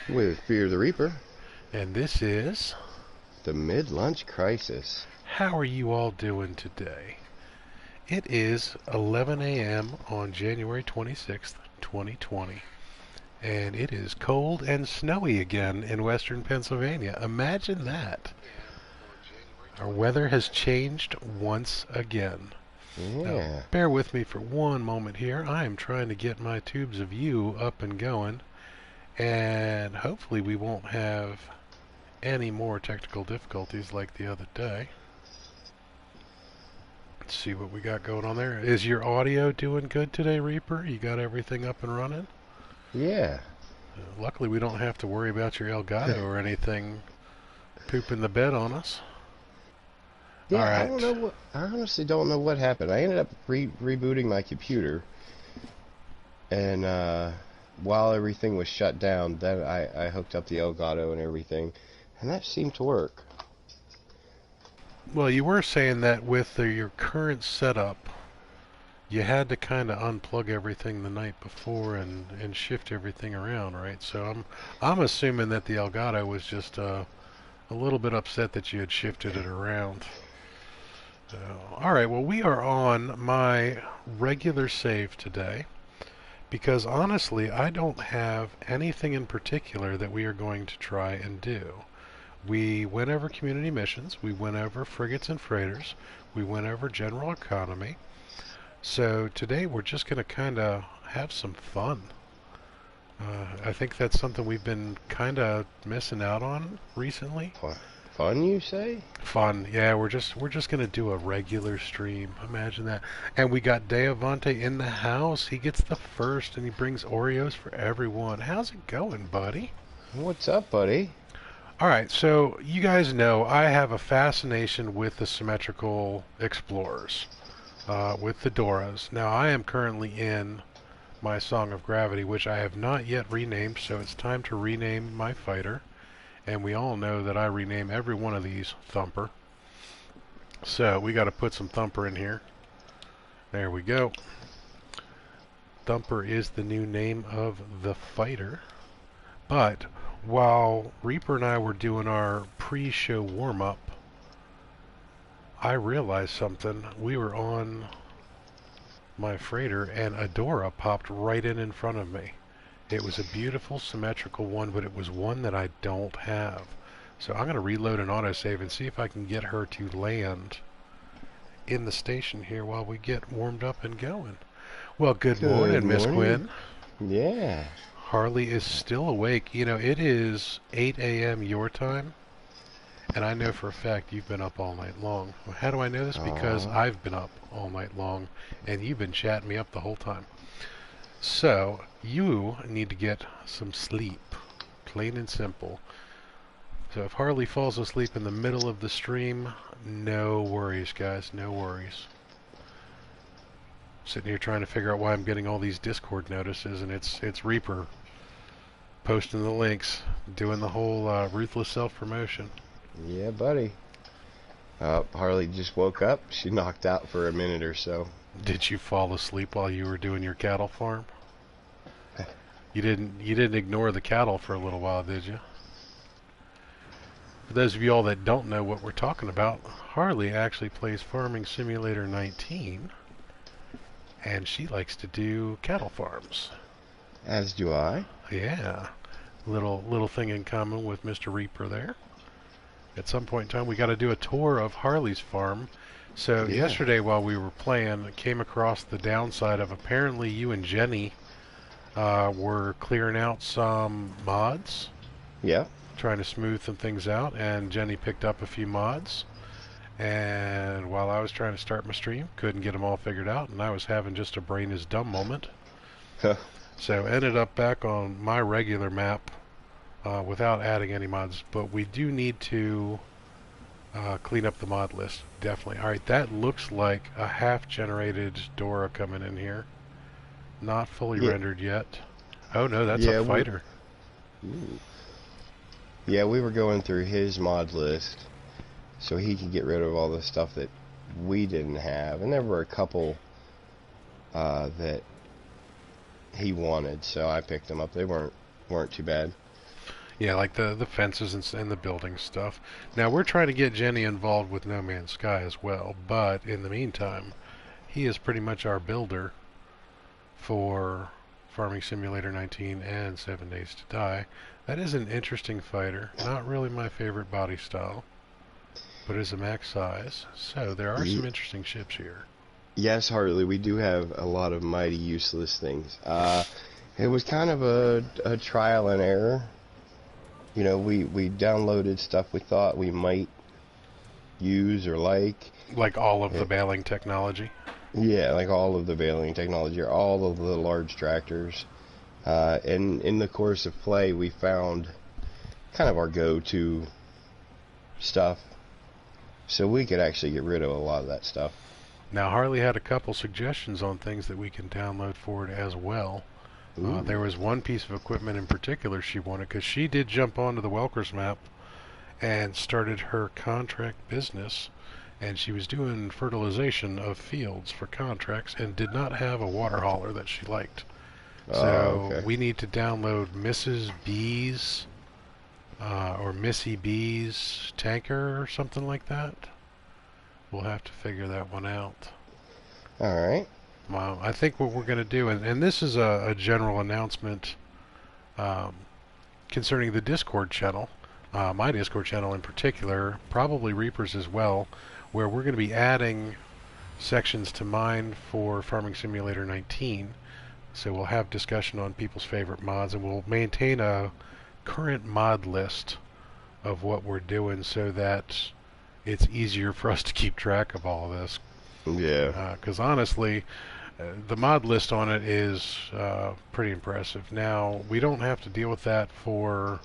with Fear the Reaper. And this is... The Mid-Lunch Crisis. How are you all doing today? It is 11 a.m. on January 26th, 2020. And it is cold and snowy again in western Pennsylvania. Imagine that. Our weather has changed once again. Now, Yeah. bear with me for one moment here. I am trying to get my tubes of view up and going. And hopefully we won't have any more technical difficulties like the other day. Let's see what we got going on there. Is your audio doing good today, Reaper? You got everything up and running? Yeah. Luckily, we don't have to worry about your Elgato or anything pooping the bed on us. Yeah, All I don't right. know what... I honestly don't know what happened. I ended up rebooting my computer. And, while everything was shut down, then I hooked up the Elgato and everything. And that seemed to work. Well, you were saying that with your current setup, you had to kind of unplug everything the night before and shift everything around, right? So I'm assuming that the Elgato was just a little bit upset that you had shifted it around. So, all right, well, we are on my regular save today because honestly, I don't have anything in particular that we are going to try and do. We went over community missions, we went over frigates and freighters, we went over general economy. So today we're just going to kind of have some fun. I think that's something we've been kind of missing out on recently. Fun, you say? Fun, yeah. We're just gonna do a regular stream. Imagine that. And we got Deavante in the house. He gets the first, and he brings Oreos for everyone. How's it going, buddy? What's up, buddy? All right. So you guys know I have a fascination with the symmetrical explorers, with the Doras. Now I am currently in my Song of Gravity, which I have not yet renamed. So it's time to rename my fighter. And we all know that I rename every one of these Thumper. So we got to put some Thumper in here. There we go. Thumper is the new name of the fighter. But while Reaper and I were doing our pre-show warm-up, I realized something. We were on my freighter and Adora popped right in front of me. It was a beautiful symmetrical one, but it was one that I don't have. So I'm going to reload an autosave and see if I can get her to land in the station here while we get warmed up and going. Well, good morning, Miss Quinn. Yeah. Harley is still awake. You know, it is 8 a.m. your time, and I know for a fact you've been up all night long. How do I know this? Because I've been up all night long, and you've been chatting me up the whole time. So, you need to get some sleep. Plain and simple. So if Harley falls asleep in the middle of the stream, no worries, guys, no worries. Sitting here trying to figure out why I'm getting all these Discord notices, and it's Reaper posting the links, doing the whole ruthless self-promotion. Yeah, buddy. Harley just woke up. She knocked out for a minute or so. Did you fall asleep while you were doing your cattle farm? You didn't ignore the cattle for a little while, did you? For those of you all that don't know what we're talking about, Harley actually plays Farming Simulator 19, and she likes to do cattle farms. As do I. Yeah, little thing in common with Mr. Reaper there. At some point in time, we got to do a tour of Harley's farm. So yesterday while we were playing, I came across the downside of apparently you and Jenny were clearing out some mods. Yeah. Trying to smooth some things out, and Jenny picked up a few mods. And while I was trying to start my stream, couldn't get them all figured out, and I was having just a brain is dumb moment. So ended up back on my regular map without adding any mods. But we do need to clean up the mod list, definitely. Alright, that looks like a half-generated Dora coming in here. Not fully rendered yet. Oh no, that's a fighter. Yeah, we were going through his mod list so he could get rid of all the stuff that we didn't have. And there were a couple that he wanted, so I picked them up. They weren't too bad. Yeah, like the fences and the building stuff. Now we're trying to get Jenny involved with No Man's Sky as well, but in the meantime, he is pretty much our builder for Farming Simulator 19 and 7 Days to Die. That is an interesting fighter. Not really my favorite body style, but is a max size. So there are some interesting ships here. Yes, Hartley, we do have a lot of mighty useless things. It was kind of a trial and error. You know, we downloaded stuff we thought we might use or like. Like all of the baling technology? Yeah, like all of the baling technology, or all of the large tractors. And in the course of play, we found kind of our go-to stuff. So we could actually get rid of a lot of that stuff. Now, Harley had a couple suggestions on things that we can download for it as well. There was one piece of equipment in particular she wanted, because she did jump onto the Welkers map and started her contract business, and she was doing fertilization of fields for contracts and did not have a water hauler that she liked. So we need to download Mrs. B's or Missy B's tanker or something like that. We'll have to figure that one out. Alright. I think what we're going to do, and this is a general announcement concerning the Discord channel, my Discord channel in particular, probably Reaper's as well, where we're going to be adding sections to mine for Farming Simulator 19. So we'll have discussion on people's favorite mods, and we'll maintain a current mod list of what we're doing so that it's easier for us to keep track of all of this. Yeah. Because honestly, the mod list on it is pretty impressive. Now, we don't have to deal with that for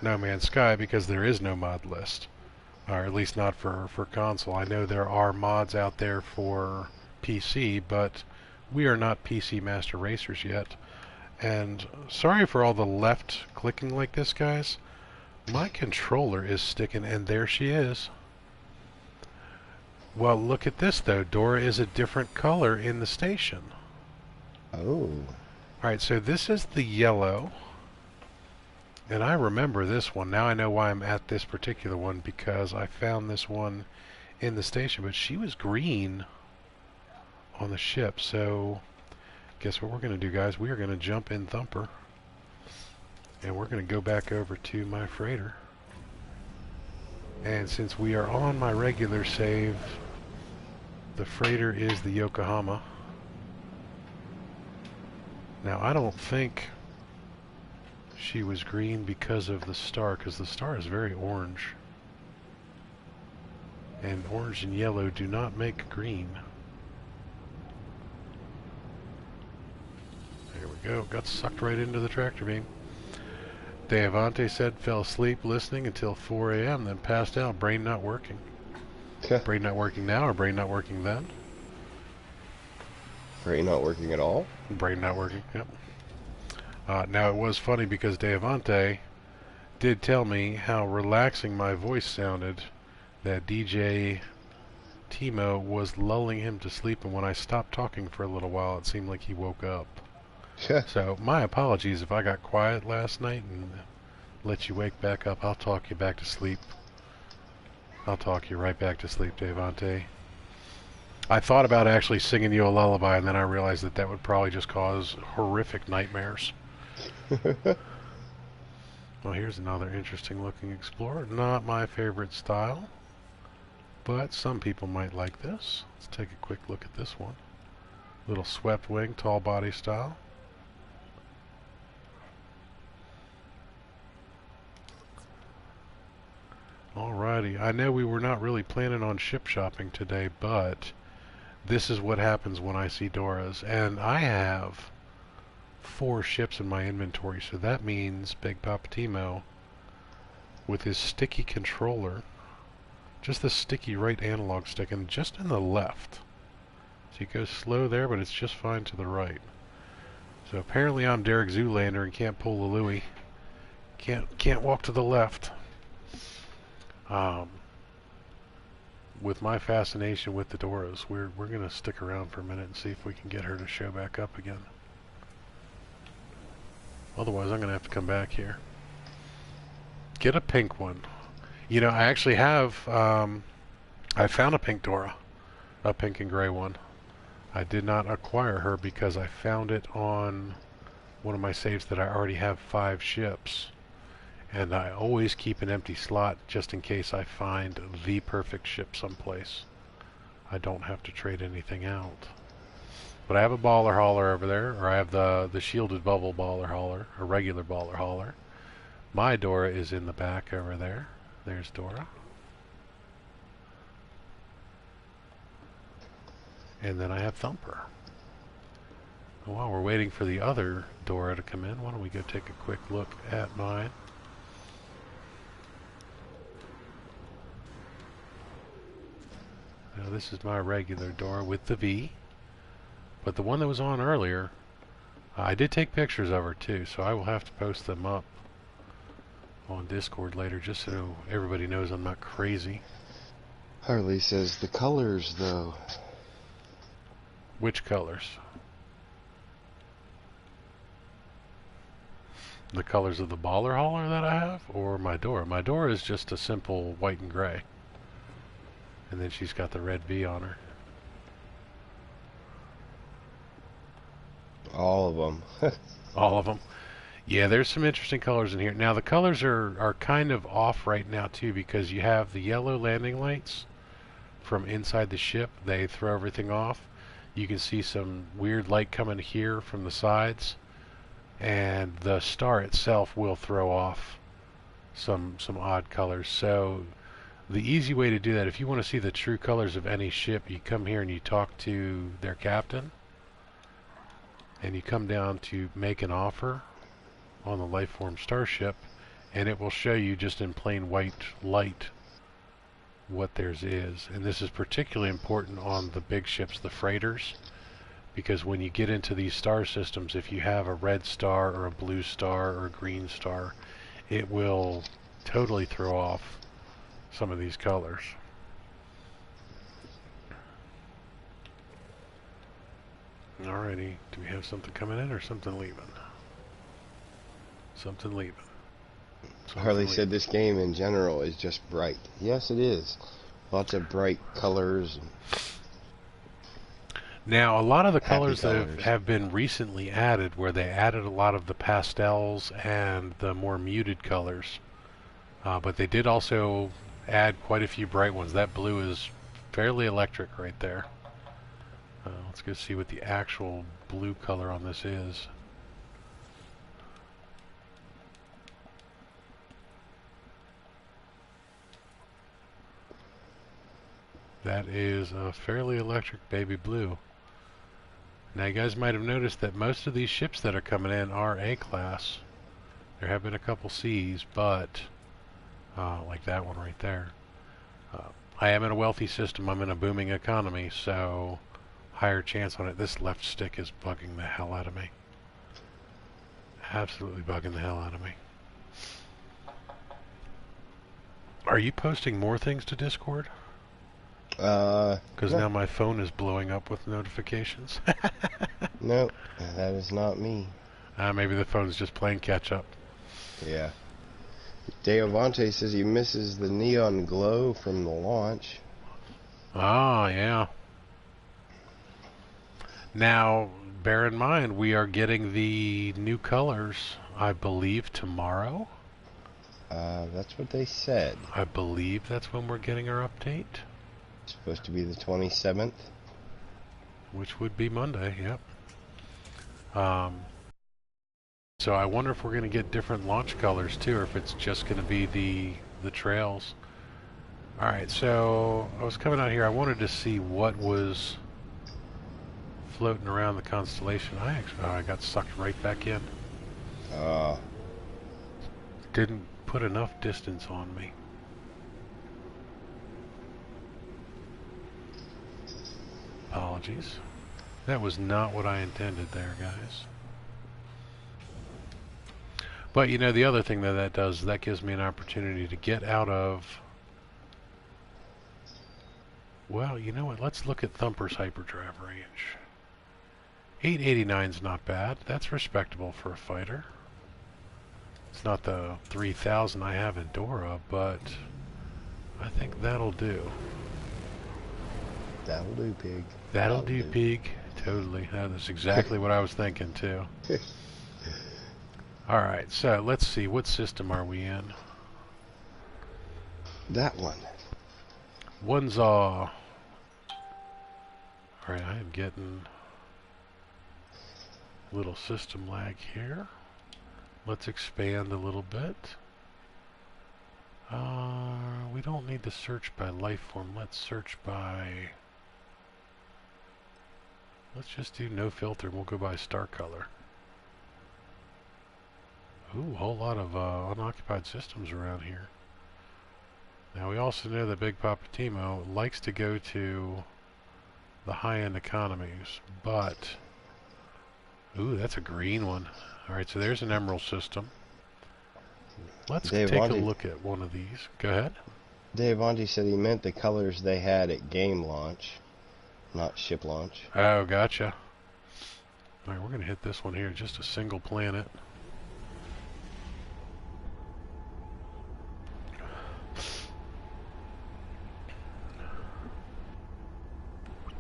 No Man's Sky because there is no mod list. Or at least not for console. I know there are mods out there for PC, but we are not PC Master Racers yet. And sorry for all the left clicking like this, guys. My controller is sticking, and there she is. Well, look at this, though. Dora is a different color in the station. Oh. Alright, so this is the yellow. And I remember this one. Now I know why I'm at this particular one, because I found this one in the station. But she was green on the ship. So, guess what we're going to do, guys? We are going to jump in Thumper. And we're going to go back over to my freighter. And since we are on my regular save, the freighter is the Yokohama. Now, I don't think she was green because of the star, because the star is very orange. And orange and yellow do not make green. There we go. Got sucked right into the tractor beam. Deavante said fell asleep listening until 4 a.m. then passed out, brain not working. Brain not working now or brain not working then? Brain not working at all? Brain not working, yep. Now it was funny because Deavante did tell me how relaxing my voice sounded, that DJ Timo was lulling him to sleep, and when I stopped talking for a little while it seemed like he woke up. So my apologies if I got quiet last night and let you wake back up. I'll talk you back to sleep. I'll talk you right back to sleep, Devante. I thought about actually singing you a lullaby, and then I realized that that would probably just cause horrific nightmares. Well, here's another interesting looking Explorer. Not my favorite style, but some people might like this. Let's take a quick look at this one. Little swept wing, tall body style. Alrighty, I know we were not really planning on ship shopping today, but this is what happens when I see Doras. And I have 4 ships in my inventory, so that means Big Papa Timo, with his sticky controller, just the sticky right analog stick, and just in the left. So he goes slow there, but it's just fine to the right. So apparently I'm Derek Zoolander and can't pull the Louie. Can't walk to the left. With my fascination with the Doras, we're going to stick around for a minute and see if we can get her to show back up again. Otherwise, I'm going to have to come back here. Get a pink one. You know, I actually have, I found a pink Dora, a pink and gray one. I did not acquire her because I found it on one of my saves that I already have 5 ships. And I always keep an empty slot just in case I find the perfect ship someplace. I don't have to trade anything out. But I have a baller hauler over there, or I have the shielded bubble baller hauler, a regular baller hauler. My Dora is in the back over there. There's Dora. And then I have Thumper. And while we're waiting for the other Dora to come in, why don't we go take a quick look at mine. Now this is my regular Dora with the V. But the one that was on earlier, I did take pictures of her too, so I will have to post them up on Discord later just so everybody knows I'm not crazy. Harley says the colors though. Which colors? The colors of the baller hauler that I have, or my Dora? My Dora is just a simple white and gray. And then she's got the red V on her. All of them. All of them. Yeah, there's some interesting colors in here. Now the colors are kind of off right now too because you have the yellow landing lights from inside the ship. They throw everything off. You can see some weird light coming here from the sides. And the star itself will throw off some odd colors. So the easy way to do that, if you want to see the true colors of any ship, you come here and you talk to their captain. And you come down to make an offer on the Lifeform Starship, and it will show you just in plain white light what theirs is. And this is particularly important on the big ships, the freighters, because when you get into these star systems, if you have a red star or a blue star or a green star, it will totally throw off some of these colors. Alrighty, do we have something coming in or something leaving? Something leaving. Harley said this game in general is just bright. Yes, it is. Lots of bright colors. Now, a lot of the colors that have been recently added, where they added a lot of the pastels and the more muted colors, but they did also add quite a few bright ones. That blue is fairly electric right there. Let's go see what the actual blue color on this is. That is a fairly electric baby blue. Now you guys might have noticed that most of these ships that are coming in are A-class. There have been a couple C's, but like that one right there. I am in a wealthy system. I'm in a booming economy, so higher chance on it. This left stick is bugging the hell out of me. Absolutely bugging the hell out of me. Are you posting more things to Discord? Because now my phone is blowing up with notifications. Nope, that is not me. Maybe the phone's just playing catch up. Yeah. Deovante says he misses the neon glow from the launch. Ah, yeah. Now, bear in mind, we are getting the new colors, I believe, tomorrow. That's what they said. I believe that's when we're getting our update. It's supposed to be the 27th. Which would be Monday, yep. So I wonder if we're going to get different launch colors too, or if it's just going to be the trails. Alright, so I was coming out here, I wanted to see what was floating around the constellation. I got sucked right back in. Didn't put enough distance on me. Apologies. That was not what I intended there, guys. But you know, the other thing that does, that gives me an opportunity to get out of... Well, you know what? Let's look at Thumper's hyperdrive range. 889's not bad. That's respectable for a fighter. It's not the 3000 I have in Dora, but I think that'll do. That'll do, pig. That'll do, pig. Totally. That's exactly what I was thinking, too. Alright, so let's see. What system are we in? That one. One's Alright, I am getting a little system lag here. Let's expand a little bit. We don't need to search by life form. Let's search by... Let's just do no filter. We'll go by star color. Ooh, a whole lot of unoccupied systems around here. Now we also know that Big Poppa Timo likes to go to the high-end economies, but... Ooh, that's a green one. Alright, so there's an emerald system. Let's take a look at one of these. Go ahead. Dave Monty said he meant the colors they had at game launch, not ship launch. Oh, gotcha. Alright, we're going to hit this one here. Just a single planet.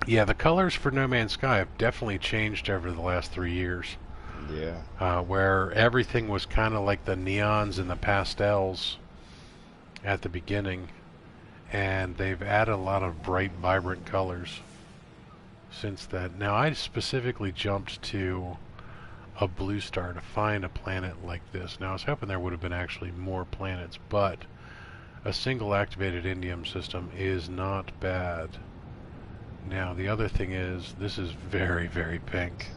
Yeah, the colors for No Man's Sky have definitely changed over the last 3 years. Yeah. Where everything was kind of like the neons and the pastels at the beginning, and they've added a lot of bright, vibrant colors since then. Now, I specifically jumped to a blue star to find a planet like this. Now, I was hoping there would have been actually more planets, but a single activated indium system is not bad. Now, the other thing is, this is very, very pink.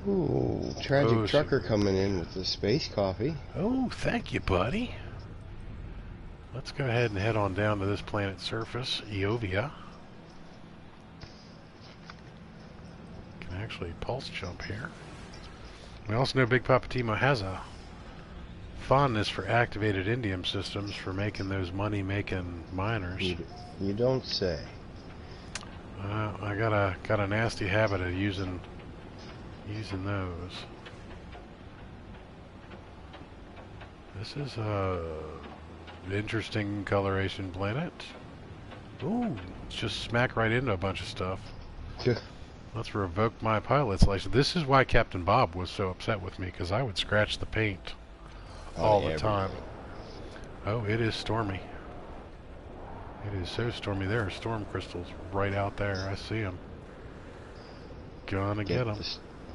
Ooh, Tragic Trucker coming in with the space coffee. Oh, thank you, buddy. Let's go ahead and head on down to this planet's surface, Eovia. Can actually pulse jump here. We also know Big Poppa Timo has a fondness for activated indium systems for making those money-making miners. You don't say. I got a nasty habit of using those. This is a interesting coloration planet. Ooh, it's just smack right into a bunch of stuff. Let's revoke my pilot's license. This is why Captain Bob was so upset with me, because I would scratch the paint all the time. Oh, it is stormy. It is so stormy. There are storm crystals right out there. I see them. Gonna get them.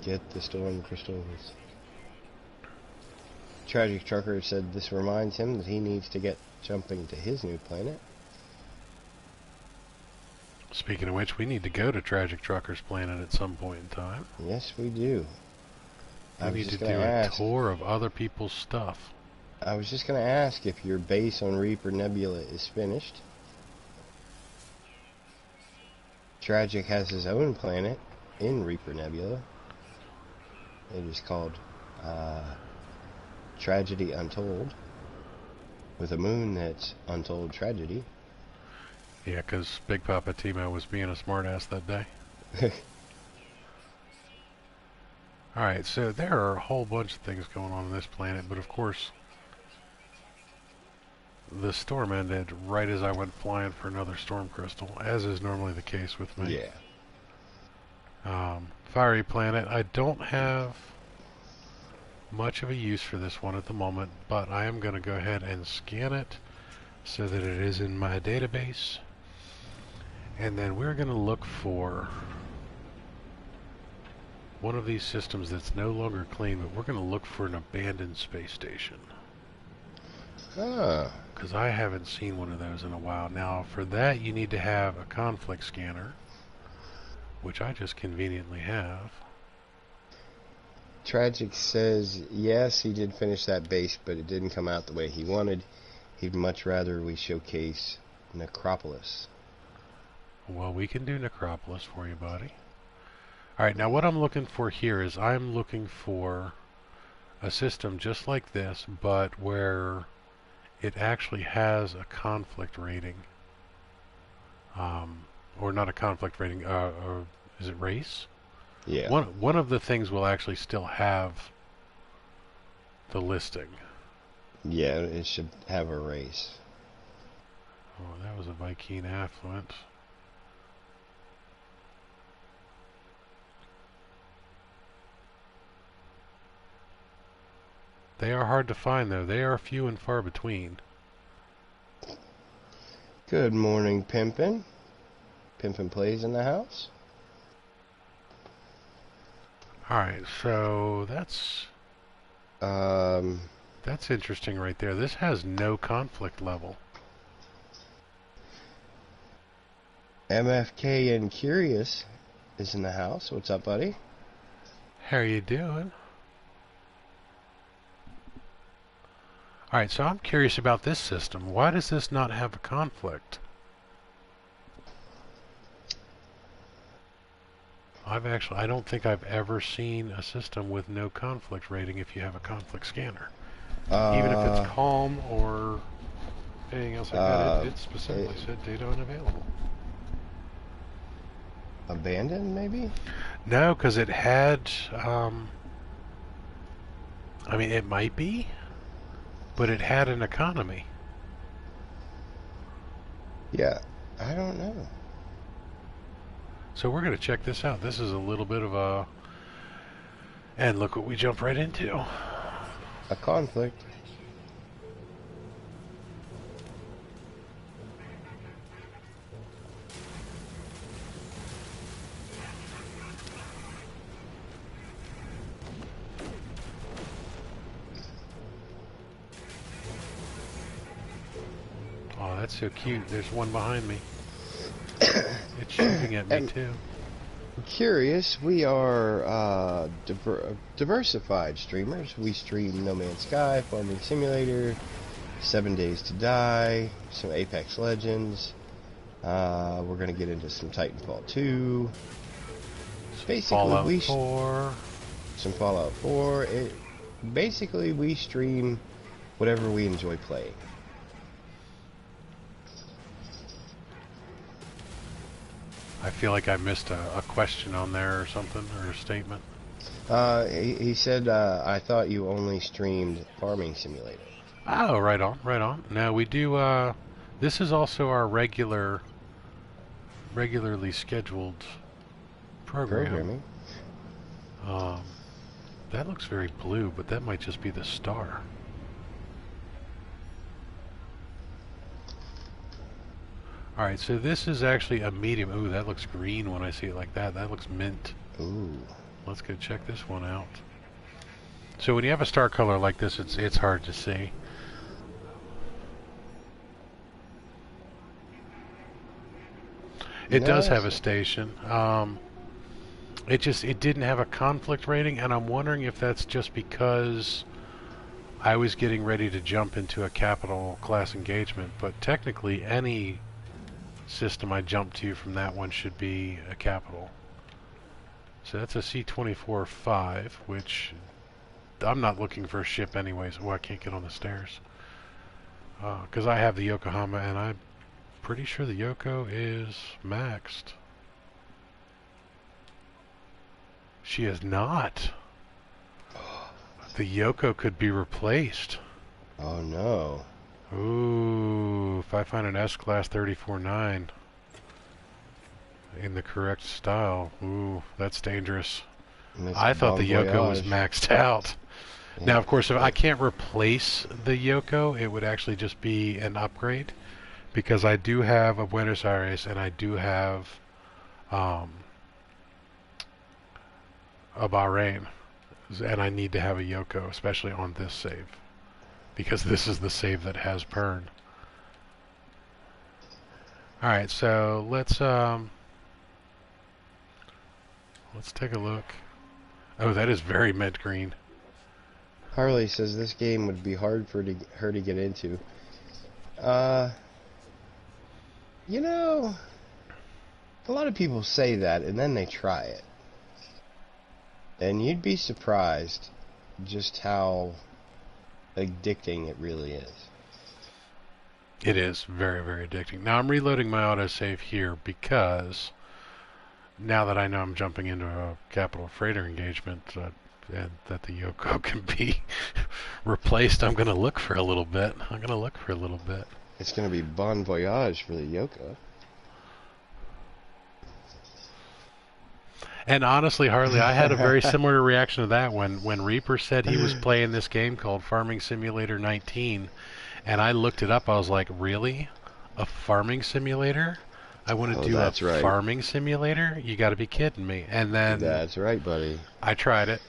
Get the storm crystals. Tragic Trucker said this reminds him that he needs to get jumping to his new planet. Speaking of which, we need to go to Tragic Trucker's planet at some point in time. Yes, we do. We need to do a tour of other people's stuff. I was just going to ask if your base on Reaper Nebula is finished. Tragic has his own planet in Reaper Nebula. It is called Tragedy Untold, with a moon that's Untold Tragedy. Yeah, because Big Poppa Timo was being a smartass that day. Alright, so there are a whole bunch of things going on this planet, but of course, the storm ended right as I went flying for another storm crystal, as is normally the case with me. Yeah. Fiery planet. I don't have much of a use for this one at the moment, but I am going to go ahead and scan it so that it is in my database. And then we're going to look for one of these systems that's no longer clean, but we're going to look for an abandoned space station. Ah. Because I haven't seen one of those in a while. Now, for that, you need to have a conflict scanner, which I just conveniently have. Tragic says, yes, he did finish that base, but it didn't come out the way he wanted. He'd much rather we showcase Necropolis. Well, we can do Necropolis for you, buddy. Alright, now what I'm looking for here is I'm looking for a system just like this, but where it actually has a conflict rating. Or not a conflict rating, or is it race? Yeah. One of the things will actually still have the listing. Yeah, it should have a race. Oh, that was a Viking affluent. They are hard to find, though. They are few and far between. Good morning, Pimpin'. Pimpin' Plays in the house. Alright, so that's interesting right there. This has no conflict level. MFK and Curious is in the house. What's up, buddy? How are you doing? Alright, so I'm curious about this system. Why does this not have a conflict? I don't think I've ever seen a system with no conflict rating if you have a conflict scanner. Even if it's calm or anything else like that, it specifically said data unavailable. Abandoned, maybe? No, because it had, I mean, it might be, but it had an economy. Yeah, I don't know. So we're going to check this out. This is a little bit of a... And look what we jump right into. A conflict. Oh, that's so cute. There's one behind me. It's shooting at me, too. Curious, we are diversified streamers. We stream No Man's Sky, Farming Simulator, 7 Days to Die, some Apex Legends. We're going to get into some Titanfall 2. Basically, Fallout 4. Some Fallout 4. Basically, we stream whatever we enjoy playing. I feel like I missed a question on there or something, or a statement. He said, I thought you only streamed Farming Simulator. Oh, right on, right on. No, we do, this is also our regularly scheduled program. That looks very blue, but that might just be the star. Alright, so this is actually a medium. Ooh, that looks green when I see it like that. That looks mint. Ooh. Let's go check this one out. So when you have a star color like this, it's hard to see. It does have a station. It didn't have a conflict rating, and I'm wondering if that's just because I was getting ready to jump into a capital class engagement, but technically any system I jump to from that one should be a capital. So that's a C-24-5, which I'm not looking for a ship anyways. Oh, I can't get on the stairs. Because I have the Yokohama, and I'm pretty sure the Yoko is maxed. She is not. The Yoko could be replaced. Oh no. Ooh, if I find an S-Class 34-9 in the correct style, ooh, that's dangerous. I thought the Yoko was maxed out. Yeah. Now, of course, if I can't replace the Yoko, it would actually just be an upgrade, because I do have a Buenos Aires and I do have a Bahrain, and I need to have a Yoko, especially on this save, because this is the save that has Pern. Alright, so let's take a look. Oh, that is very mint green. Harley says this game would be hard for her to get into. You know, a lot of people say that and then they try it. And you'd be surprised just how addicting it really is. It is very, very addicting. Now I'm reloading my autosave here because now that I know I'm jumping into a capital freighter engagement, that the Yoko can be replaced, I'm going to look for a little bit. It's going to be bon voyage for the Yoko. And honestly, Harley, I had a very similar reaction to that when Reaper said he was playing this game called Farming Simulator 19, and I looked it up. I was like, really? A farming simulator? I want to do a farming simulator? You got to be kidding me. And then that's right, buddy. I tried it,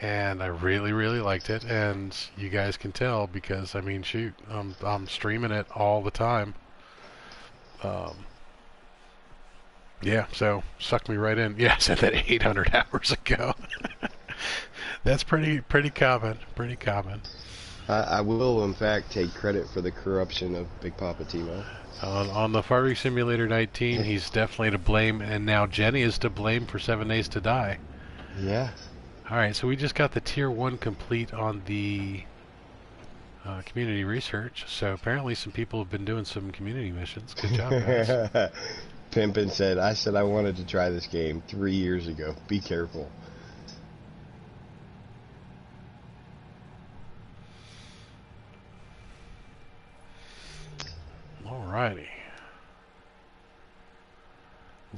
and I really, really liked it. And you guys can tell because, I mean, shoot, I'm streaming it all the time. Yeah, so sucked me right in. Yeah, I said that 800 hours ago. That's pretty common. I will, in fact, take credit for the corruption of Big Papa Timo. On the Farming Simulator 19, he's definitely to blame, and now Jenny is to blame for 7 Days to Die. Yeah. All right, so we just got the Tier 1 complete on the community research, so apparently some people have been doing some community missions. Good job, guys. Pimpin said, I said I wanted to try this game 3 years ago. Be careful. Alrighty.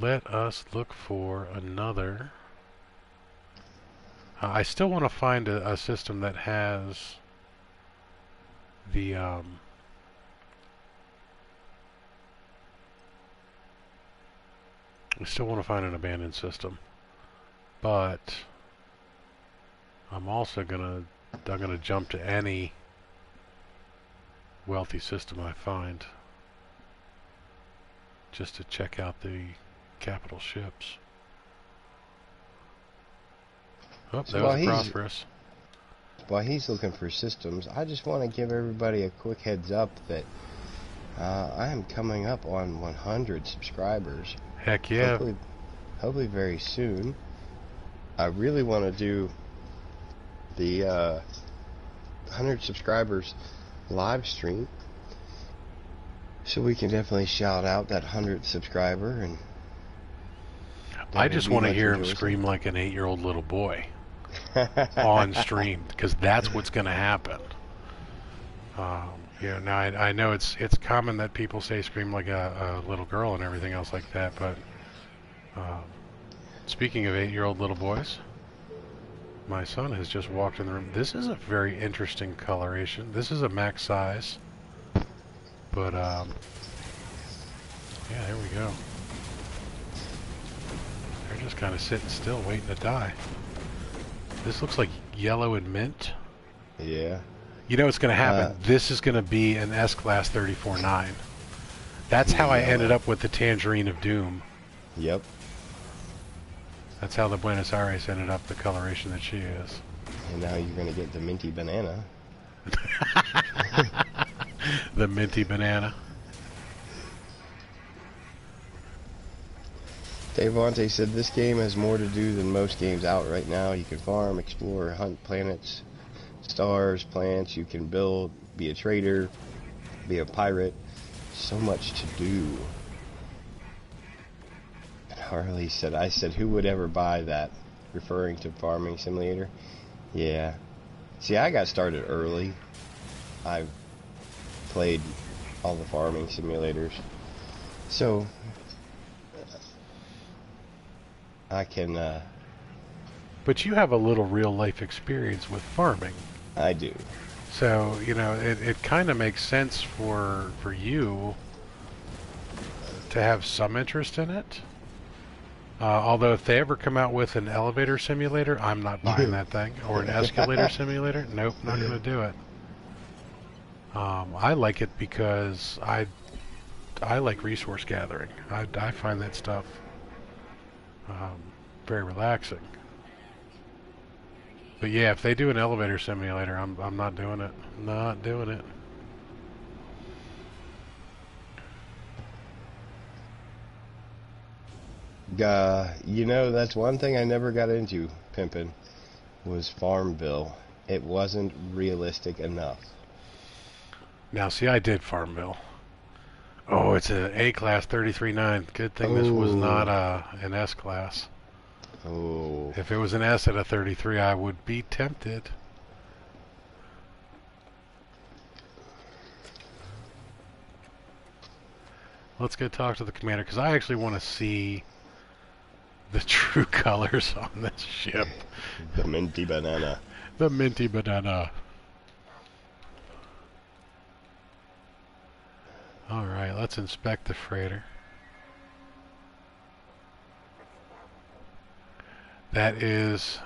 Let us look for another. I still want to find a system that has the I still want to find an abandoned system, but I'm also gonna jump to any wealthy system I find just to check out the capital ships. Oh, that was prosperous. While he's looking for systems, I just want to give everybody a quick heads up that I am coming up on 100 subscribers. Heck yeah. Hopefully very soon. I really want to do the 100 subscribers live stream, so we can definitely shout out that 100th subscriber. And I just want to hear him scream like an 8-year-old little boy on stream, because that's what's going to happen. Yeah, now I know it's common that people say scream like a little girl and everything else like that, but speaking of 8-year-old little boys, my son has just walked in the room. This is a very interesting coloration. This is a max size, but yeah, here we go. They're just kind of sitting still, waiting to die. This looks like yellow and mint. Yeah. You know what's going to happen? This is going to be an S-Class 34-9. That's how I ended up with the Tangerine of Doom. Yep. That's how the Buenos Aires ended up the coloration that she is. And now you're going to get the minty banana. The minty banana. Devontae said this game has more to do than most games out right now. You can farm, explore, hunt planets, stars, plants. You can build, be a trader, be a pirate. So much to do. And Harley said, I said, who would ever buy that? Referring to Farming Simulator. Yeah. See, I got started early. I played all the farming simulators. So I can But you have a little real life experience with farming. I do. So, you know, it kind of makes sense for you to have some interest in it. Although if they ever come out with an elevator simulator, I'm not buying that thing. Or an escalator simulator, nope, not going to do it. I like it because I like resource gathering. I find that stuff very relaxing. But yeah, if they do an elevator simulator, I'm not doing it. Not doing it. You know, that's one thing I never got into, pimpin', was Farmville. It wasn't realistic enough. Now, see, I did Farmville. Oh, it's an A-Class 33-9. Good thing this was not an S-Class. Oh. If it was an S at a 33, I would be tempted. Let's go talk to the commander, because I actually want to see the true colors on this ship. The minty banana. The minty banana. Alright, let's inspect the freighter. That is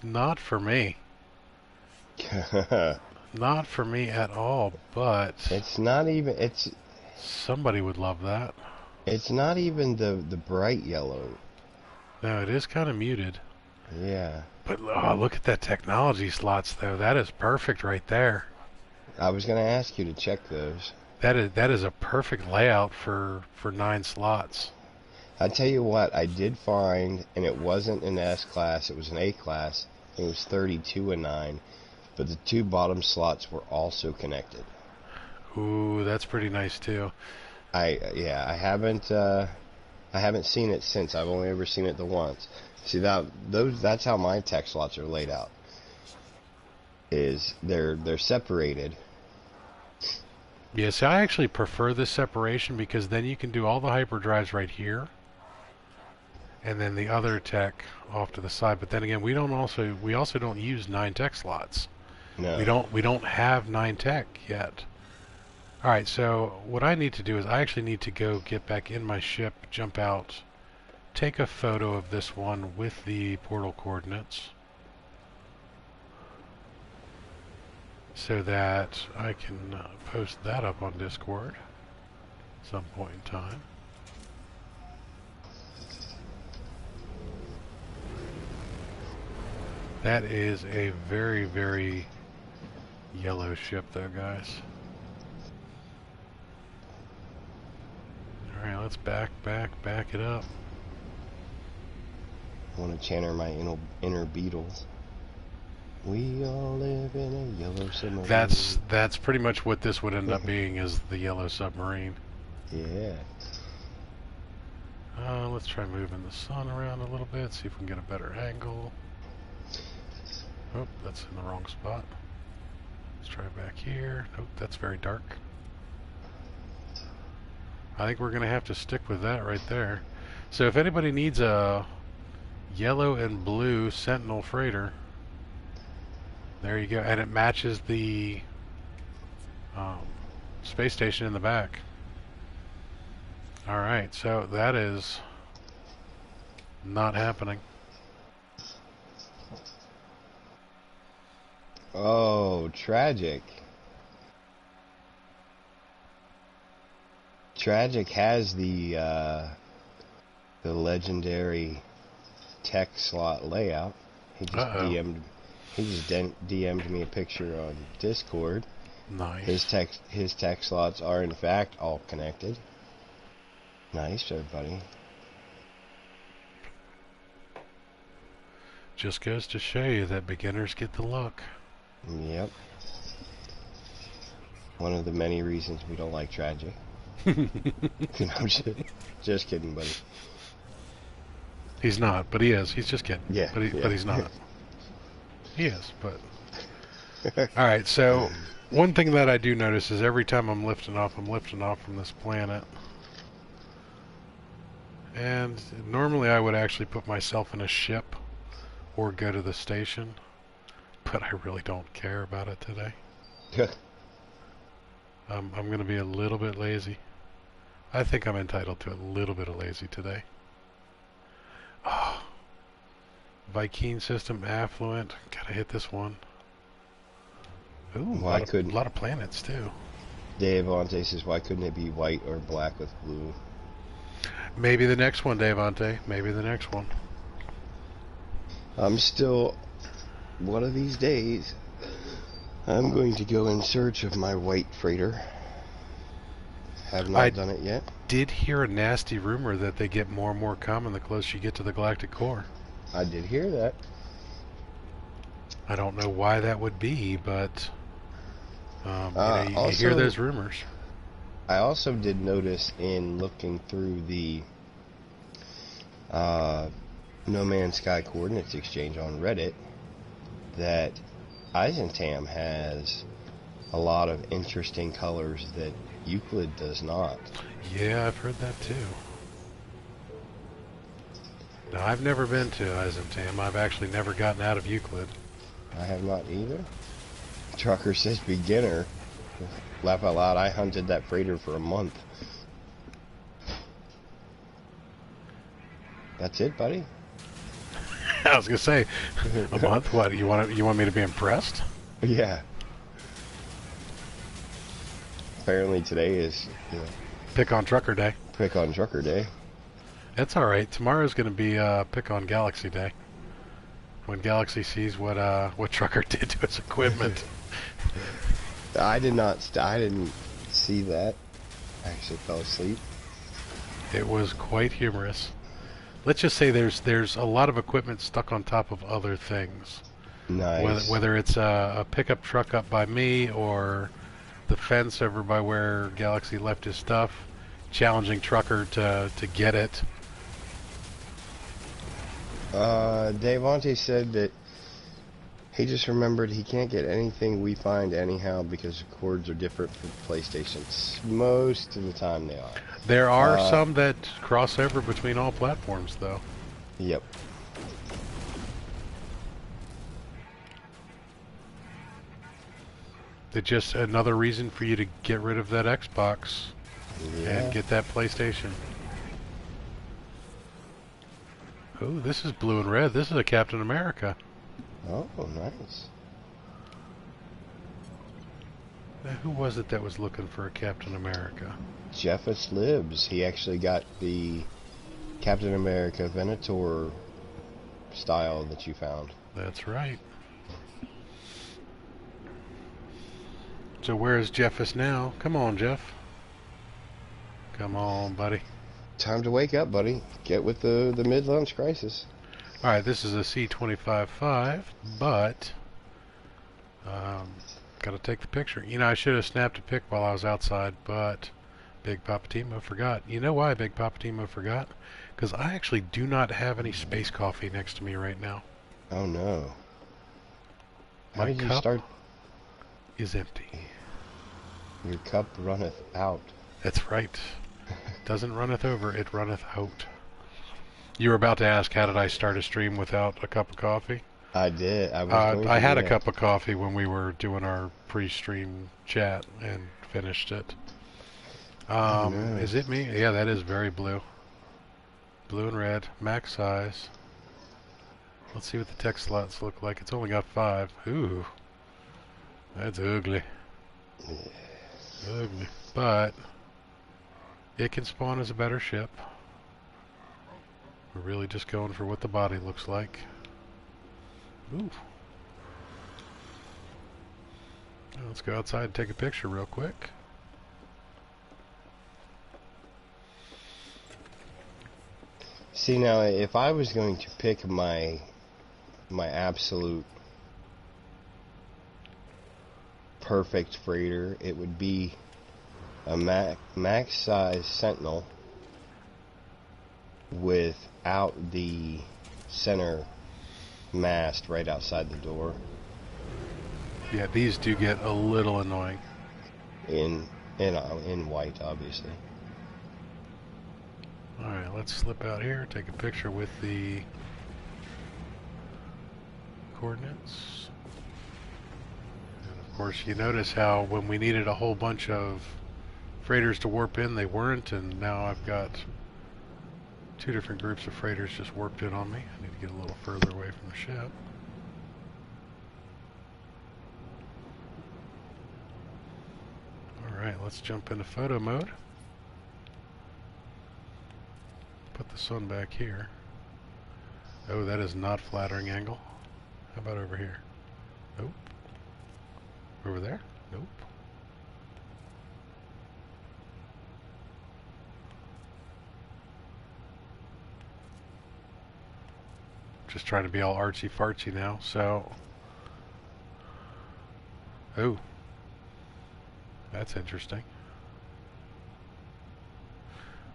not for me. Not for me at all, but It's not even, somebody would love that. it's not even the bright yellow. No, it is kind of muted. Yeah. But oh, look at that technology slots, though. That is perfect right there. I was going to ask you to check those. That is a perfect layout for 9 slots. I tell you what, I did find, and it wasn't an S class, it was an A class. It was 32 and 9, but the 2 bottom slots were also connected. Ooh, that's pretty nice too. I haven't seen it since. I've only ever seen it the once. See that's how my tech slots are laid out. Is they're separated. Yeah, see, I actually prefer this separation because then you can do all the hyperdrives right here, and then the other tech off to the side. But then again, we also don't use 9 tech slots. No. We don't have 9 tech yet. All right, so what I need to do is I actually need to go get back in my ship, jump out, take a photo of this one with the portal coordinates, so that I can post that up on Discord at some point in time. That is a very, very yellow ship though, guys. Alright, let's back it up. I want to channel my inner Beatles. We all live in a yellow submarine. That's pretty much what this would end up being, is the yellow submarine. Yeah. Let's try moving the sun around a little bit, see if we can get a better angle. Oh, that's in the wrong spot. Let's try back here. Nope, that's very dark. I think we're going to have to stick with that right there. So if anybody needs a yellow and blue Sentinel freighter, there you go. And it matches the space station in the back. Alright, so that is not happening. Oh, tragic. Tragic has the legendary tech slot layout. He just DM'd me a picture on Discord. Nice. His tech slots are in fact all connected. Nice, everybody. Just goes to show you that beginners get the look. Yep. One of the many reasons we don't like tragic. No, just kidding, buddy. He's not, but he is. He's just kidding. Yeah. But he's not. He is, but... Alright, so one thing that I do notice is every time I'm lifting off from this planet. And normally I would actually put myself in a ship or go to the station, but I really don't care about it today. I'm going to be a little bit lazy. I think I'm entitled to a little bit of lazy today. Oh, Viking system, affluent. Gotta hit this one. Ooh, Why couldn't... a lot of planets too. Dave Ante says, why couldn't it be white or black with blue? Maybe the next one, Dave Ante. Maybe the next one. I'm still... One of these days, I'm going to go in search of my white freighter. Have not done it yet. Did hear a nasty rumor that they get more and more common the closer you get to the galactic core. I did hear that. I don't know why that would be, but you hear those rumors. I also did notice in looking through No Man's Sky Coordinates Exchange on Reddit that Eisentam has a lot of interesting colors that Euclid does not. Yeah, I've heard that too. Now, I've never been to Eisentam. I've actually never gotten out of Euclid. I have not either. Trucker says beginner. Laugh out loud, I hunted that freighter for a month. That's it, buddy? I was gonna say, a month? What, you want me to be impressed? Yeah. Apparently today is, Pick on Trucker Day. Pick on Trucker Day. That's alright. Tomorrow's gonna be Pick on Galaxy Day. When Galaxy sees what Trucker did to its equipment. I didn't see that. I actually fell asleep. It was quite humorous. Let's just say there's a lot of equipment stuck on top of other things. Nice. Whether it's a pickup truck up by me or the fence over by where Galaxy left his stuff, challenging Trucker to get it. Davante said that he just remembered he can't get anything we find anyhow because the cords are different for PlayStations. Most of the time they are. There are some that cross over between all platforms, though. Yep. It's just another reason for you to get rid of that Xbox and get that PlayStation. Oh, this is blue and red. This is a Captain America. Oh, nice. Now, who was it that was looking for a Captain America? Jeffus Libs. He actually got the Captain America Venator style that you found. That's right. So where is Jeffus now? Come on, Jeff. Come on, buddy. Time to wake up, buddy. Get with the mid-lunch crisis. Alright, this is a C25-5, but gotta take the picture. You know, I should have snapped a pic while I was outside, but Big Papa Timo forgot. You know why Big Papa Timo forgot? Because I actually do not have any space coffee next to me right now. Oh no. How My did you cup start? is empty. Your cup runneth out. That's right. Doesn't runneth over, it runneth out. You were about to ask, how did I start a stream without a cup of coffee? I did. I had a cup of coffee when we were doing our pre-stream chat and finished it. Oh, no. Is it me? Yeah, that is very blue. Blue and red, max size. Let's see what the text slots look like. It's only got 5. Ooh, that's ugly. Ugly. But it can spawn as a better ship. We're really just going for what the body looks like. Ooh. Let's go outside and take a picture real quick. See, now, if I was going to pick my absolute perfect freighter, it would be a max size Sentinel without the center mast right outside the door. Yeah, these do get a little annoying. In white, obviously. Alright, let's slip out here, take a picture with the coordinates. And of course, you notice how when we needed a whole bunch of freighters to warp in, they weren't, and now I've got 2 different groups of freighters just warped in on me. I need to get a little further away from the ship. Alright, let's jump into photo mode. Put the sun back here. Oh, that is not flattering angle. How about over here? Nope. Over there? Nope. Just trying to be all artsy-fartsy now, so... Oh. That's interesting.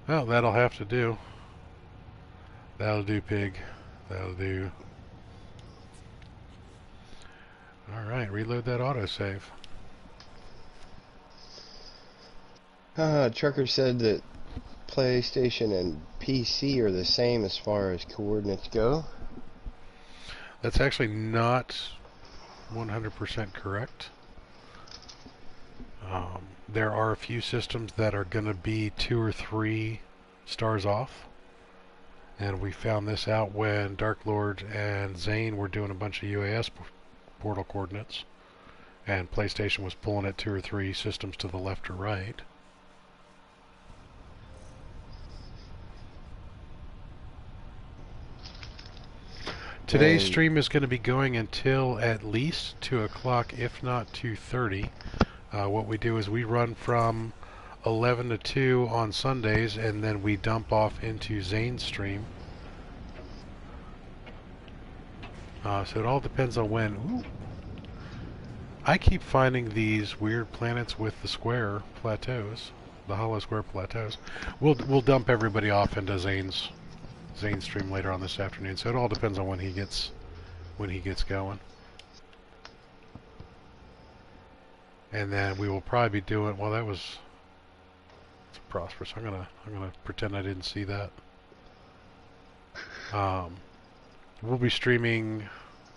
Well, that'll have to do. That'll do, pig. That'll do. Alright, reload that autosave. Trucker said that PlayStation and PC are the same as far as coordinates go. That's actually not 100% correct. There are a few systems that are going to be 2 or 3 stars off. And we found this out when Dark Lord and Zane were doing a bunch of UAS portal coordinates. And PlayStation was pulling at 2 or 3 systems to the left or right. Today's stream is going to be going until at least 2 o'clock, if not 2:30. What we do is we run from 11 to 2 on Sundays, and then we dump off into Zane's stream. So it all depends on when. Ooh. I keep finding these weird planets with the square plateaus, the hollow square plateaus. We'll dump everybody off into Zane's stream later on this afternoon. So it all depends on when he gets going. And then we will probably be doing. Well, that was prosperous. I'm gonna pretend I didn't see that. We'll be streaming.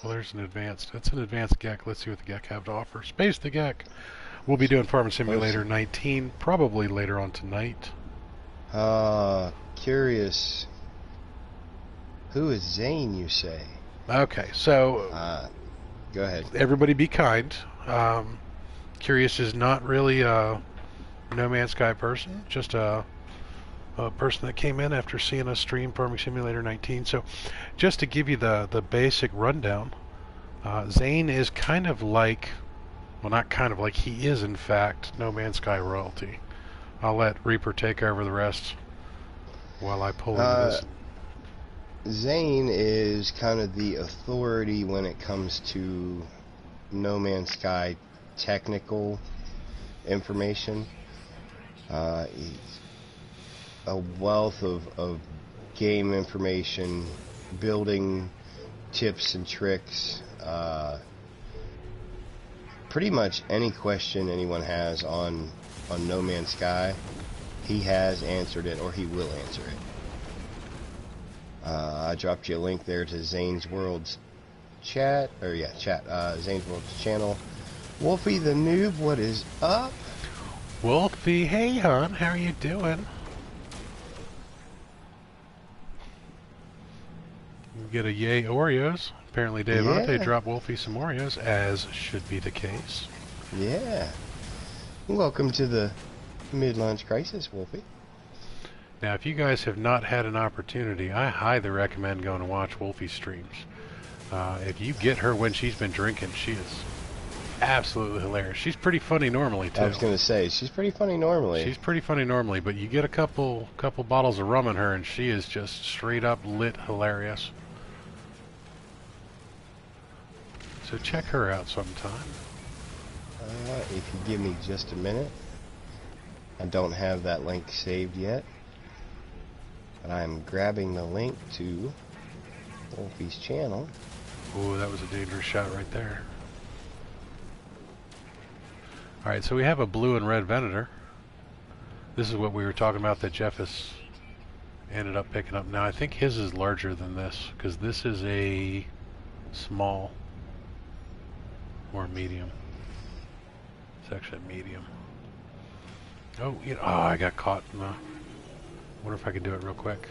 Well, there's an advanced. That's an advanced GEC. Let's see what the GEC have to offer. Space the GEC. We'll be doing Farming Simulator 19 probably later on tonight. Curious. Who is Zane, you say? Okay, so go ahead. Everybody be kind. Curious is not really a No Man's Sky person, just a person that came in after seeing us stream Farming Simulator 19. So just to give you the basic rundown, Zane is kind of like, well, not kind of like, he is in fact No Man's Sky royalty. I'll let Reaper take over the rest while I pull into this. Zane is kind of the authority when it comes to No Man's Sky technical information. He's a wealth of game information, building tips and tricks. Pretty much any question anyone has on No Man's Sky, he has answered it or he will answer it. I dropped you a link there to Zane's World's chat, Zane's World's channel. Wolfie the Noob, what is up? Wolfie, hey hon, how are you doing? You get a yay Oreos. Apparently Dave Ante dropped Wolfie some Oreos, as should be the case. Yeah. Welcome to the mid-launch crisis, Wolfie. Now, if you guys have not had an opportunity, I highly recommend going to watch Wolfie's streams. If you get her when she's been drinking, she is absolutely hilarious. She's pretty funny normally, too. I was going to say, she's pretty funny normally. She's pretty funny normally, but you get a couple bottles of rum in her, and she is just straight up lit hilarious. So check her out sometime. If you give me just a minute. I don't have that link saved yet. But I'm grabbing the link to Wolfie's channel. Ooh, that was a dangerous shot right there. Alright, so we have a blue and red Venator. This is what we were talking about that Jeff has ended up picking up. Now, I think his is larger than this, because this is a small or medium. It's actually a medium. Oh, I got caught in the... wonder if I can do it real quick.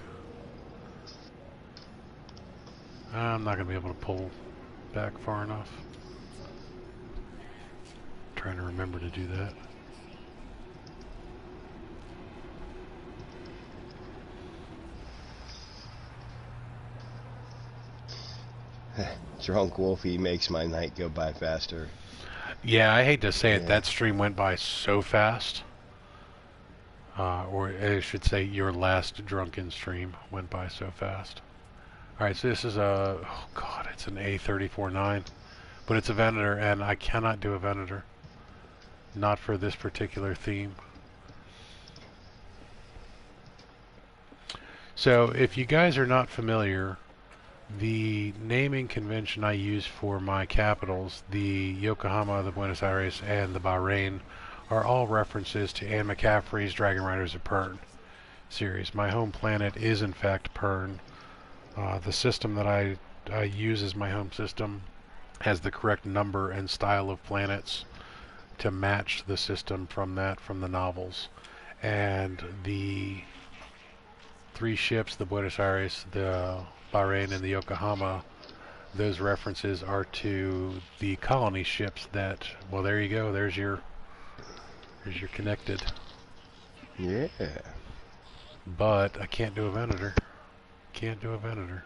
I'm not going to be able to pull back far enough. Trying to remember to do that. Drunk Wolfie makes my night go by faster. Yeah, I hate to say it, that stream went by so fast. Or I should say your last drunken stream went by so fast. Alright, so this is a... oh god, it's an A349. But it's a Venator, and I cannot do a Venator. Not for this particular theme. So if you guys are not familiar, the naming convention I use for my capitals, the Yokohama, the Buenos Aires, and the Bahrain, are all references to Anne McCaffrey's Dragon Riders of Pern series. My home planet is in fact Pern. The system that I use as my home system has the correct number and style of planets to match the system from the novels. And the three ships, the Buenos Aires, the Bahrain, and the Yokohama, those references are to the colony ships that, well, there you go, there's your connected. Yeah. But I can't do a Venator. Can't do a Venator.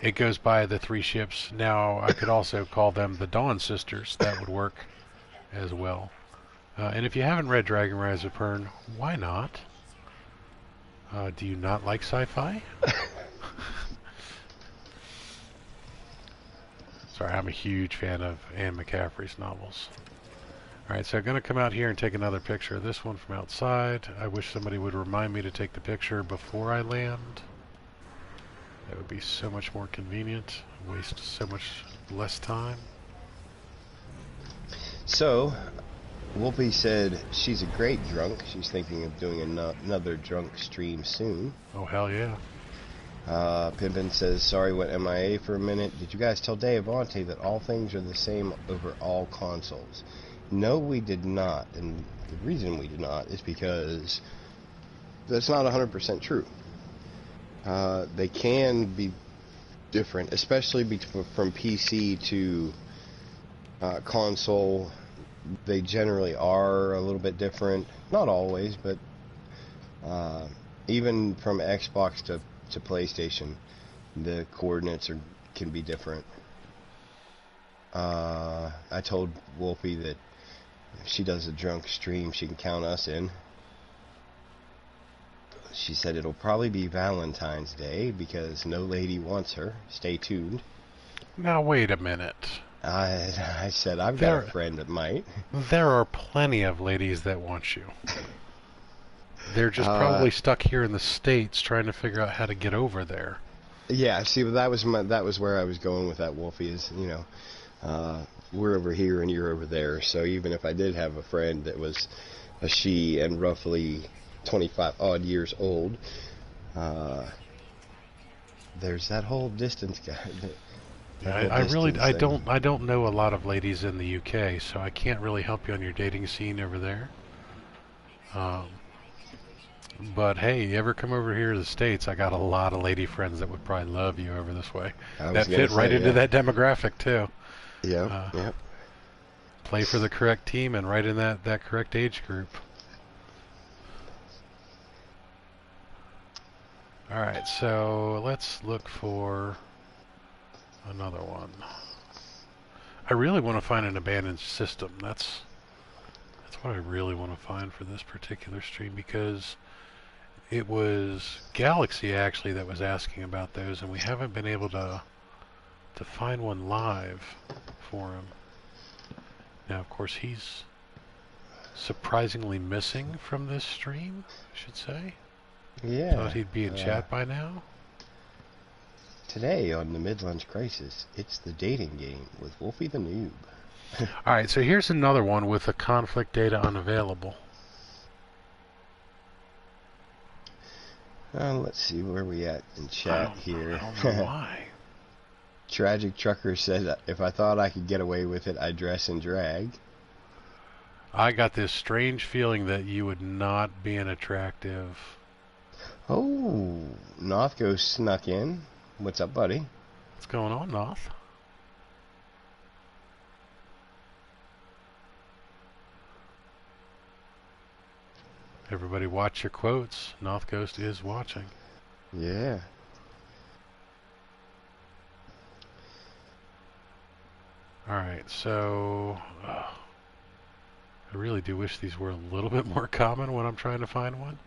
It goes by the three ships. Now, I could also call them the Dawn Sisters. That would work as well. And if you haven't read Dragon Rise of Pern, why not? Do you not like sci-fi? Sorry, I'm a huge fan of Anne McCaffrey's novels. Alright, so I'm going to come out here and take another picture of this one from outside. I wish somebody would remind me to take the picture before I land. That would be so much more convenient. Waste so much less time. So, Wolfie said she's a great drunk. She's thinking of doing another drunk stream soon. Oh, hell yeah. Pimpin says, sorry, went MIA for a minute. Did you guys tell Dave Avante that all things are the same over all consoles? No, we did not. And the reason we did not is because that's not 100% true. They can be different, especially from PC to console. They generally are a little bit different. Not always, but even from Xbox to PlayStation, the coordinates can be different. I told Wolfie that if she does a drunk stream, she can count us in. She said it'll probably be Valentine's Day because no lady wants her. Stay tuned. Now, wait a minute. I said I've got a friend that might. There are plenty of ladies that want you. They're just probably stuck here in the States trying to figure out how to get over there. Yeah, see, that was where I was going with that, Wolfie, is, you know, we're over here and you're over there. So even if I did have a friend that was a she and roughly 25 odd years old, there's that whole distance guy. I don't know a lot of ladies in the UK, so I can't really help you on your dating scene over there. But hey, you ever come over here to the States, I got a lot of lady friends that would probably love you over this way. That fit right into that demographic too. Yeah, yeah. Play for the correct team and right in that correct age group. Alright, so let's look for another one. I really want to find an abandoned system. That's what I really want to find for this particular stream, because it was Galaxy actually that was asking about those, and we haven't been able to find one live for him. Now, of course, he's surprisingly missing from this stream, I should say. Yeah. Thought he'd be in chat by now. Today on the Mid-Lunch Crisis, it's the dating game with Wolfie the Noob. Alright, so here's another one with the conflict data unavailable. Let's see where we at in chat here. I don't know why. Tragic Trucker said, if I thought I could get away with it, I'd dress in drag. I got this strange feeling that you would not be an attractive... Oh, Nothgo snuck in. What's up, buddy? What's going on, Noth? Everybody watch your quotes. Noth Ghost is watching. Yeah. Alright, so... I really do wish these were a little bit more common when I'm trying to find one.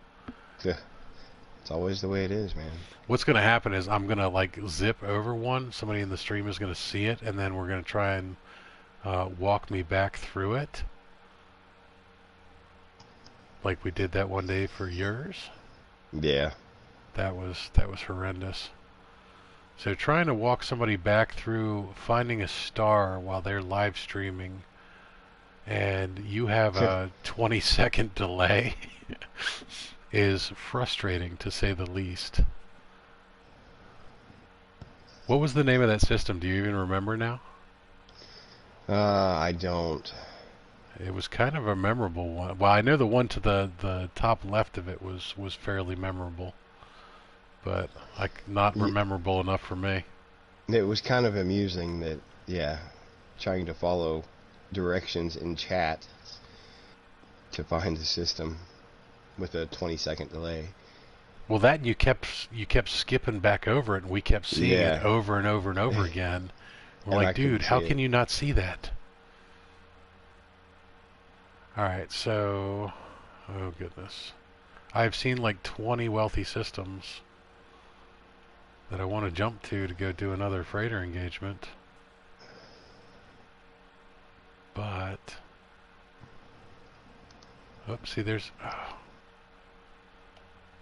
Yeah. It's always the way it is, man. What's going to happen is I'm going to like zip over one. Somebody in the stream is going to see it, and then we're going to try and walk me back through it. like we did that one day for yours. Yeah. That was horrendous. So trying to walk somebody back through finding a star while they're live streaming, and you have a 20-second delay, is frustrating to say the least. What was the name of that system? Do you even remember now? I don't. It was kind of a memorable one. Well, I know the one to the top left of it was fairly memorable, but not memorable enough for me. It was kind of amusing that, yeah, trying to follow directions in chat to find the system with a 20-second delay. Well, that you kept skipping back over it, and we kept seeing it over and over and over again. We're like, dude, how can you not see that? All right, so, oh goodness, I've seen like 20 wealthy systems that I want to jump to go do another freighter engagement, but oops, see, there's. Oh.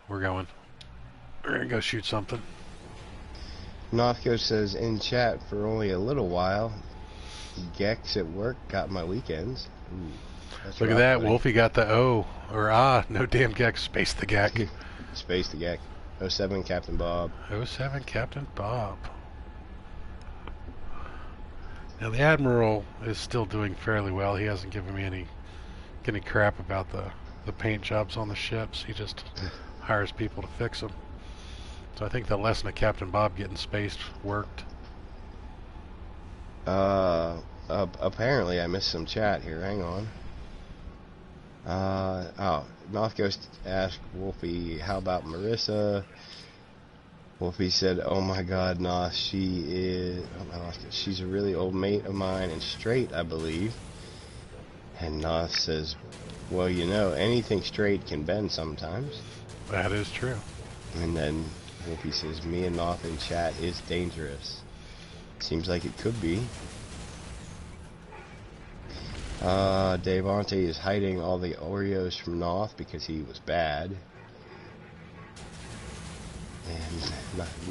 We're gonna go shoot something. Nothco says in chat for only a little while. Gex at work got my weekends. Ooh, look at that, buddy. Wolfie got the O or no damn Gex, space the Gek. Space the Gek. 07 Captain Bob. 07 Captain Bob. Now the Admiral is still doing fairly well. He hasn't given me any crap about the paint jobs on the ships. He just hires people to fix them. So I think the lesson of Captain Bob getting spaced worked. Apparently I missed some chat here. Hang on. North Ghost asked Wolfie, how about Marissa? Wolfie said, oh my god, Noth, she's a really old mate of mine and straight, I believe. And Noth says, well, you know, anything straight can bend sometimes. That is true. And then Wolfie says, me and Noth in chat is dangerous. Seems like it could be. Davante is hiding all the Oreos from Noth because he was bad. And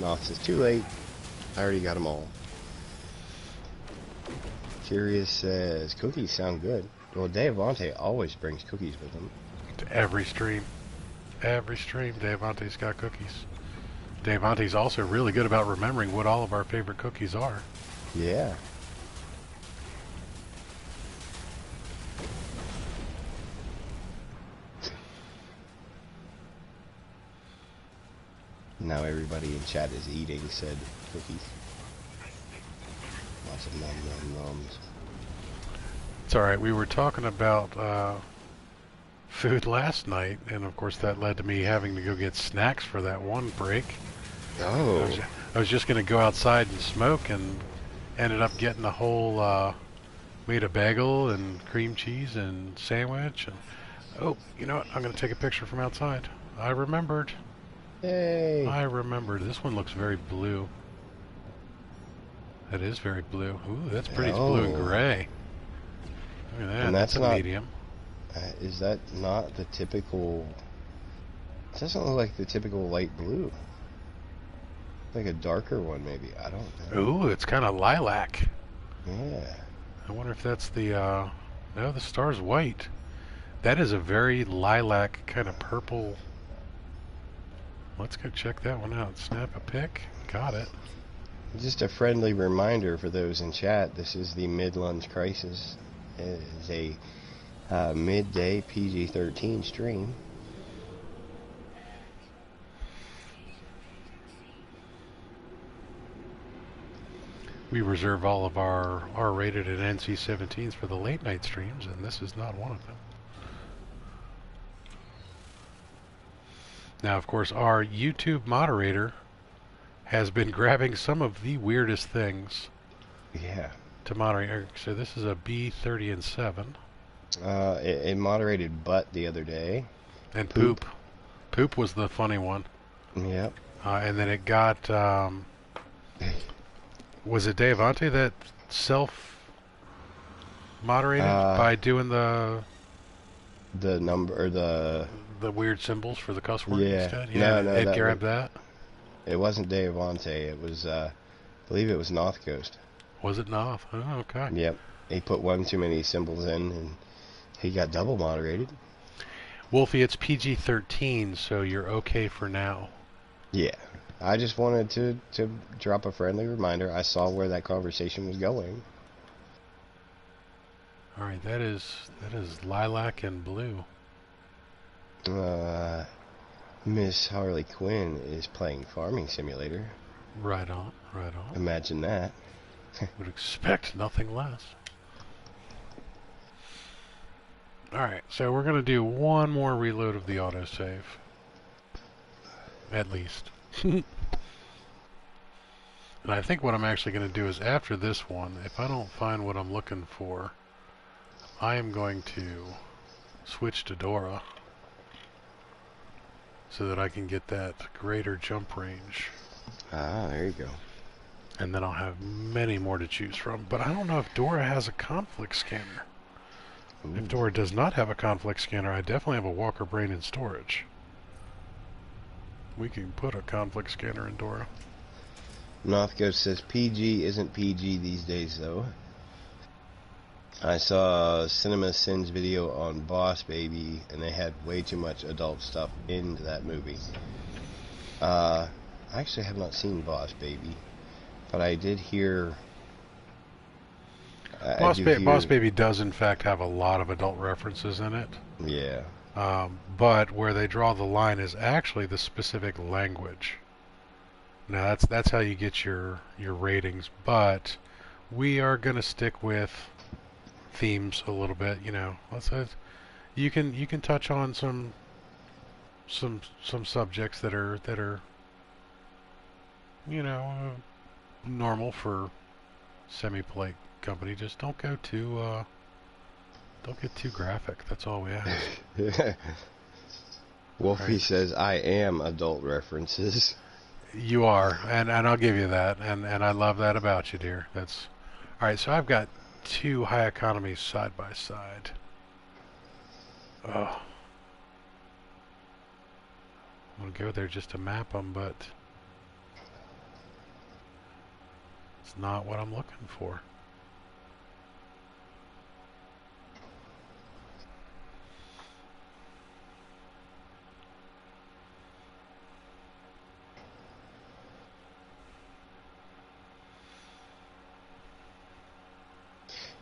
Noth says, too late. I already got them all. Curious says, cookies sound good. Well, Davante always brings cookies with him. To every stream. Every stream, Davante's got cookies. Davante's also really good about remembering what all of our favorite cookies are. Yeah. Now everybody in chat is eating said cookies. Lots of nom-nom-noms. It's alright, we were talking about food last night, and of course that led to me having to go get snacks for that one break. Oh. I was just going to go outside and smoke, and ended up getting a whole, made a bagel and cream cheese and sandwich. And oh, you know what? I'm going to take a picture from outside. I remembered. Yay. I remembered. This one looks very blue. That is very blue. Ooh, that's pretty blue and gray. Look at that. And that's a not, medium. Is that not the typical... It doesn't look like the typical light blue. Like a darker one, maybe. I don't know. Ooh, it's kind of lilac. Yeah. I wonder if that's the... No, the star's white. That is a very lilac kind of purple... Let's go check that one out. Snap a pic. Got it. Just a friendly reminder for those in chat, this is the Mid-Lunge Crisis. It is a midday PG-13 stream. We reserve all of our R-rated and NC-17s for the late night streams, and this is not one of them. Now, of course, our YouTube moderator has been grabbing some of the weirdest things. Yeah. To moderate. So this is a B30 and 7. It moderated butt the other day. And poop. Poop was the funny one. Yep. And then it got... was it Davante that self-moderated by doing the The number, or The weird symbols for the cuss word yeah, instead? no, Yeah, no, Ed that was, grabbed that. it wasn't Deavante, it was, I believe it was North Coast. Was it not? Oh, okay. Yep, he put one too many symbols in, and he got double moderated. Wolfie, it's PG-13, so you're okay for now. Yeah, I just wanted to drop a friendly reminder. I saw where that conversation was going. All right, that is lilac and blue. Miss Harley Quinn is playing Farming Simulator. Right on, right on. Imagine that. Would expect nothing less. Alright, so we're going to do one more reload of the autosave. At least. And I think what I'm actually going to do is after this one, if I don't find what I'm looking for, I am going to switch to Dora so that I can get that greater jump range. Ah, there you go. And then I'll have many more to choose from. But I don't know if Dora has a conflict scanner. Ooh. If Dora does not have a conflict scanner, I definitely have a Walker Brain in storage. We can put a conflict scanner in Dora. North Coast says PG isn't PG these days, though. I saw Cinema Sins video on Boss Baby, and they had way too much adult stuff into that movie. I actually have not seen Boss Baby, but I did hear... Boss Baby does in fact have a lot of adult references in it. Yeah. But where they draw the line is actually the specific language. Now that's how you get your ratings, but we are going to stick with themes a little bit, you know. You can touch on some subjects that are you know, normal for semi-polite company. Just don't get too graphic. That's all we ask. Wolfie Right. says I am adult references. You are, and I'll give you that, and I love that about you, dear. That's all right. So I've got two high economies side by side. Oh, I'm gonna go there just to map them, but it's not what I'm looking for.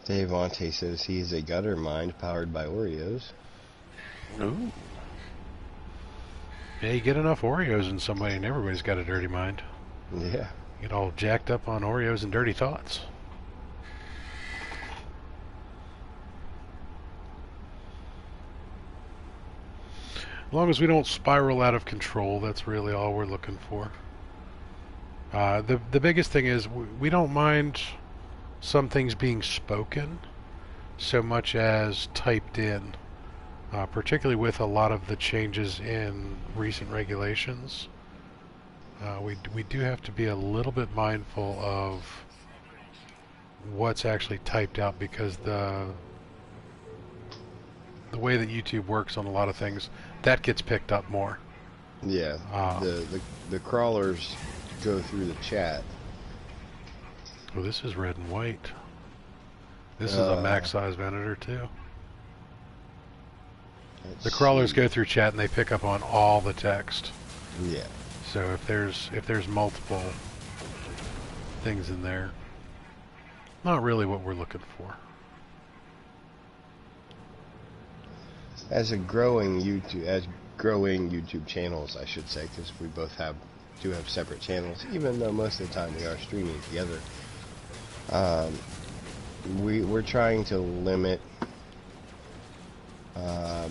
Devante says he is a gutter mind powered by Oreos. Ooh. Yeah, you get enough Oreos in somebody, and everybody's got a dirty mind. Yeah. You get all jacked up on Oreos and dirty thoughts. As long as we don't spiral out of control, that's really all we're looking for. The biggest thing is we don't mind some things being spoken so much as typed in, particularly with a lot of the changes in recent regulations. We do have to be a little bit mindful of what's actually typed out, because the way that YouTube works on a lot of things, that gets picked up more. Yeah. The crawlers go through the chat. Oh, this is red and white. This is a max size Venator too. The crawlers go through chat and they pick up on all the text. Yeah. So if there's multiple things in there, not really what we're looking for. As growing YouTube channels, I should say, because we both do have separate channels, even though most of the time we are streaming together. We're trying to limit the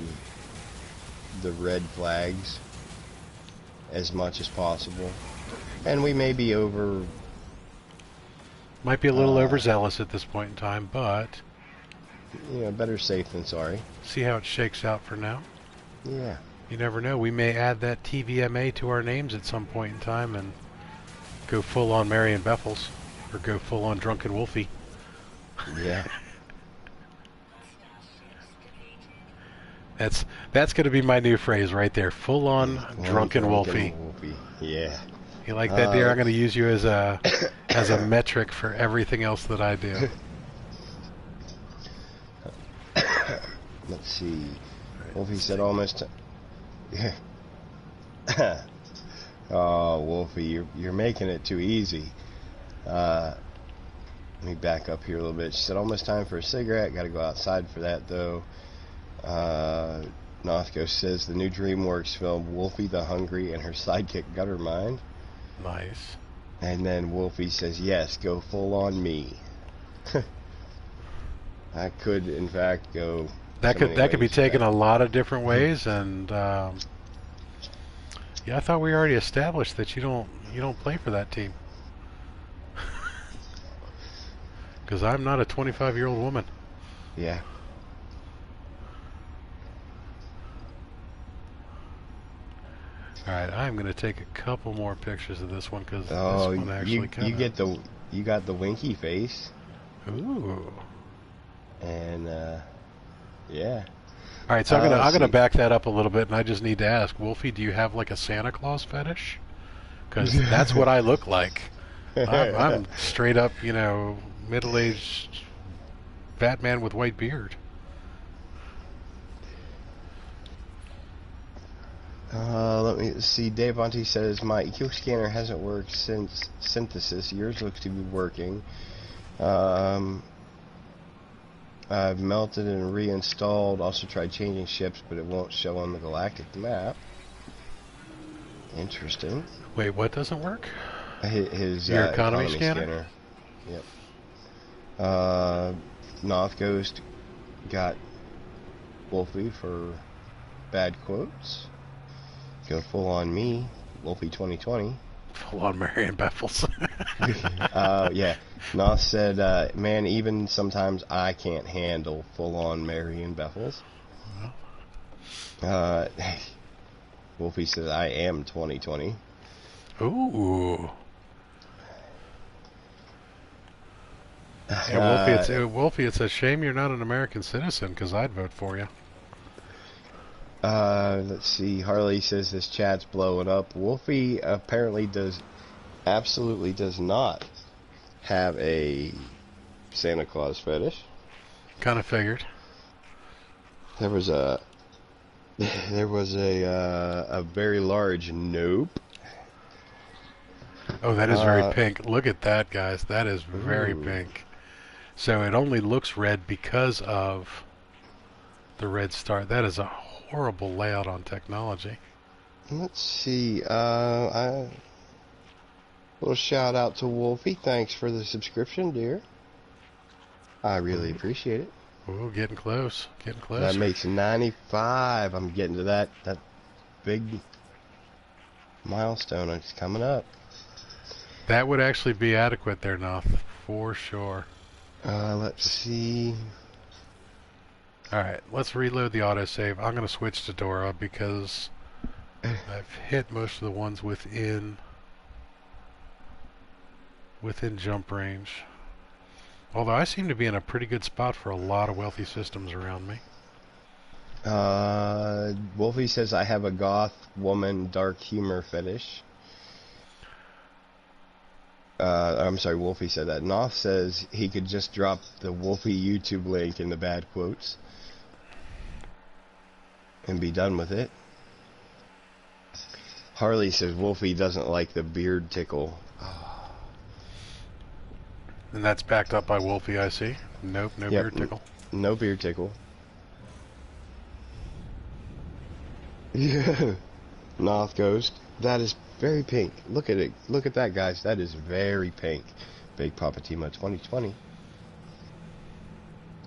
red flags as much as possible, and we may be might be a little overzealous at this point in time, but better safe than sorry. See how it shakes out for now. Yeah. You never know. We may add that TVMA to our names at some point in time and go full on Marion Beffels, or go full on Drunken Wolfie. Yeah. That's going to be my new phrase right there. Full on drunken Wolfie. Yeah. You like that, dear? I'm going to use you as a metric for everything else that I do. Let's see. Wolfie said almost. Oh, Wolfie, you're making it too easy. Let me back up here a little bit. She said almost time for a cigarette. Got to go outside for that though. Nothco says the new DreamWorks film Wolfie the Hungry and her sidekick Guttermind. Nice. And then Wolfie says yes, go full on me. I could in fact go. That could be taken a lot of different ways, and yeah, I thought we already established that you don't play for that team. Because I'm not a 25-year-old woman. Yeah. All right, I'm going to take a couple more pictures of this one because this one actually you got the winky face. Ooh. And yeah. All right, so I'm gonna back that up a little bit, and I just need to ask, Wolfie, do you have like a Santa Claus fetish? Because that's what I look like. I'm straight up, middle-aged fat man with white beard. Let me see. Dave Auntie says my EQ scanner hasn't worked since synthesis. Yours looks to be working. I've melted and reinstalled. Also tried changing ships, but it won't show on the galactic map. Interesting. Wait, what doesn't work? Your economy scanner? Yep. North Ghost got Wolfie for bad quotes. Go full on me, Wolfie 2020. Full on Marion Beffels. Yeah. Noth said, man, even sometimes I can't handle full on Marion Beffels. Wolfie says, I am 2020. Ooh. Yeah, Wolfie, it's a shame you're not an American citizen, because I'd vote for you. Let's see. Harley says this chat's blowing up. Wolfie apparently absolutely does not have a Santa Claus fetish. Kind of figured. There was a very large nope. Oh, that is very pink. Look at that, guys. That is very pink. So it only looks red because of the red star. That is a horrible layout on technology. Let's see. A little shout out to Wolfie. Thanks for the subscription, dear. I really appreciate it. Oh, getting close. Getting close. That makes 95. I'm getting to that big milestone. It's coming up. That would actually be adequate there, Noth, for sure. Let's see. Alright, let's reload the autosave. I'm going to switch to Dora because I've hit most of the ones within jump range. Although I seem to be in a pretty good spot for a lot of wealthy systems around me. Wolfie says I have a goth woman dark humor fetish. I'm sorry, Wolfie said that. Noth says he could just drop the Wolfie YouTube link in the bad quotes and be done with it. Harley says Wolfie doesn't like the beard tickle. And that's backed up by Wolfie, I see. Nope, no beard tickle. No beard tickle. Yeah. Noth Ghost. That is very pink. Look at it. Look at that, guys. That is very pink. Big Papa Timo 2020.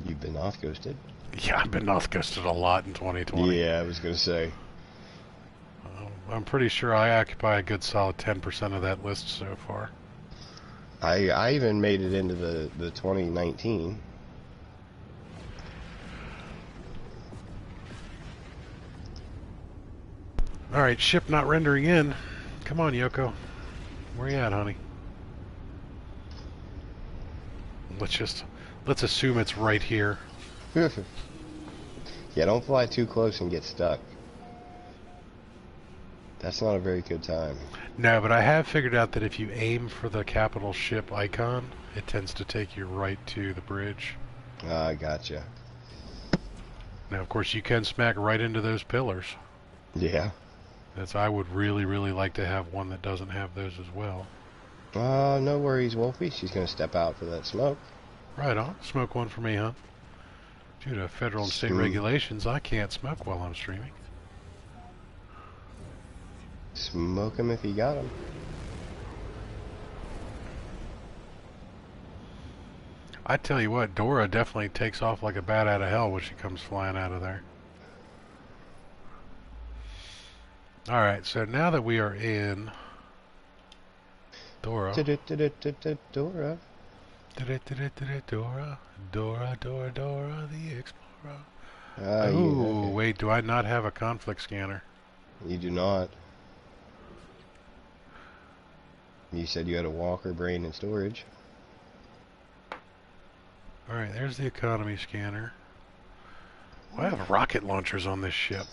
You've been Noth Ghosted. Yeah, I've been Noth Ghosted a lot in 2020. Yeah, I was going to say. I'm pretty sure I occupy a good solid 10% of that list so far. I even made it into the 2019. Alright, ship not rendering in. Come on, Yoko. Where you at, honey? Let's assume it's right here. Yeah, don't fly too close and get stuck. That's not a very good time. No, but I have figured out that if you aim for the capital ship icon, it tends to take you right to the bridge. Ah, gotcha. Now, of course, you can smack right into those pillars. Yeah. I would really, really like to have one that doesn't have those as well. No worries, Wolfie. She's gonna step out for that smoke. Right on. Smoke one for me, huh? Due to federal and state regulations, I can't smoke while I'm streaming. Smoke him if you got him. I tell you what, Dora definitely takes off like a bat out of hell when she comes flying out of there. Alright, so now that we are in Dora. Dora. Dora the Explorer. Yeah. Wait, do I not have a conflict scanner? You do not. You said you had a walker, brain, and storage. Alright, there's the economy scanner. I have rocket launchers on this ship.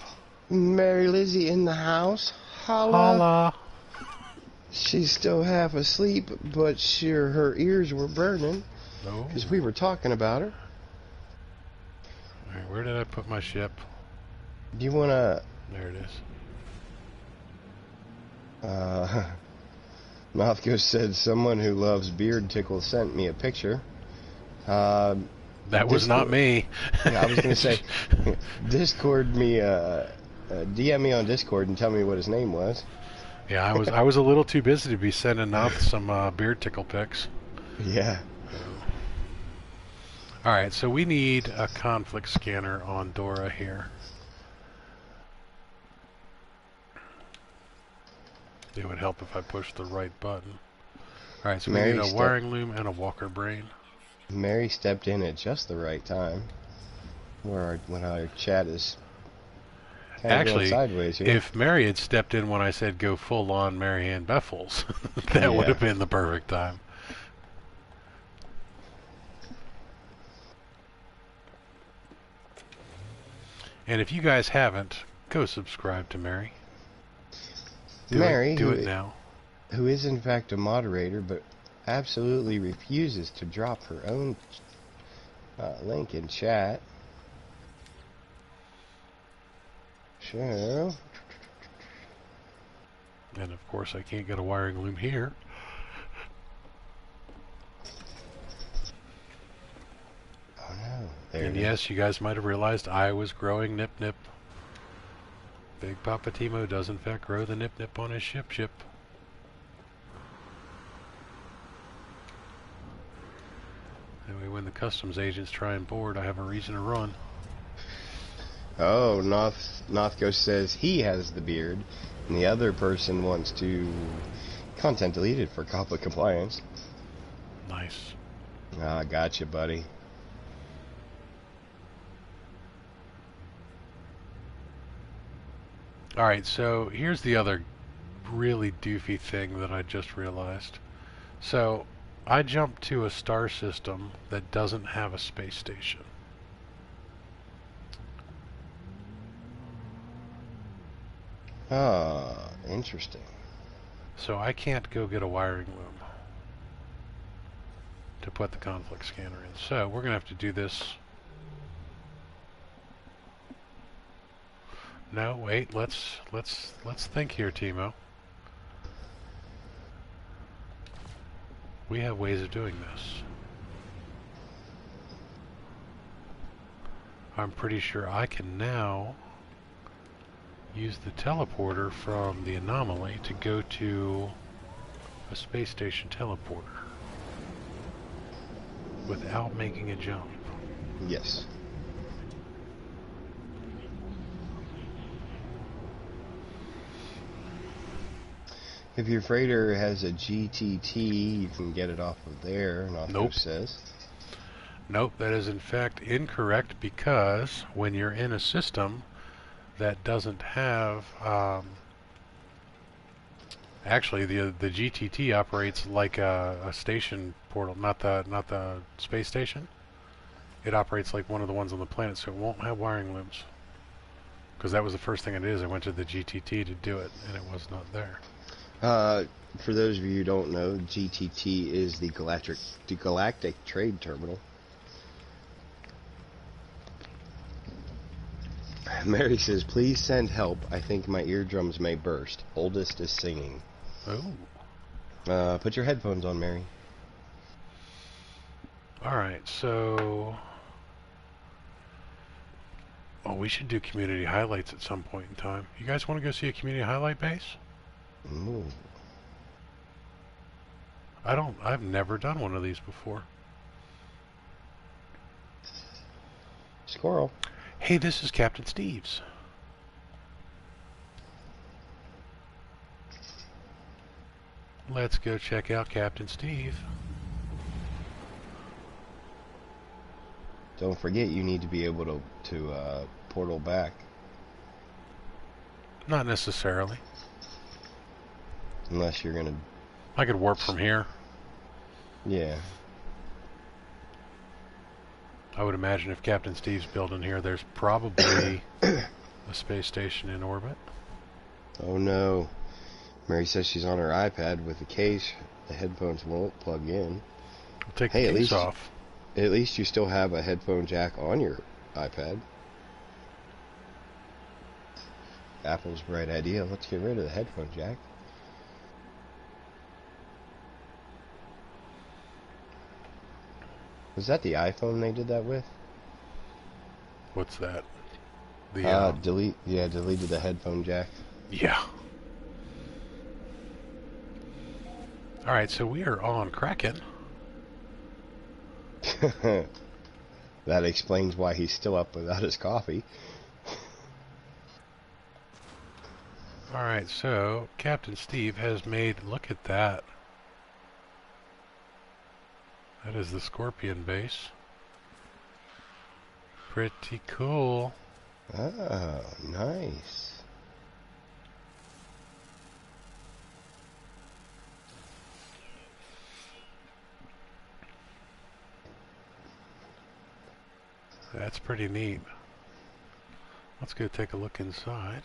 Mary Lizzie in the house. Holla. Holla. She's still half asleep, but her ears were burning. No. Because we were talking about her. Alright, where did I put my ship? Do you want to... There it is. Mouthgo said someone who loves beard tickles sent me a picture. That was not me. Yeah, I was going to say, Discord me, DM me on Discord and tell me what his name was. Yeah, I was a little too busy to be sending out some beard tickle pics. Yeah. Alright, so we need a conflict scanner on Dora here. It would help if I pushed the right button. Alright, so we need a wiring loom and a walker brain. Mary stepped in at just the right time. When our chat is kind of going sideways here. If Mary had stepped in when I said go full on Mary Ann Beffels, that would have been the perfect time. And if you guys haven't, go subscribe to Mary. Do it now. Who is in fact a moderator, but absolutely refuses to drop her own link in chat. So, and of course I can't get a wiring loom here. Oh no. And yes, you guys might have realized I was growing Nip Nip. Big Papa Timo does in fact grow the Nip Nip on his ship. Anyway, when the customs agents try and board, I have a reason to run. Oh, Nothgo says he has the beard, and the other person wants to content deleted for conflict compliance. Nice. Ah, gotcha, buddy. Alright, so here's the other really doofy thing that I just realized. So, I jumped to a star system that doesn't have a space station. Ah, interesting. So I can't go get a wiring loom to put the conflict scanner in. So we're going to have to do this. No, wait, let's think here, Timo. We have ways of doing this. I'm pretty sure I can now use the teleporter from the anomaly to go to a space station teleporter without making a jump. Yes. If your freighter has a GTT, you can get it off of there, Nothgo says. Nope, that is in fact incorrect, because when you're in a system that doesn't have actually the GTT operates like a station portal, not the space station. it operates like one of the ones on the planet, so it won't have wiring loops. Because that was the first thing I did. Is I went to the GTT to do it, and it was not there. For those of you who don't know, GTT is the Galactic Trade Terminal. Mary says, please send help. I think my eardrums may burst. Oldest is singing. Oh. Put your headphones on, Mary. Alright, so... Oh, we should do community highlights at some point in time. You guys want to go see a community highlight base? Ooh. I've never done one of these before. Squirrel. Hey, this is Captain Steve's. Let's go check out Captain Steve. Don't forget, you need to be able to portal back. Not necessarily. Unless you're gonna... I could warp from here. Yeah. I would imagine if Captain Steve's building here, there's probably a space station in orbit. Oh no. Mary says she's on her iPad with the case. The headphones won't plug in. I'll take the case off. At least you still have a headphone jack on your iPad. Apple's bright idea. Let's get rid of the headphone jack. Was that the iPhone they did that with? What's that? The deleted the headphone jack. Yeah. Alright, so we are on Kraken. That explains why he's still up without his coffee. Alright, so Captain Steve has made... Look at that. That is the Scorpion base. Pretty cool. Oh, nice. That's pretty neat. Let's go take a look inside.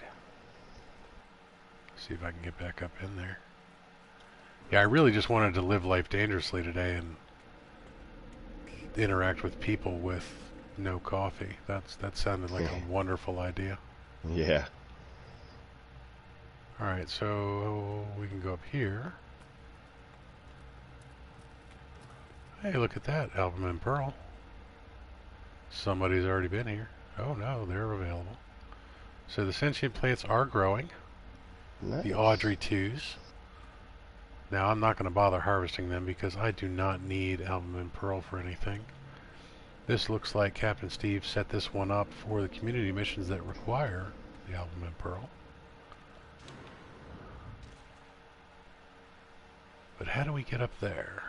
See if I can get back up in there. Yeah, I really just wanted to live life dangerously today and interact with people with no coffee. That sounded like a wonderful idea. Yeah. Alright, so we can go up here. Hey, look at that, Album and Pearl. Somebody's already been here. Oh no, they're available. So the sentient plants are growing. Nice. The Audrey 2s. Now I'm not going to bother harvesting them because I do not need Album and Pearl for anything. This looks like Captain Steve set this one up for the community missions that require the Album and Pearl. But how do we get up there?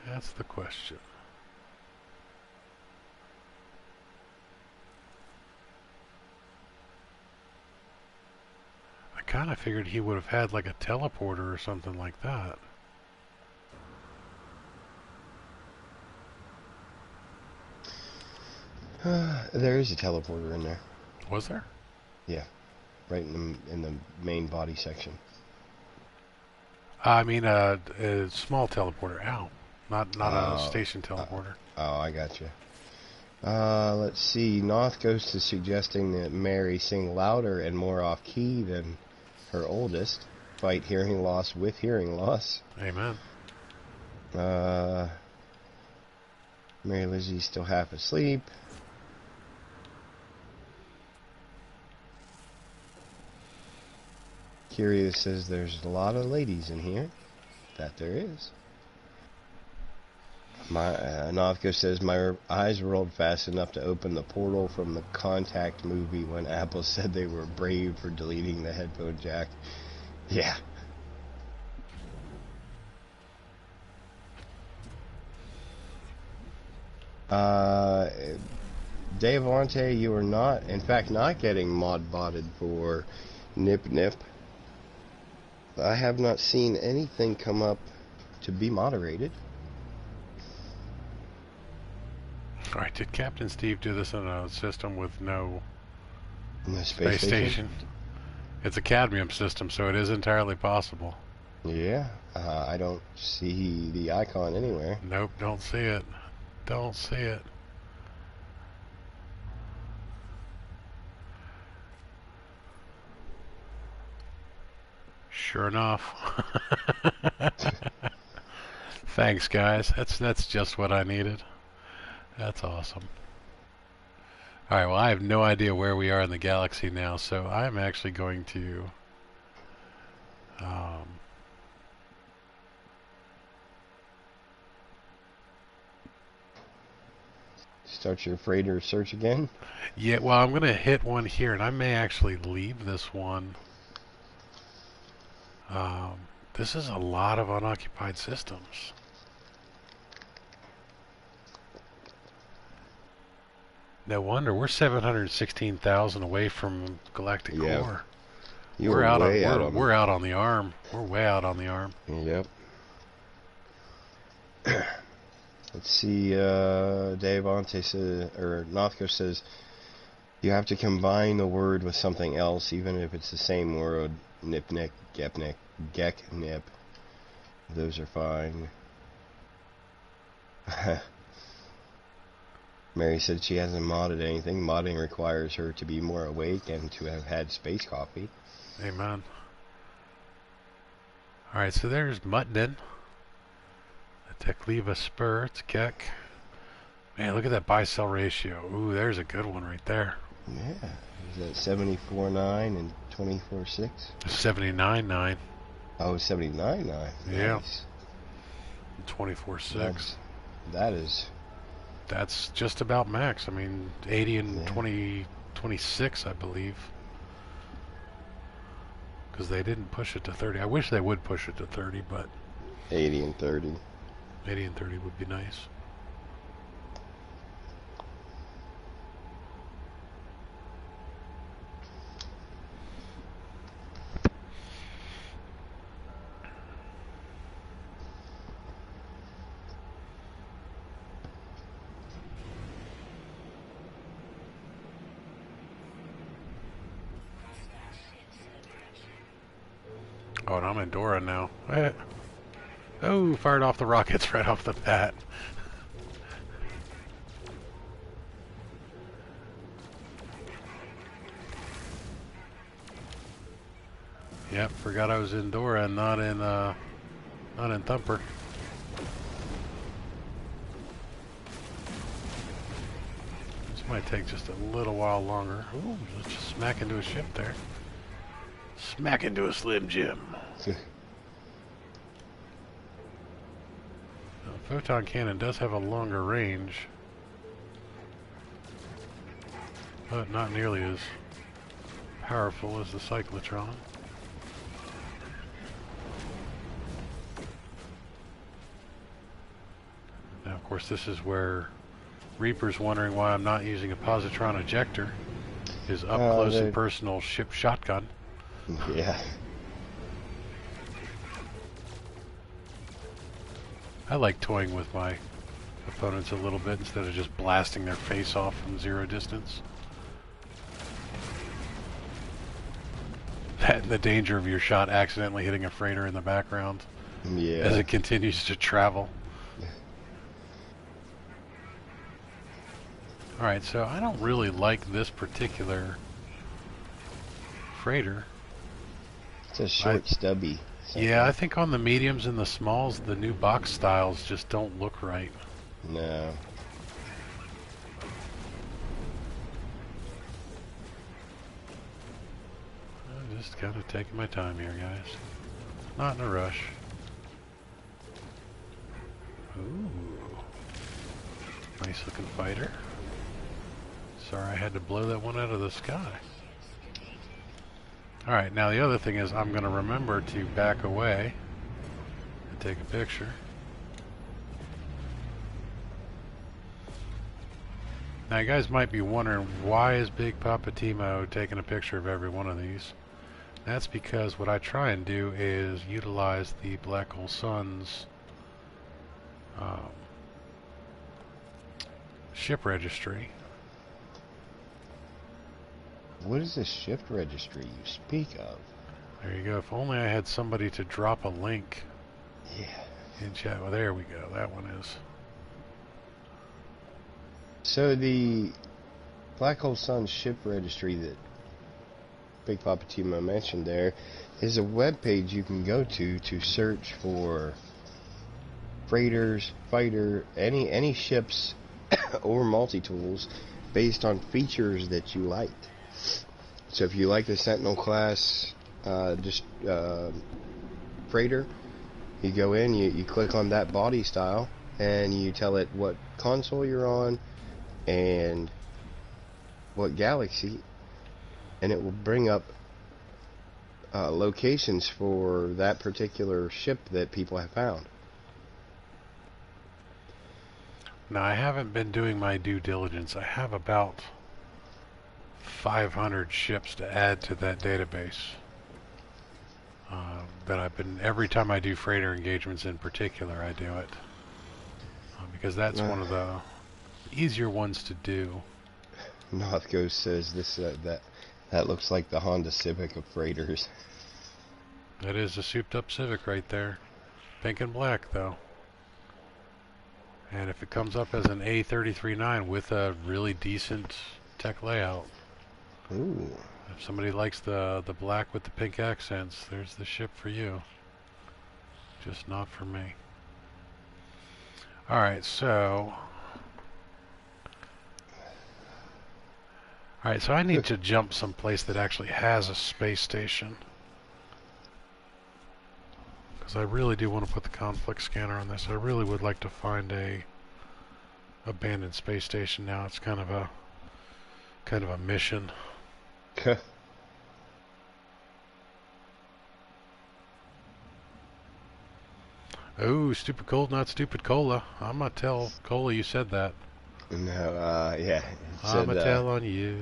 That's the question. I kind of figured he would have had like a teleporter or something like that. There is a teleporter in there. Was there? Yeah, right in the main body section. I mean a small teleporter. Ow. Not a station teleporter. I got you. Let's see. Noth Ghost is suggesting that Mary sing louder and more off key than her oldest. Fight hearing loss with hearing loss. Amen. Mary Lizzie's still half asleep. Curious says there's a lot of ladies in here. That there is. Novko says my eyes rolled fast enough to open the portal from the Contact movie when Apple said they were brave for deleting the headphone jack. Yeah. Dave Avante, you are not, in fact, not getting mod-botted for Nip Nip. I have not seen anything come up to be moderated. Alright, did Captain Steve do this in a system with no In the space station? It's a cadmium system, so it is entirely possible. Yeah, I don't see the icon anywhere. Nope, don't see it. Don't see it. Sure enough. Thanks, guys. That's just what I needed. That's awesome. Alright, well, I have no idea where we are in the galaxy now, so I'm actually going to start your freighter search again. yeah, well, I'm going to hit one here, and I may actually leave this one. This is a lot of unoccupied systems. No wonder we're 716,000 away from galactic core. We're out on the arm. We're way out on the arm. Yep. Let's see. Dave Ante says, or Nothko says, you have to combine the word with something else, even if it's the same word. Nipnik, gepnik, gek, nip. Those are fine. Mary said she hasn't modded anything. Modding requires her to be more awake and to have had space coffee. Amen. Alright, so there's Mutton. The Tekliva Spur, it's Gek. Man, look at that buy-sell ratio. Ooh, there's a good one right there. Yeah. Is that 74.9 and 24.6? 79.9. Oh, 79.9. Yeah. Nice. 24.6. That is... That's just about max. I mean, 80 and 26, I believe. Because they didn't push it to 30. I wish they would push it to 30, but... 80 and 30. 80 and 30 would be nice. Oh, and I'm in Dora now. Oh, fired off the rockets right off the bat. Yep, forgot I was in Dora and not in Thumper. This might take just a little while longer. Ooh, let's just smack into a ship there. Smack into a Slim Jim. The photon cannon does have a longer range, but not nearly as powerful as the cyclotron. Now, of course, this is where Reaper's wondering why I'm not using a positron ejector, his up-close and personal ship shotgun. Yeah. I like toying with my opponents a little bit instead of just blasting their face off from zero distance. That and the danger of your shot accidentally hitting a freighter in the background as it continues to travel. Alright, so I don't really like this particular freighter. It's a short, stubby. Yeah, I think on the mediums and the smalls, the new box styles just don't look right. No. I'm just kind of taking my time here, guys. Not in a rush. Ooh. Nice looking fighter. Sorry I had to blow that one out of the sky. Alright, now the other thing is I'm going to remember to back away and take a picture. Now you guys might be wondering, why is Big Papa Timo taking a picture of every one of these? That's because what I try and do is utilize the Black Hole Sun's Ship registry. What is a shift registry you speak of? There you go. If only I had somebody to drop a link Yeah. in chat. Well, there we go. That one is. So the Black Hole Sun ship registry that Big Poppa Timo mentioned there is a web page you can go to search for freighters, fighter, any ships or multi-tools based on features that you like. So if you like the Sentinel class freighter, you go in, you click on that body style, and you tell it what console you're on and what galaxy, and it will bring up locations for that particular ship that people have found. Now, I haven't been doing my due diligence. I have about 500 ships to add to that database. That I've been, every time I do freighter engagements in particular, I do it. Because that's one of the easier ones to do. North Coast says this that looks like the Honda Civic of freighters. That is a souped up Civic right there. Pink and black though. And if it comes up as an A339 with a really decent tech layout. Ooh. If somebody likes the black with the pink accents, there's the ship for you. Just not for me. Alright, so I need to jump someplace that actually has a space station. Because I really do want to put the conflict scanner on this. I really would like to find a abandoned space station now. It's kind of a mission. Oh, stupid cold, not stupid cola. I'm gonna tell Cola you said that. No, yeah. I'm gonna tell on you.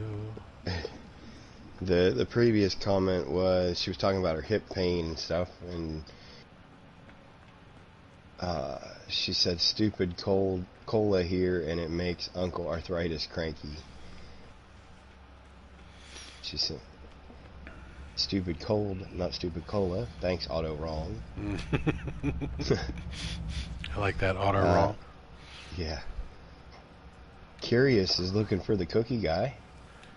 The previous comment was she was talking about her hip pain and stuff, and she said stupid cola here, and it makes Uncle Arthritis cranky. She said stupid cold, not stupid cola. Thanks, auto wrong. I like that auto wrong. Yeah. Curious is looking for the cookie guy,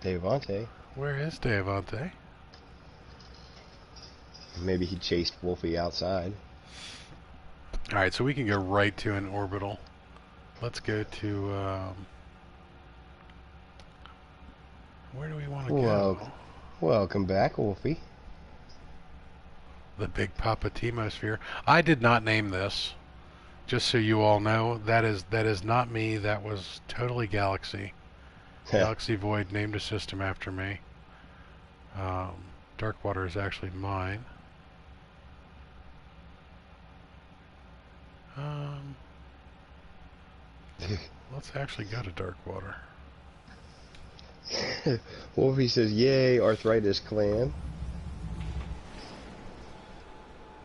Devante. Where is Devante? Maybe he chased Wolfie outside. Alright, so we can go right to an orbital. Let's go to, where do we want to go? Welcome back, Wolfie. The Big Poppa Timo sphere. I did not name this. Just so you all know, that is not me. That was totally Galaxy. Galaxy Void named a system after me. Darkwater is actually mine. Let's actually go to Darkwater. Wolfie says, "Yay, Arthritis Clan."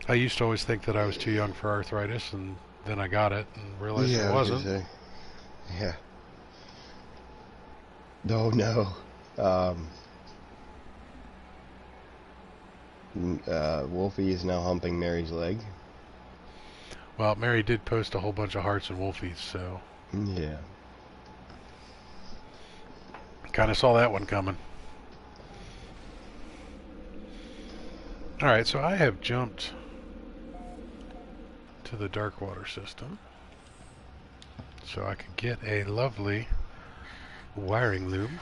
I used to always think that I was too young for arthritis, and then I got it and realized it wasn't. Yeah. Oh no. Wolfie is now humping Mary's leg. Well, Mary did post a whole bunch of hearts and Wolfies, so... Yeah. Kind of saw that one coming. Alright, so I have jumped to the Darkwater system, so I could get a lovely wiring loom.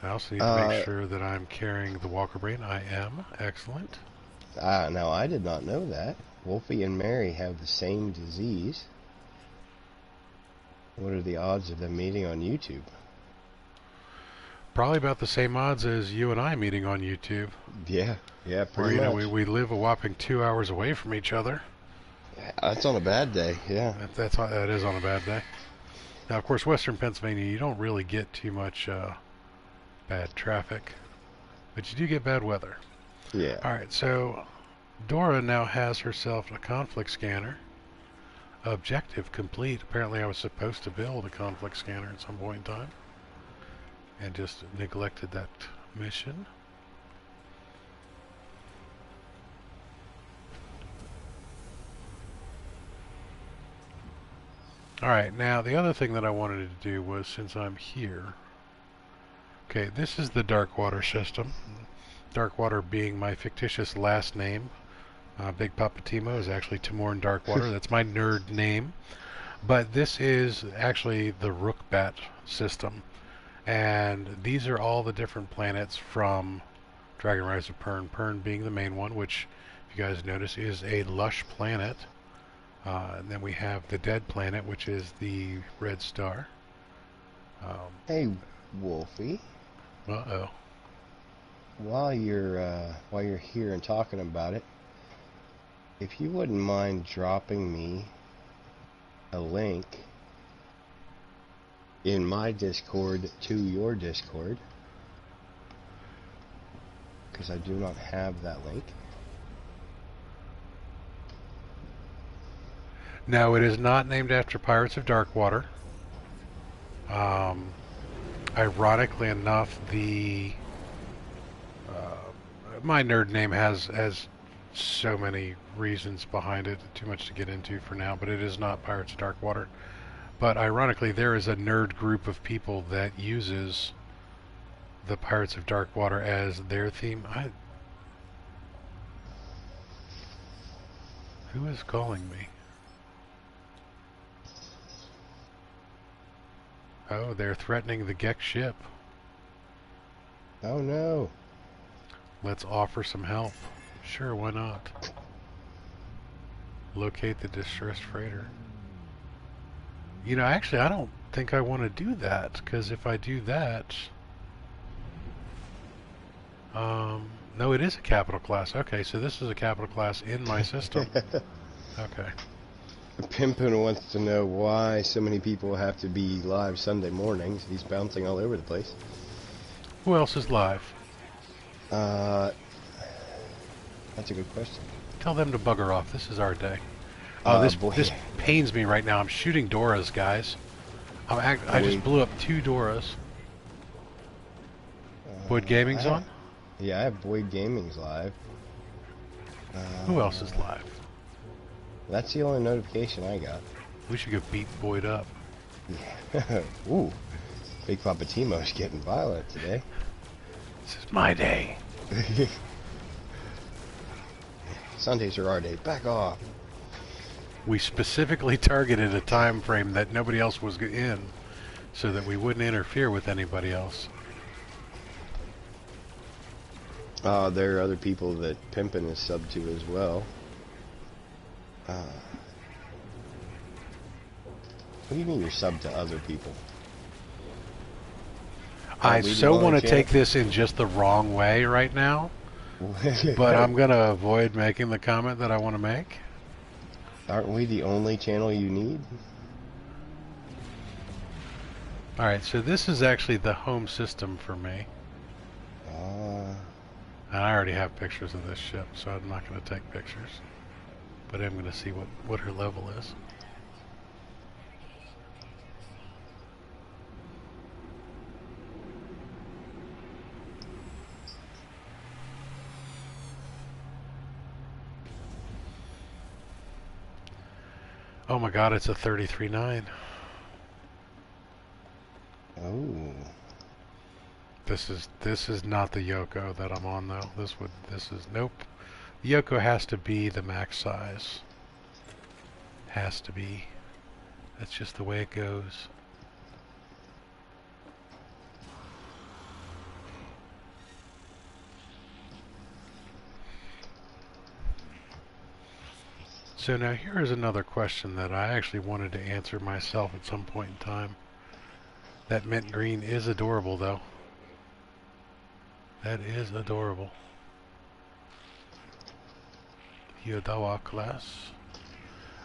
I also need to make sure that I'm carrying the Walker Brain. I am. Excellent. Now, I did not know that. Wolfie and Mary have the same disease. What are the odds of them meeting on YouTube? Probably about the same odds as you and I meeting on YouTube. Yeah, pretty much. much. We live a whopping 2 hours away from each other. That's on a bad day, yeah. That is on a bad day. Now, of course, Western Pennsylvania, you don't really get too much bad traffic, but you do get bad weather. Yeah. All right, so Dora now has herself a conflict scanner. Objective complete. Apparently I was supposed to build a conflict scanner at some point in time. And just neglected that mission. Alright, now the other thing that I wanted to do was, since I'm here... Okay, this is the Darkwater system. Darkwater being my fictitious last name. Big Papa Timo is actually Timor in Darkwater. That's my nerd name. But this is actually the Rookbat system. And these are all the different planets from Dragon Rise of Pern. Pern being the main one, which, if you guys notice, is a lush planet. And then we have the dead planet, which is the red star. Hey, Wolfie. Uh-oh. While you're here and talking about it, if you wouldn't mind dropping me a link in my Discord to your Discord, because I do not have that link. No, it is not named after Pirates of Darkwater. Ironically enough, the my nerd name has so many reasons behind it, too much to get into for now, but it is not Pirates of Darkwater. But ironically, there is a nerd group of people that uses the Pirates of Darkwater as their theme. Who is calling me? Oh, they're threatening the Gek ship. Oh no. Let's offer some help. Sure, why not? Locate the distressed freighter. You know, actually, I don't think I want to do that, because if I do that... no, it is a capital class. Okay, so this is a capital class in my system. Okay. Pimpin wants to know why so many people have to be live Sunday mornings. He's bouncing all over the place. Who else is live? That's a good question. Tell them to bugger off. This is our day. This pains me right now. I'm shooting Doras, guys. I just blew up 2 Doras. Void Gaming's on? Yeah, I have Void Gaming's live. Who else is live? That's the only notification I got. We should go beat Void up. Yeah. Ooh. Big Papa Timo's getting violent today. This is my day. Sundays are our day. Back off. We specifically targeted a time frame that nobody else was in, so that we wouldn't interfere with anybody else. There are other people that Pimpin is subbed to as well. What do you mean you're subbed to other people? I so want to take this in just the wrong way right now, but I'm going to avoid making the comment that I want to make. Aren't we the only channel you need? Alright, so this is actually the home system for me. And I already have pictures of this ship, so I'm not going to take pictures. But I'm going to see what her level is. Oh my god, it's a 33-9. Oh. This is not the Yoko that I'm on though. Nope. The Yoko has to be the max size. Has to be. That's just the way it goes. So now here is another question that I actually wanted to answer myself at some point in time. That mint green is adorable though. That is adorable. Yodawa class.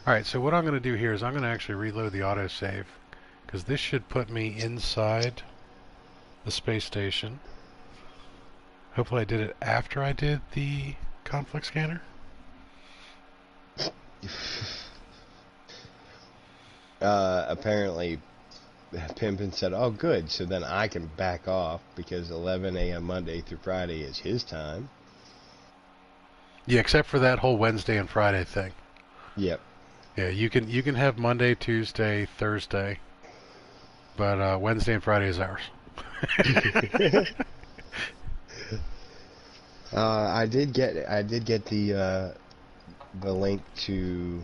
Alright, so what I'm going to do here is I'm going to actually reload the autosave, because this should put me inside the space station. Hopefully I did it after I did the conflict scanner. Apparently, Pimpin said, "Oh, good. So then I can back off because 11 a.m. Monday through Friday is his time." Yeah, except for that whole Wednesday and Friday thing. Yep. Yeah, you can have Monday, Tuesday, Thursday, but Wednesday and Friday is ours. I did get the link to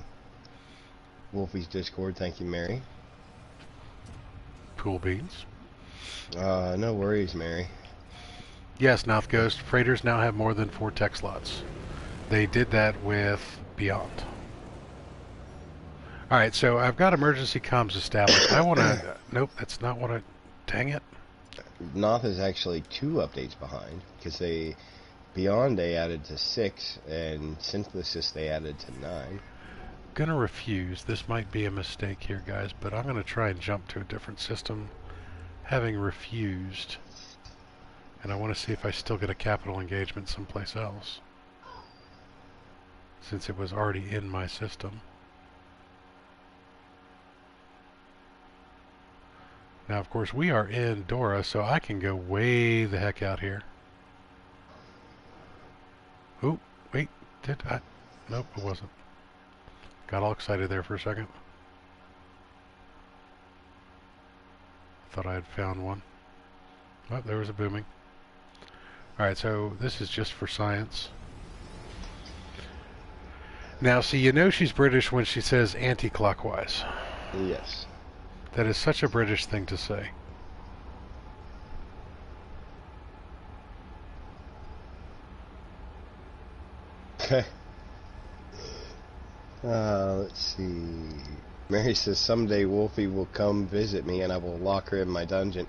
Wolfie's Discord. Thank you, Mary. Cool beans. No worries, Mary. Yes, North Ghost. Freighters now have more than 4 tech slots. They did that with Beyond. Alright, so I've got emergency comms established. I want to... Nope, that's not what I... Dang it. Noth is actually 2 updates behind because Beyond they added to 6 and Synthesis they added to 9. Gonna refuse. This might be a mistake here, guys, but I'm gonna try and jump to a different system, having refused. And I want to see if I still get a capital engagement someplace else, since it was already in my system. Now, of course, we are in Dora, so I can go way the heck out here. Oh, wait, did I? Nope, it wasn't. Got all excited there for a second. Thought I had found one. Oh, there was a booming. Alright, so this is just for science. Now, see, you know she's British when she says anti-clockwise. Yes. That is such a British thing to say. Let's see. Mary says someday Wolfie will come visit me, and I will lock her in my dungeon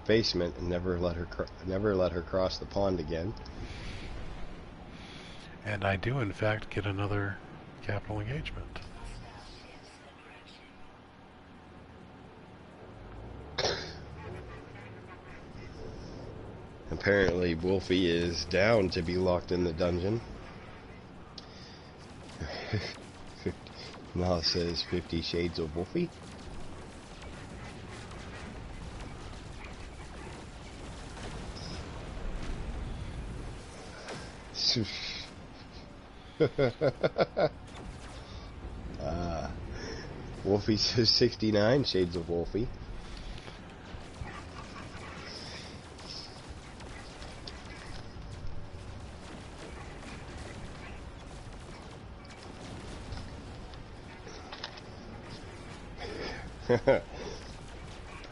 basement and never let her cross the pond again. And I do, in fact, get another capital engagement. Apparently, Wolfie is down to be locked in the dungeon. Mal says 50 Shades of Wolfie. Wolfie says 69 Shades of Wolfie.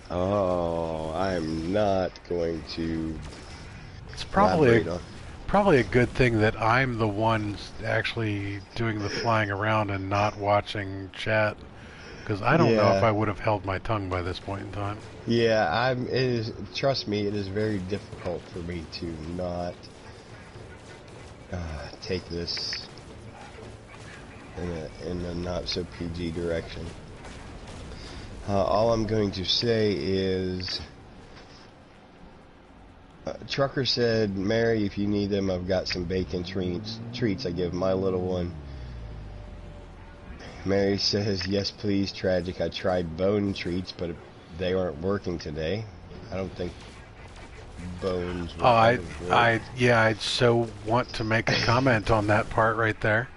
Oh, I'm not going to. It's probably a good thing that I'm the one actually doing the flying around and not watching chat, because I don't know if I would have held my tongue by this point in time. Yeah, trust me, it is very difficult for me to not take this in a not so PG direction. All I'm going to say is, Trucker said, Mary, if you need them, I've got some bacon treats I give my little one. Mary says, yes, please, Tragic. I tried bone treats, but they aren't working today. I don't think bones will I so want to make a comment on that part right there.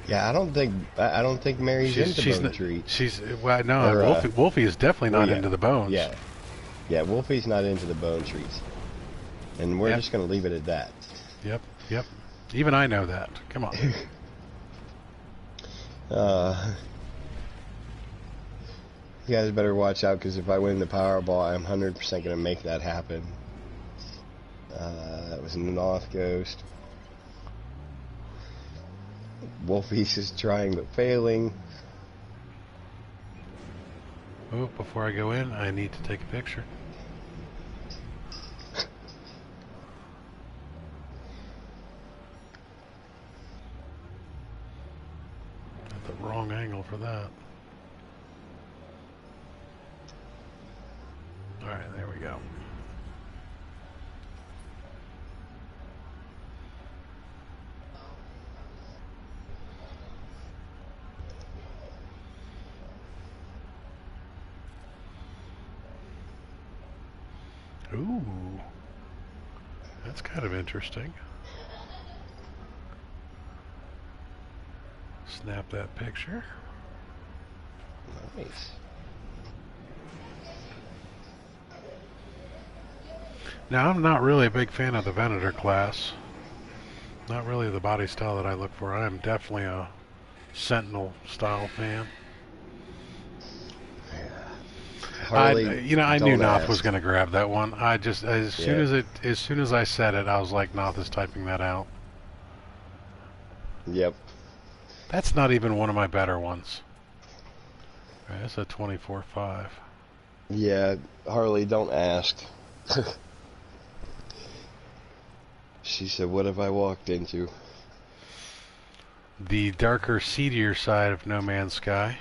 Yeah, I don't think Mary's into bone treats. Wolfie is definitely not into the bones. Yeah, Wolfie's not into the bone treats. And we're just going to leave it at that. Yep. Even I know that. Come on. You guys better watch out, because if I win the Powerball, I'm 100% going to make that happen. That was North Ghost. Wolfie's is trying but failing. Oh, before I go in, I need to take a picture. Got the wrong angle for that. Alright, there we go. Ooh. That's kind of interesting. Snap that picture. Nice. Now, I'm not really a big fan of the Venator class. Not really the body style that I look for. I am definitely a Sentinel style fan. Harley, I knew don't Noth was ask. going to grab that one. I just as Yeah. soon as I said it, I was like, Noth is typing that out. Yep. That's not even one of my better ones. All right, that's a 24.5. Yeah, Harley, don't ask. She said, what have I walked into? The darker, seedier side of No Man's Sky.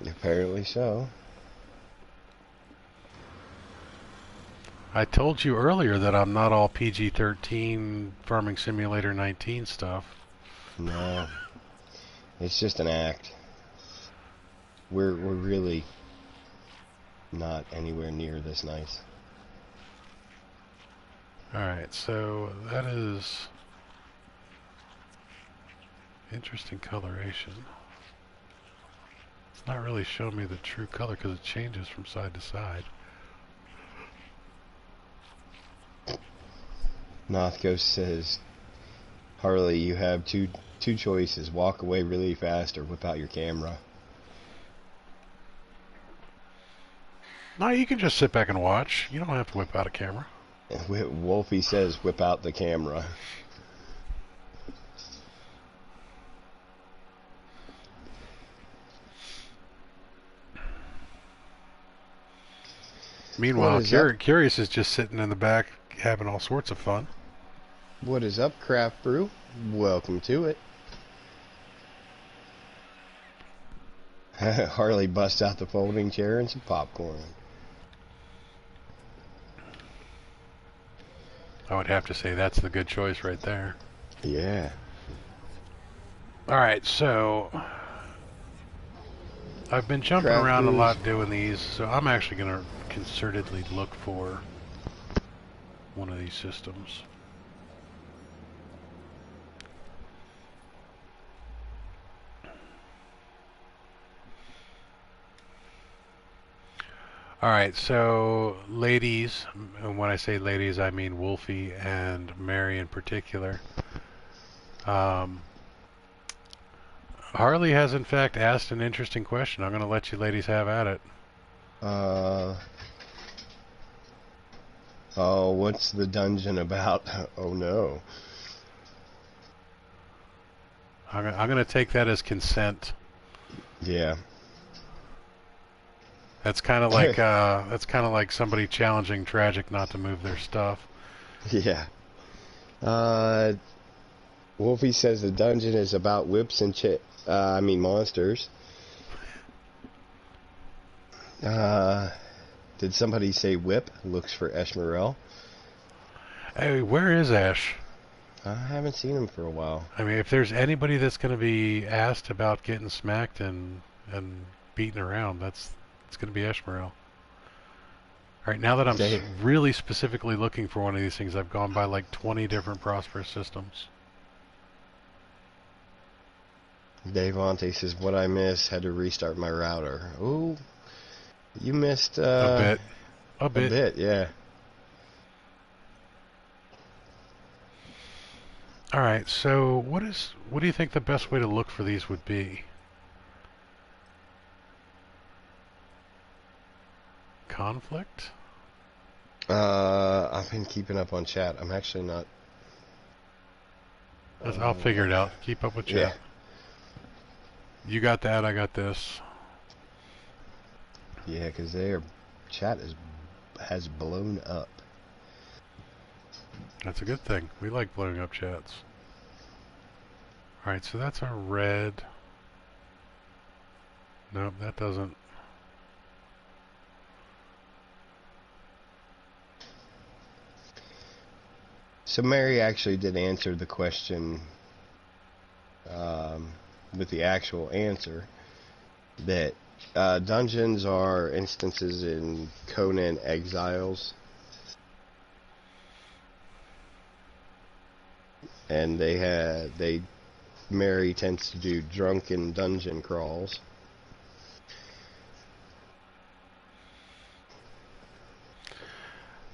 Apparently so. I told you earlier that I'm not all PG-13 Farming Simulator 19 stuff. No. It's just an act. We're really not anywhere near this nice. Alright, so that is interesting coloration. It's not really showing me the true color because it changes from side to side. Nothco says, Harley, you have two choices. Walk away really fast or whip out your camera. No, you can just sit back and watch. You don't have to whip out a camera. Wolfie says, whip out the camera. Meanwhile, Curious is just sitting in the back having all sorts of fun. What is up, Craft Brew? Welcome to it. Harley busts out the folding chair and some popcorn. I would have to say that's the good choice right there. Yeah. Alright, so I've been jumping around a lot doing these, so I'm actually going to concertedly look for one of these systems. Alright, so ladies, and when I say ladies I mean Wolfie and Mary in particular. Harley has in fact asked an interesting question. I'm going to let you ladies have at it. Oh, what's the dungeon about? Oh no. I'm going to take that as consent. Yeah. That's kind of like somebody challenging Tragic not to move their stuff. Yeah. Wolfie says the dungeon is about whips and monsters. Did somebody say whip? Looks for Eshmerel. Hey, where is Ash? I haven't seen him for a while. I mean, if there's anybody that's going to be asked about getting smacked and beaten around, it's going to be Eshmerel. All right, now that I'm really specifically looking for one of these things, I've gone by like 20 different Prosperous systems. Dave Ante says, what I missed, had to restart my router. Ooh, you missed a bit. A bit, yeah. All right, so what do you think the best way to look for these would be? Conflict? I've been keeping up on chat. I'm actually not. I'll figure it out. Keep up with chat. Yeah. You got that, I got this. Yeah, because chat has blown up. That's a good thing. We like blowing up chats. Alright, so that's our red. Nope, that doesn't. So Mary actually did answer the question with the actual answer that dungeons are instances in Conan Exiles and Mary tends to do drunken dungeon crawls.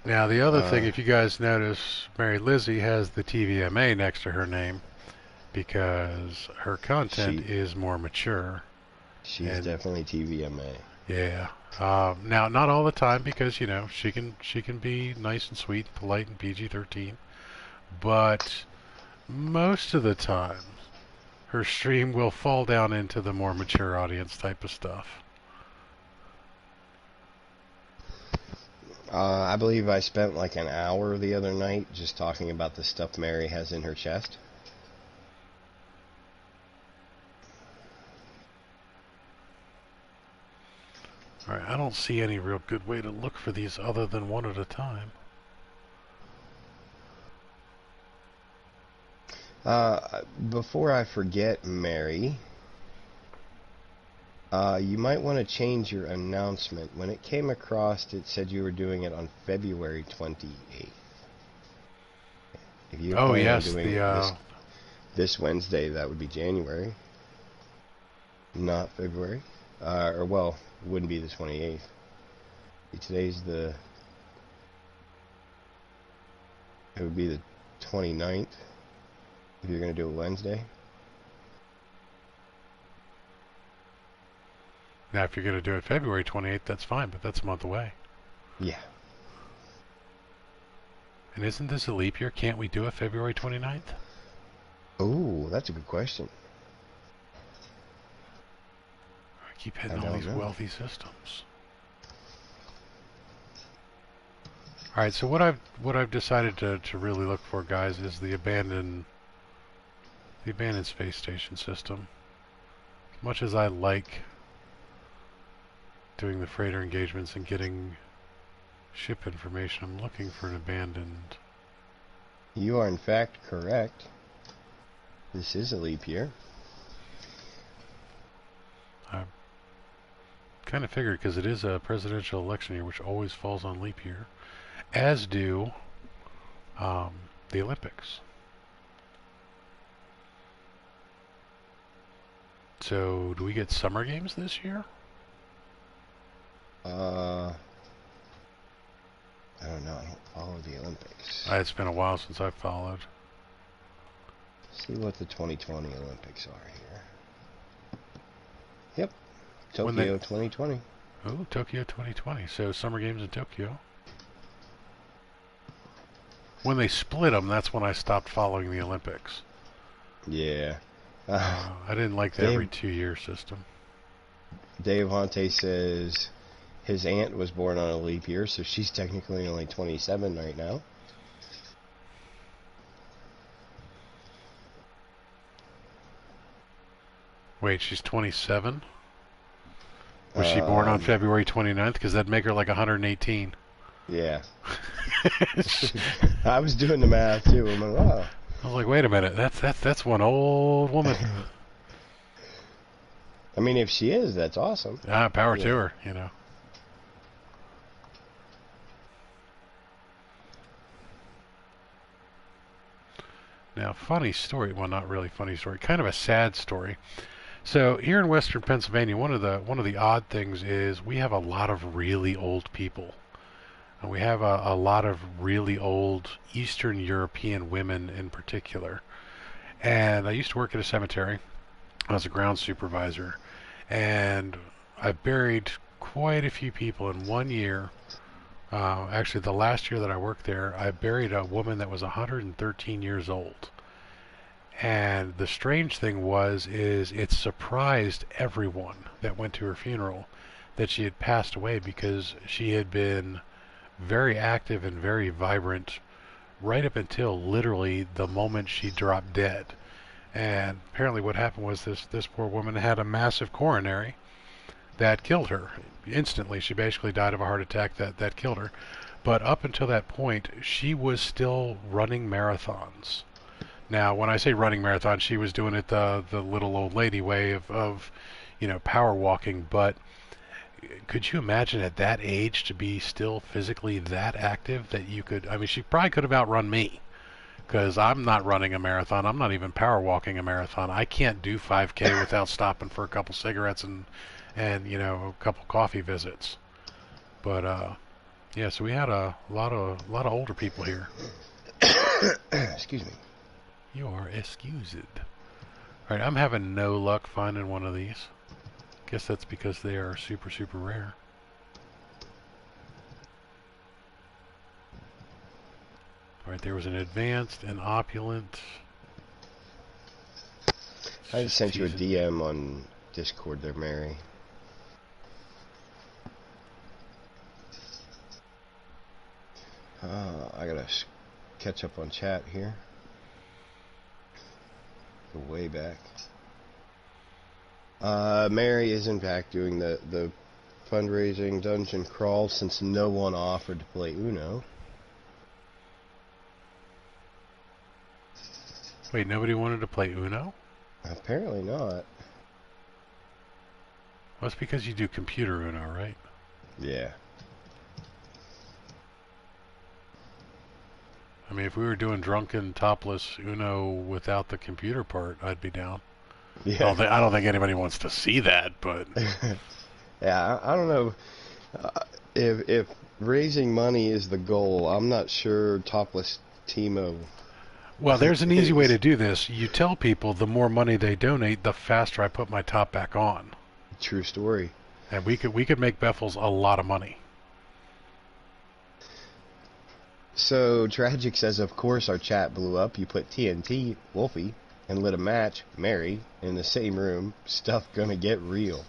Now, the other thing, if you guys notice, Mary Lizzie has the TVMA next to her name because her content is more mature. She's definitely TVMA. Yeah. Now, not all the time because, you know, she can be nice and sweet, polite, and PG-13. But most of the time, her stream will fall down into the more mature audience type of stuff. I believe I spent like an hour the other night just talking about the stuff Mary has in her chest. Alright, I don't see any real good way to look for these other than one at a time. Before I forget, Mary, you might want to change your announcement. When it came across, it said you were doing it on February 28th. If you're planning on doing it this Wednesday, that would be January, not February. Or, well, it wouldn't be the 28th. Today's it would be the 29th if you're going to do it Wednesday. Now, if you're going to do it February 28th, that's fine, but that's a month away. Yeah. And isn't this a leap year? Can't we do it February 29th? Oh, that's a good question. I keep hitting all these wealthy systems. All right, so what I've decided to really look for, guys, is the abandoned space station system. As much as I like doing the freighter engagements and getting ship information, I'm looking for an abandoned. You are in fact correct. This is a leap year. I kind of figured because it is a presidential election year, which always falls on leap year, as do the Olympics. So, do we get summer games this year? I don't know. I don't follow the Olympics. It's been a while since I've followed. See what the 2020 Olympics are here. Yep. Tokyo 2020. Oh, Tokyo 2020. So, summer games in Tokyo. When they split them, that's when I stopped following the Olympics. Yeah. I didn't like the every 2-year system. Dave Honte says his aunt was born on a leap year, so she's technically only 27 right now. Wait, she's 27? Was she born on February 29th? Because that'd make her like 118. Yeah. I was doing the math too. I'm like, wow. I was like, wait a minute, that's one old woman. I mean, if she is, that's awesome. Power to her, you know. Now, funny story. Well, not really funny story. Kind of a sad story. So here in Western Pennsylvania, one of the odd things is we have a lot of really old people. And we have a lot of really old Eastern European women in particular. And I used to work at a cemetery. I was a ground supervisor. And I buried quite a few people in one year. Actually, the last year that I worked there, I buried a woman that was 113 years old. And the strange thing is it surprised everyone that went to her funeral that she had passed away, because she had been very active and very vibrant right up until literally the moment she dropped dead. And apparently what happened was this poor woman had a massive coronary that killed her instantly. She basically died of a heart attack that killed her. But up until that point, she was still running marathons. Now, when I say running marathons, she was doing it the little old lady way of power walking. But could you imagine at that age to be still physically that active that you could? I mean, she probably could have outrun me, because I'm not running a marathon. I'm not even power walking a marathon. I can't do 5K without stopping for a couple cigarettes and you know, a couple coffee visits. But yeah, so we had a lot of older people here. Excuse me. You are excused. All right, I'm having no luck finding one of these. Guess that's because they are super, super rare. All right, there was an advanced and opulent. I just sent you a DM on Discord there, Mary. I gotta catch up on chat here. Go way back. Mary is in fact doing the fundraising dungeon crawl since no one offered to play Uno. Wait, nobody wanted to play Uno? Apparently not. Well, it's because you do computer Uno, right? Yeah. I mean, if we were doing drunken, topless Uno without the computer part, I'd be down. Yeah. I don't think anybody wants to see that, but... Yeah, I don't know. If raising money is the goal, I'm not sure topless Timo... Well, there's an easy way to do this. You tell people the more money they donate, the faster I put my top back on. True story. And we could make Beffels a lot of money. So, Tragic says, of course our chat blew up. You put TNT, Wolfie, and lit a match, Mary, in the same room. Stuff gonna get real.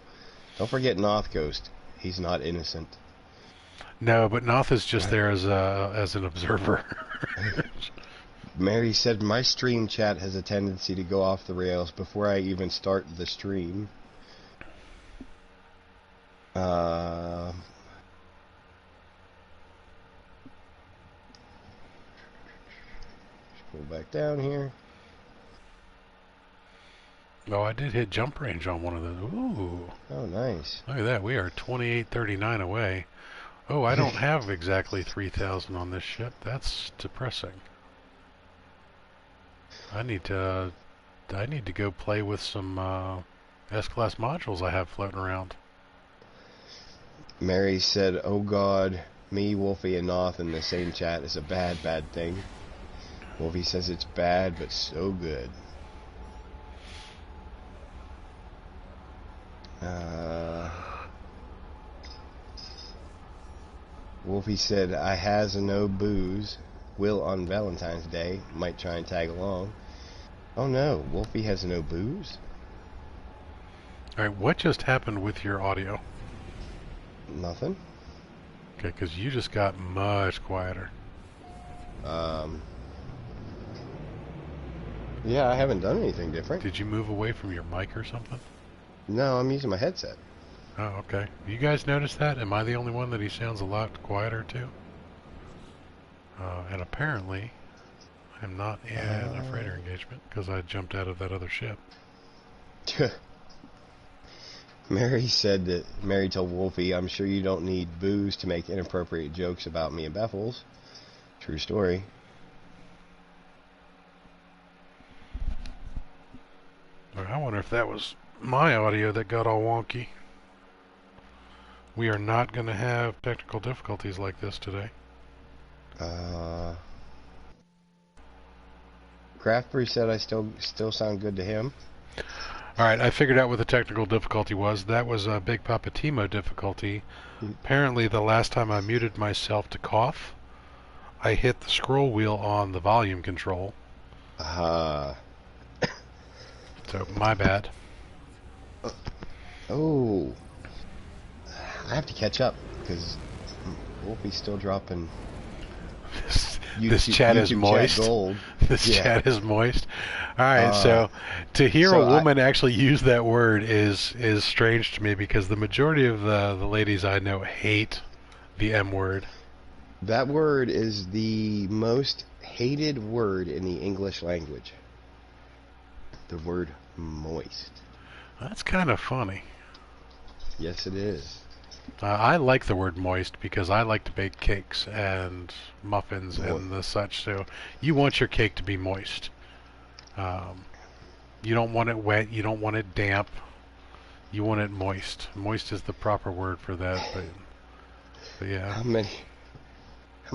Don't forget Noth Ghost. He's not innocent. No, but Noth is just there as an observer. Mary said, my stream chat has a tendency to go off the rails before I even start the stream. Scroll back down here. Oh, I did hit jump range on one of those. Ooh. Oh, nice. Look at that. We are 2839 away. Oh, I don't have exactly 3,000 on this ship. That's depressing. I need to go play with some S-Class modules I have floating around. Mary said, oh God, me, Wolfie, and Noth in the same chat is a bad thing. Wolfie says it's bad, but so good. Wolfie said, I has a no booze. Will on Valentine's Day. Might try and tag along. Oh no, Wolfie has no booze? Alright, what just happened with your audio? Nothing. Okay, because you just got much quieter. Yeah, I haven't done anything different. Did you move away from your mic or something? No, I'm using my headset. Oh, okay. You guys notice that? Am I the only one that he sounds a lot quieter too? And apparently, I'm not in a freighter engagement because I jumped out of that other ship. Mary said that Mary told Wolfie, I'm sure you don't need booze to make inappropriate jokes about me and Beffels. True story. I wonder if that was my audio that got all wonky. We are not going to have technical difficulties like this today. Craftbrew said I still sound good to him. Alright, I figured out what the technical difficulty was. That was a Big Papa Timo difficulty. Apparently the last time I muted myself to cough, I hit the scroll wheel on the volume control. So, my bad. Oh. I have to catch up, because Wolfie's still dropping... This chat is moist. Chat gold. This chat is moist. All right, so to hear a woman actually use that word is strange to me because the majority of the ladies I know hate the M word. That word is the most hated word in the English language. The word moist. That's kind of funny. Yes, it is. I like the word moist because I like to bake cakes and muffins Mo- and the such. So you want your cake to be moist. Um, you don't want it wet. You don't want it damp. You want it moist. Moist is the proper word for that. But yeah, How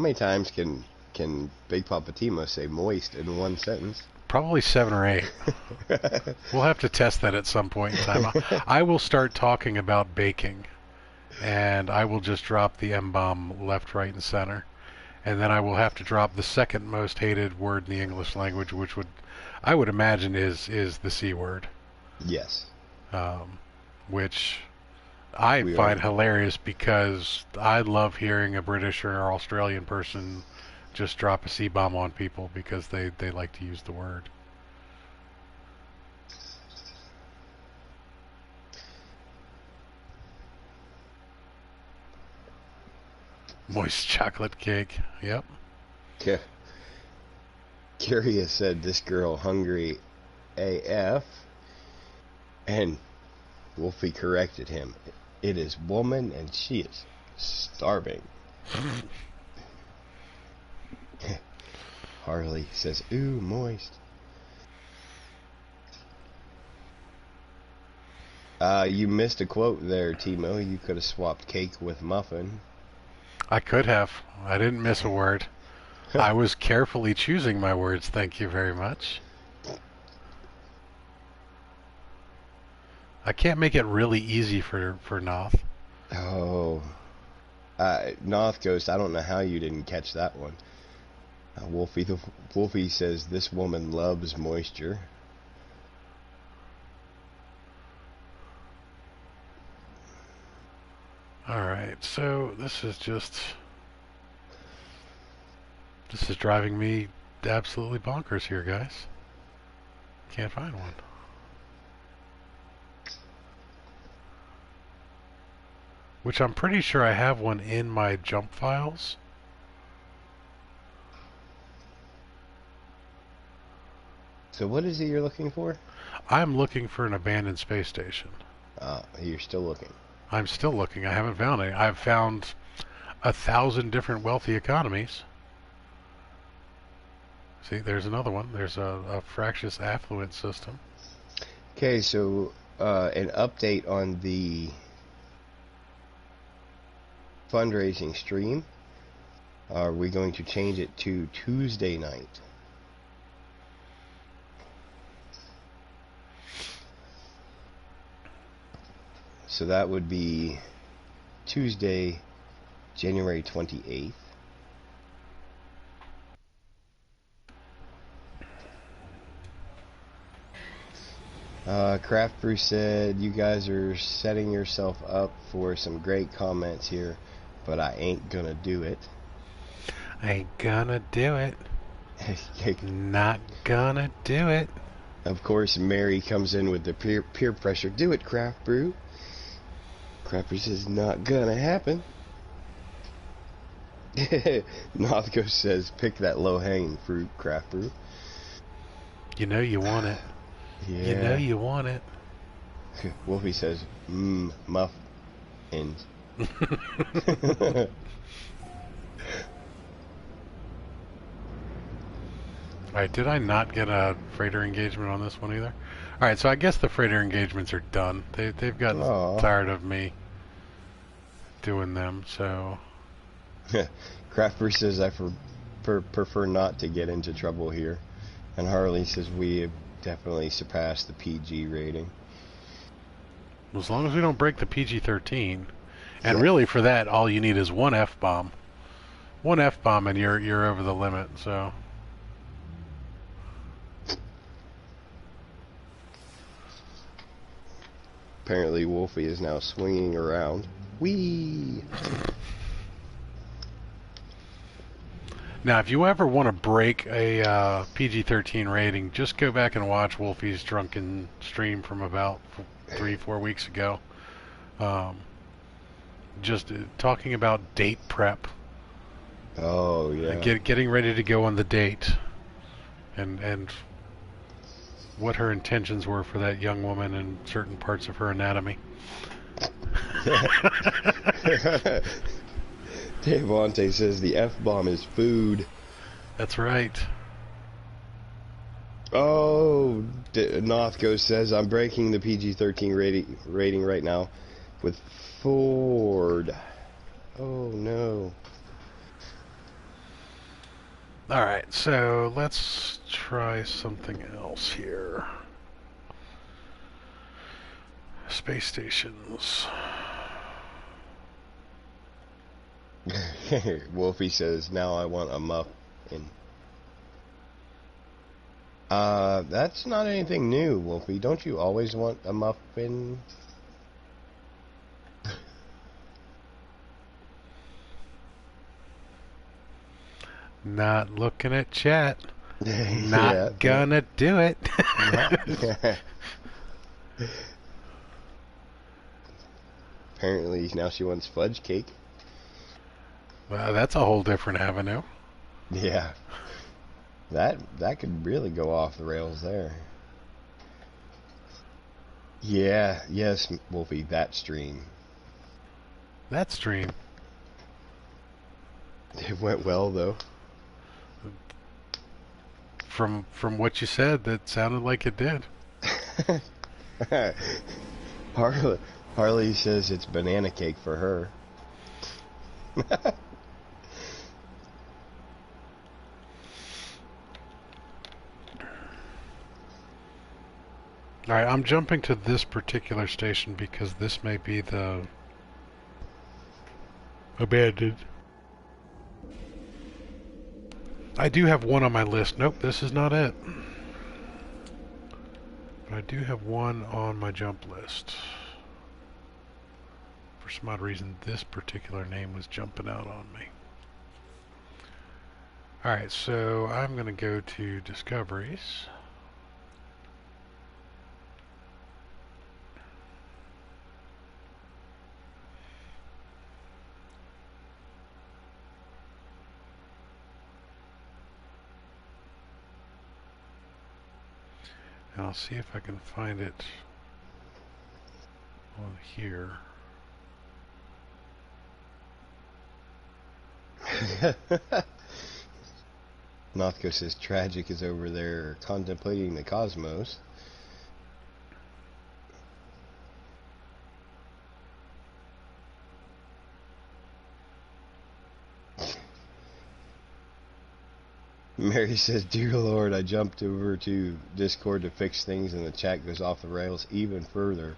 many times can Big Papa Timo say moist in one sentence? probably 7 or 8. We'll have to test that at some point in time. I will start talking about baking, and I will just drop the M-bomb left, right, and center. And then I will have to drop the second most hated word in the English language, which I would imagine is the C word. Yes. Um, which I We find are. hilarious because I love hearing a British or Australian person just drop a C-bomb on people because they like to use the word. Moist chocolate cake. Yep. Yeah. Curious said this girl hungry AF, and Wolfie corrected him. It is woman, and she is starving. Harley says, ooh, moist. You missed a quote there, Timo. You could have swapped cake with muffin. I could have. I didn't miss a word. I was carefully choosing my words, thank you very much. I can't make it really easy for Noth. Oh. North Ghost, I don't know how you didn't catch that one. Wolfie says, this woman loves moisture. Alright, so this is driving me absolutely bonkers here, guys. Can't find one. Which I'm pretty sure I have one in my jump files. So what is it you're looking for? I'm looking for an abandoned space station. You're still looking. I'm still looking. I haven't found any. I've found 1,000 different wealthy economies. See, there's another one. There's a fractious affluent system. Okay, so an update on the fundraising stream. Are we going to change it to Tuesday night? So that would be Tuesday, January 28th. Craft Brew said, you guys are setting yourself up for some great comments here, but I ain't gonna do it. I ain't gonna do it. Not gonna do it. Of course, Mary comes in with the peer pressure. Do it, Craft Brew. Craft Brew says, not gonna happen. Nothco says, pick that low-hanging fruit, Craft Brew. You know you want it. Yeah. You know you want it. Wolfie says, muffins. Alright, did I not get a freighter engagement on this one either? Alright, so I guess the freighter engagements are done. They've gotten tired of me doing them, so... Craft Brew says, I prefer not to get into trouble here. And Harley says, we have definitely surpassed the PG rating. As long as we don't break the PG-13. And really, for that, all you need is one F-bomb. One F-bomb and you're over the limit, so... Apparently Wolfie is now swinging around. Whee! Now, if you ever want to break a PG-13 rating, just go back and watch Wolfie's drunken stream from about 3-4 weeks ago. Just talking about date prep. Oh, yeah. Getting ready to go on the date. And what her intentions were for that young woman and certain parts of her anatomy. Devontae says the F-bomb is food. That's right. Oh, Nothco says I'm breaking the PG-13 rating right now with Ford. Oh no. Alright, so let's try something else here. Space stations. Wolfie says, now I want a muffin. That's not anything new, Wolfie. Don't you always want a muffin? Not looking at chat. Not Yeah, gonna do it. Apparently now she wants fudge cake. Well, that's a whole different avenue. Yeah. That could really go off the rails there. Yeah, yes, Wolfie, that stream. That stream. It went well though. From what you said, that sounded like it did. Harley says it's banana cake for her. Alright, I'm jumping to this particular station because this may be the abandoned. I do have one on my list. Nope, this is not it. But I do have one on my jump list. For some odd reason, this particular name was jumping out on me. Alright, so I'm going to go to Discoveries. And I'll see if I can find it on here. Nothco says Tragic is over there contemplating the cosmos. Mary says, dear Lord, I jumped over to Discord to fix things and the chat goes off the rails even further.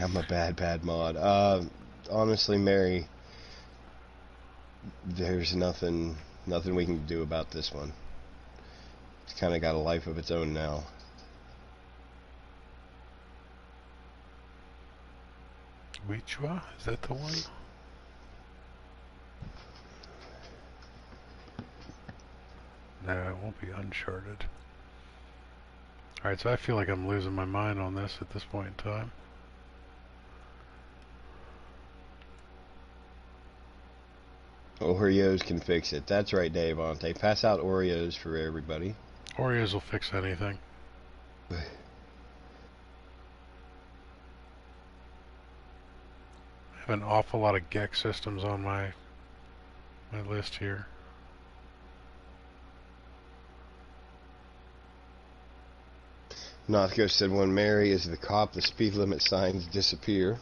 I'm a bad mod. Honestly, Mary, there's nothing we can do about this one. It's kind of got a life of its own now. Wichwa? Is that the one? No, it won't be Uncharted. Alright, so I feel like I'm losing my mind on this at this point in time. Oreos can fix it. That's right, Dave Ante. Pass out Oreos for everybody. Oreos will fix anything. I have an awful lot of GEC systems on my list here. Nothco said, when Mary is the cop, the speed limit signs disappear.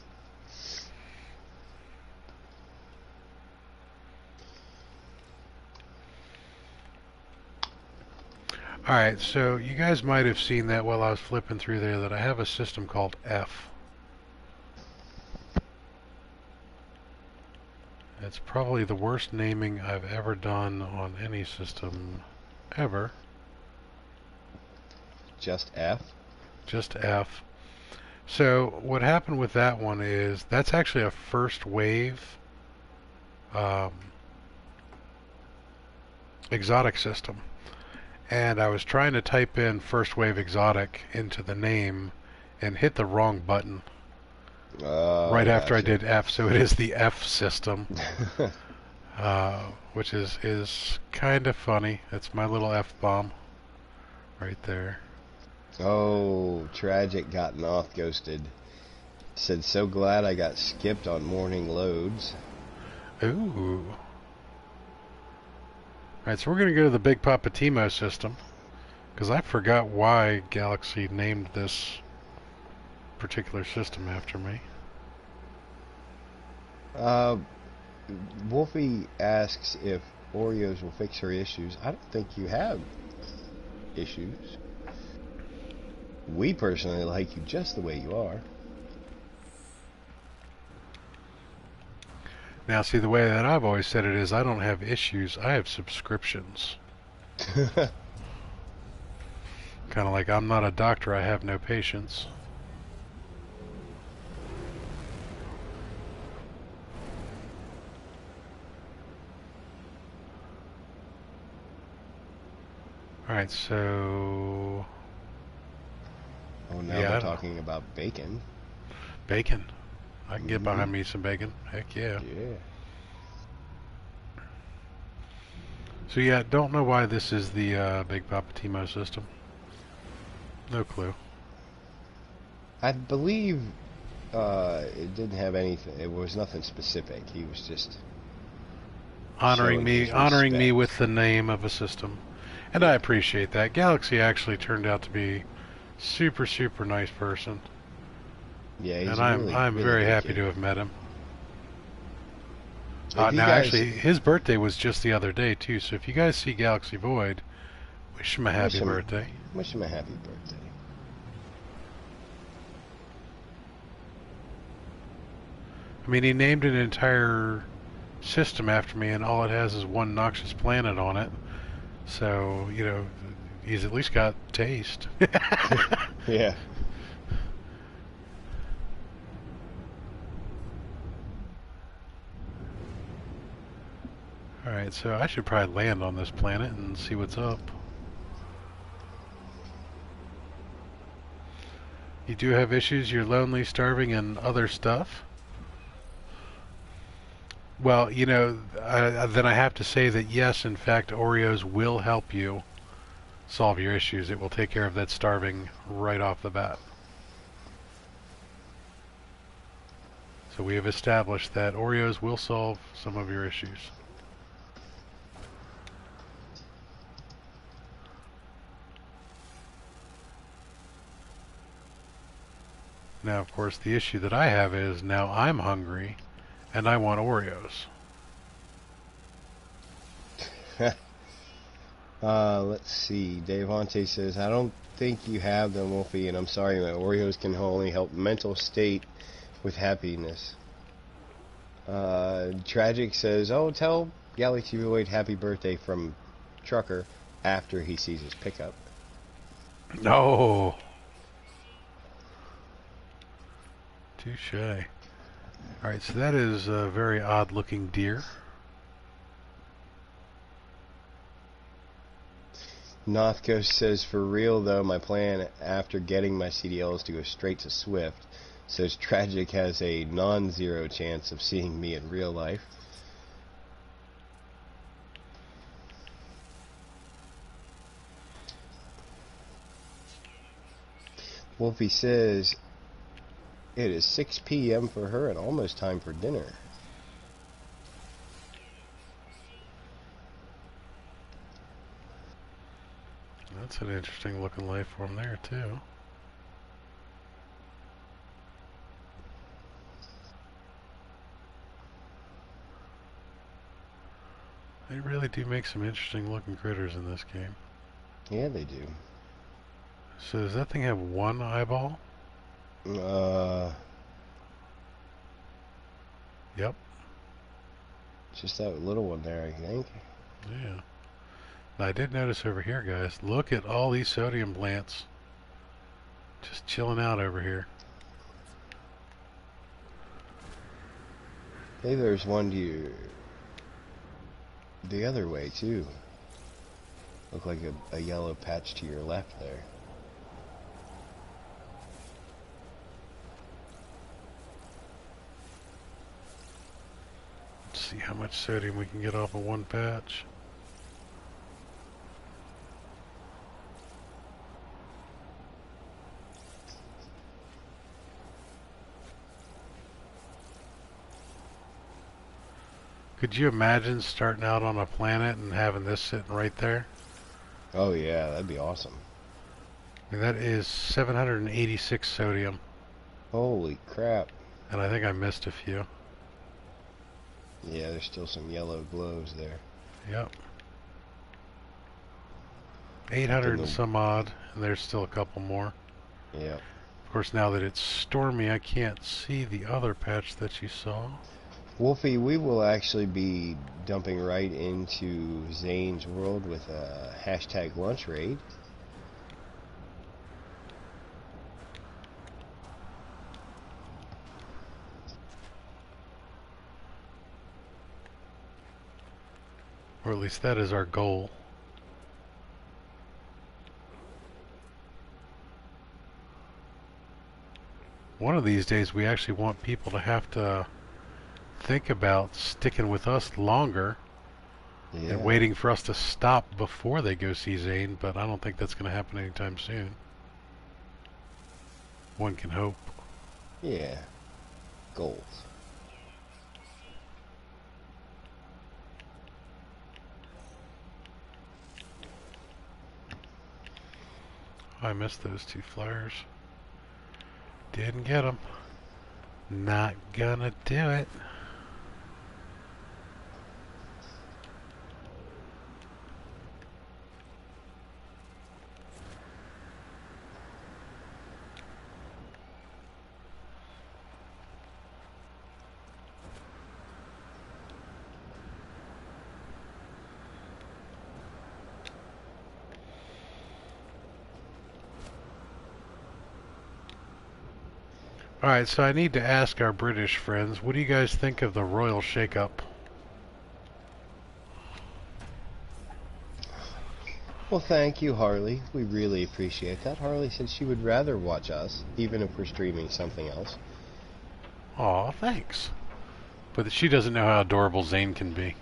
Alright, so you guys might have seen that while I was flipping through there, that I have a system called F. It's probably the worst naming I've ever done on any system ever. Just F? Just F. So what happened with that one is that's actually a first wave exotic system. And I was trying to type in first wave exotic into the name and hit the wrong button right after I did F. So it is the F system, which is kind of funny. It's my little F-bomb right there. Oh, Tragic got Noth ghosted. Said, so glad I got skipped on morning loads. Ooh. Alright, so we're going to go to the Big Poppa system. Because I forgot why Galaxy named this particular system after me. Wolfie asks if Oreos will fix her issues. I don't think you have issues. We personally like you just the way you are. Now, see, the way that I've always said it is I don't have issues, I have subscriptions. Kind of like I'm not a doctor, I have no patients. Alright, so... Oh, now they're talking about bacon. Bacon. I can get behind me some bacon. Heck yeah. Yeah. So yeah, don't know why this is the Big Poppa system. No clue. I believe it didn't have anything. It was nothing specific. He was just honoring me with the name of a system, and I appreciate that. Galaxy actually turned out to be super nice person. Yeah, he's and I'm really very happy kid. to have met him. Now, actually, his birthday was just the other day too. So if you guys see Galaxy Void, wish him a happy birthday. Wish him a happy birthday. I mean, he named an entire system after me, and all it has is one noxious planet on it. So, you know, he's at least got taste. Yeah. Alright, so I should probably land on this planet and see what's up. You do have issues, you're lonely, starving, and other stuff. Well, you know, then I have to say that yes, in fact, Oreos will help you solve your issues. It will take care of that starving right off the bat. So we have established that Oreos will solve some of your issues. Now, of course, the issue that I have is now I'm hungry and I want Oreos. Let's see. Davante says, I don't think you have them, Wolfie, and I'm sorry, my Oreos can only help mental state with happiness. Tragic says, oh, tell Galaxy Void happy birthday from Trucker after he sees his pickup. No. Touché. Alright, so that is a very odd looking deer. Northcoast says, for real though, my plan after getting my CDL is to go straight to Swift. Says Tragic has a non-zero chance of seeing me in real life. Wolfie says, it is 6 p.m. for her and almost time for dinner. That's an interesting looking life form there too. They really do make some interesting looking critters in this game. Yeah, they do. So does that thing have one eyeball? Yep. Just that little one there, I think. Yeah. Now, I did notice over here, guys, look at all these sodium plants just chilling out over here. Hey, there's one to you the other way too. Look like a yellow patch to your left there. Let's see how much sodium we can get off of one patch. Could you imagine starting out on a planet and having this sitting right there? Oh yeah, that'd be awesome. And that is 786 sodium. Holy crap. And I think I missed a few. Yeah, there's still some yellow glows there. Yep. 800 and some odd, and there's still a couple more. Yeah. Of course, now that it's stormy, I can't see the other patch that you saw. Wolfie, we will actually be dumping right into Zane's world with a hashtag lunch raid. Or at least that is our goal. One of these days we actually want people to have to think about sticking with us longer and waiting for us to stop before they go see Zane, but I don't think that's going to happen anytime soon. One can hope. Yeah. Goals. I missed those two flyers. Didn't get them. Not gonna do it. Alright, so I need to ask our British friends, what do you guys think of the royal shake-up? Well, thank you, Harley. We really appreciate that. Harley said she would rather watch us, even if we're streaming something else. Aw, thanks. But she doesn't know how adorable Zane can be.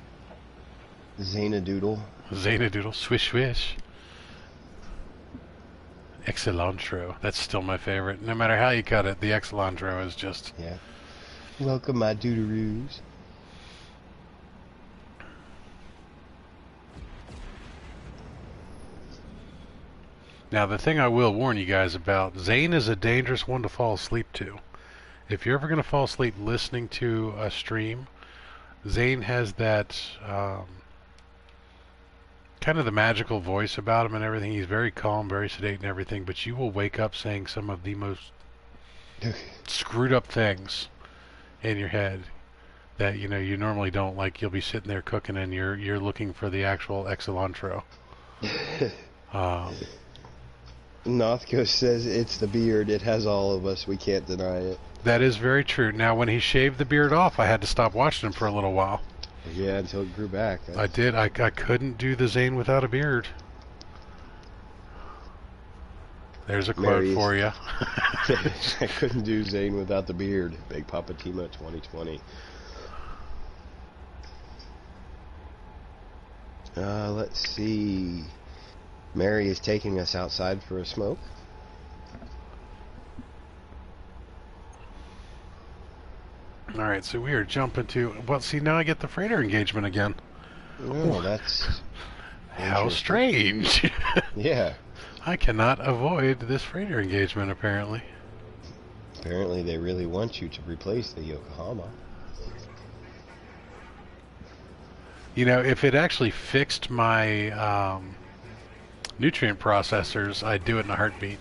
Zane-a-doodle. Zane-a-doodle, swish swish. Excellentro. That's still my favorite. No matter how you cut it, the excellentro is just... Yeah. Welcome, my doodaroos. Now, the thing I will warn you guys about, Zane is a dangerous one to fall asleep to. If you're ever going to fall asleep listening to a stream, Zane has that... kind of the magical voice about him and everything. He's very calm, very sedate and everything, but you will wake up saying some of the most screwed up things in your head that you normally don't. Like you'll be sitting there cooking and you're looking for the actual excellentro. Nothco says it's the beard. It has all of us. We can't deny it. That is very true. Now, when he shaved the beard off, I had to stop watching him for a little while. Yeah, until it grew back. I did. I couldn't do the Zane without a beard. There's a quote for you. I couldn't do Zane without the beard. Big Papa Timo 2020. Let's see. Mary is taking us outside for a smoke. Alright, so we are jumping to... Well, see, now I get the freighter engagement again. Oh, that's... How strange. Yeah. I cannot avoid this freighter engagement, apparently. Apparently they really want you to replace the Yokohama. You know, if it actually fixed my nutrient processors, I'd do it in a heartbeat.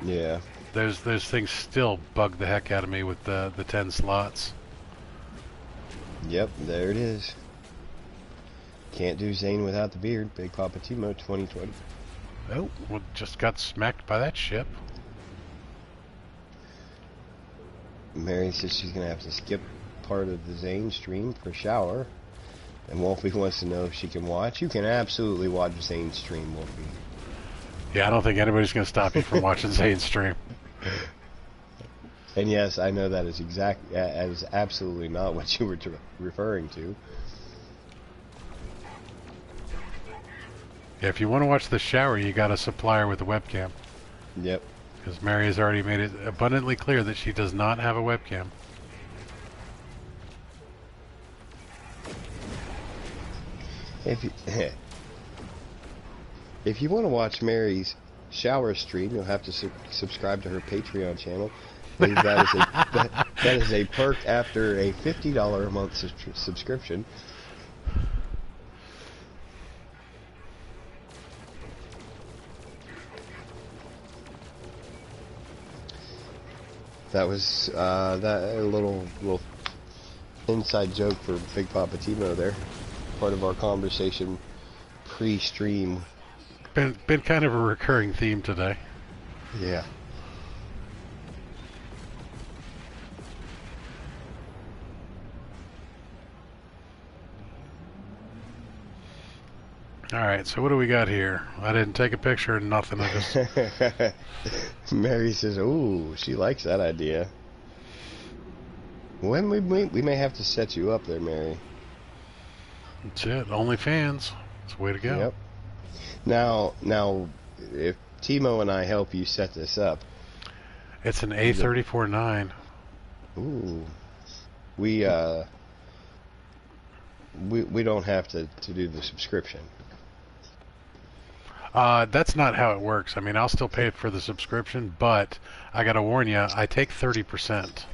Yeah. Those things still bug the heck out of me with the 10 slots. Yep, there it is. Can't do Zane without the beard. Big Papa Timo 2020. Oh, well, just got smacked by that ship. Mary says she's going to have to skip part of the Zane stream for shower. And Wolfie wants to know if she can watch. You can absolutely watch Zane's stream, Wolfie. Yeah, I don't think anybody's going to stop you from watching Zane's stream. And yes, I know that is absolutely not what you were referring to. Yeah, if you want to watch the shower, you got to supply her with a webcam. Yep. Because Mary has already made it abundantly clear that she does not have a webcam. If you, if you want to watch Mary's shower stream, you'll have to subscribe to her Patreon channel. That is a perk after a $50 a month subscription. That was that a little inside joke for Big Poppa Timo there. Part of our conversation pre-stream. Been kind of a recurring theme today. Yeah. Alright, so what do we got here? I didn't take a picture or nothing. I just... Mary says, ooh, she likes that idea. When we may have to set you up there, Mary. That's it. OnlyFans. It's the way to go. Yep. Now, if Timo and I help you set this up... It's an A34-9. Ooh. We don't have to do the subscription. That's not how it works. I mean, I'll still pay for the subscription, but I gotta warn you, I take 30%.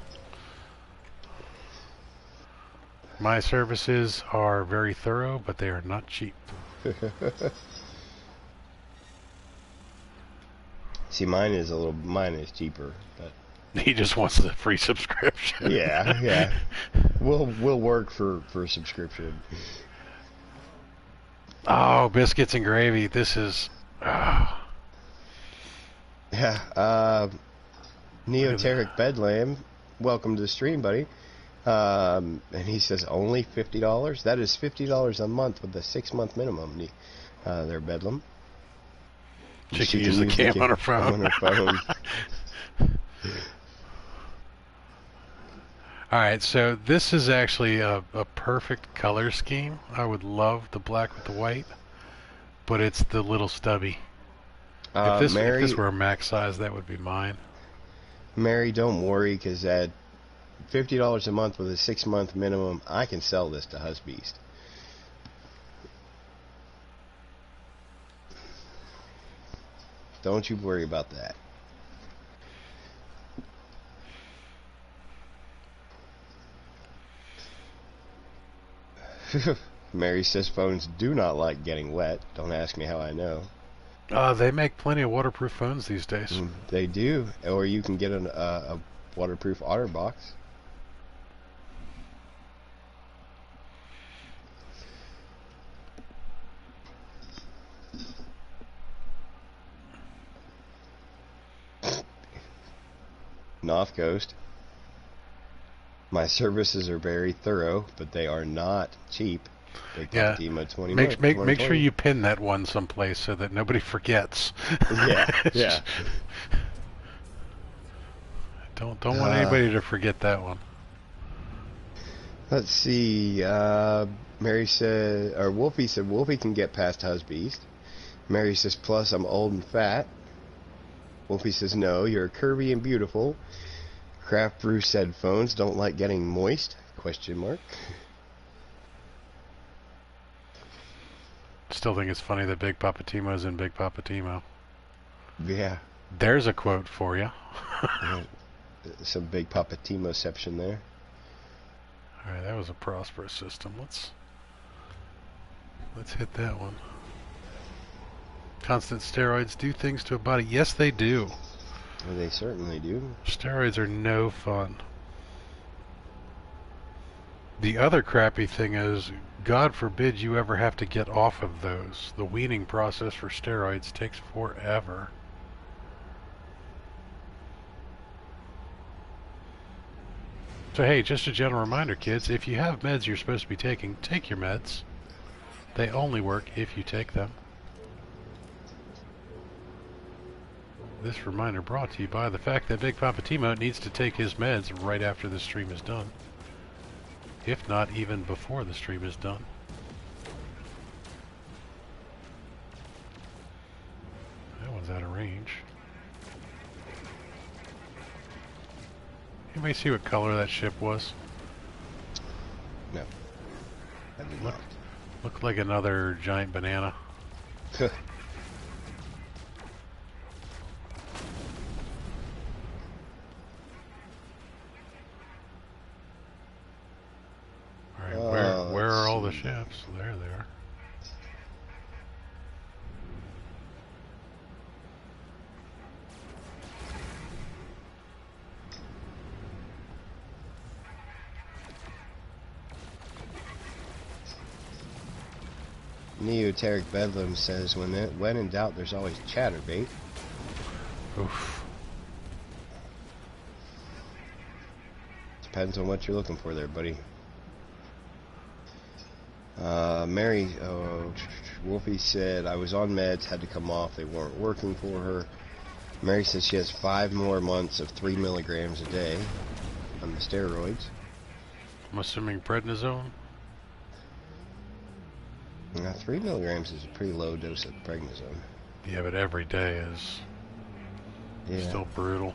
My services are very thorough, but they are not cheap. See, mine is cheaper, but he just wants the free subscription. yeah. We'll work for subscription. Oh, biscuits and gravy. This is... Oh. Yeah, Neoteric Bedlam, welcome to the stream, buddy. And he says only $50? That is $50 a month with a 6-month minimum. There, Bedlam. She can use the cam on her phone. Alright, so this is actually a perfect color scheme. I would love the black with the white, but it's the little stubby. If this were a max size, that would be mine. Mary, don't worry, because at $50 a month with a 6-month minimum, I can sell this to Husbeast. Don't you worry about that. Mary says phones do not like getting wet. Don't ask me how I know. They make plenty of waterproof phones these days. They do. Or you can get a waterproof OtterBox. North Coast. My services are very thorough, but they are not cheap. Yeah. Make sure you pin that one someplace so that nobody forgets. Yeah. Don't want anybody to forget that one. Let's see. Mary said, or Wolfie said, Wolfie can get past Husbeast. Mary says, plus I'm old and fat. Wolfie says, no, you're curvy and beautiful. Craft Brew said, phones don't like getting moist? Question mark. Still think it's funny that Big Poppa Timo's in Big Poppa Timo. Yeah. There's a quote for you. Some Big Poppa Timoception there. Alright, that was a prosperous system. Let's hit that one. Constant steroids do things to a body. Yes, they do. Well, they certainly do. Steroids are no fun. The other crappy thing is, God forbid you ever have to get off of those. The weaning process for steroids takes forever. So hey, just a gentle reminder, kids, if you have meds you're supposed to be taking, take your meds. They only work if you take them. This reminder brought to you by the fact that Big Poppa Timo needs to take his meds right after the stream is done. If not, even before the stream is done. That one's out of range. Anybody see what color that ship was? No. I did not. Looked like another giant banana. Alright, where are all the ships? There they are. Neoteric Bedlam says, when in doubt, there's always chatterbait. Oof. Depends on what you're looking for there, buddy. Wolfie said, I was on meds, had to come off, they weren't working for her. Mary says she has 5 more months of 3 milligrams a day on the steroids. I'm assuming prednisone? 3 milligrams is a pretty low dose of prednisone. Yeah, but every day is still brutal.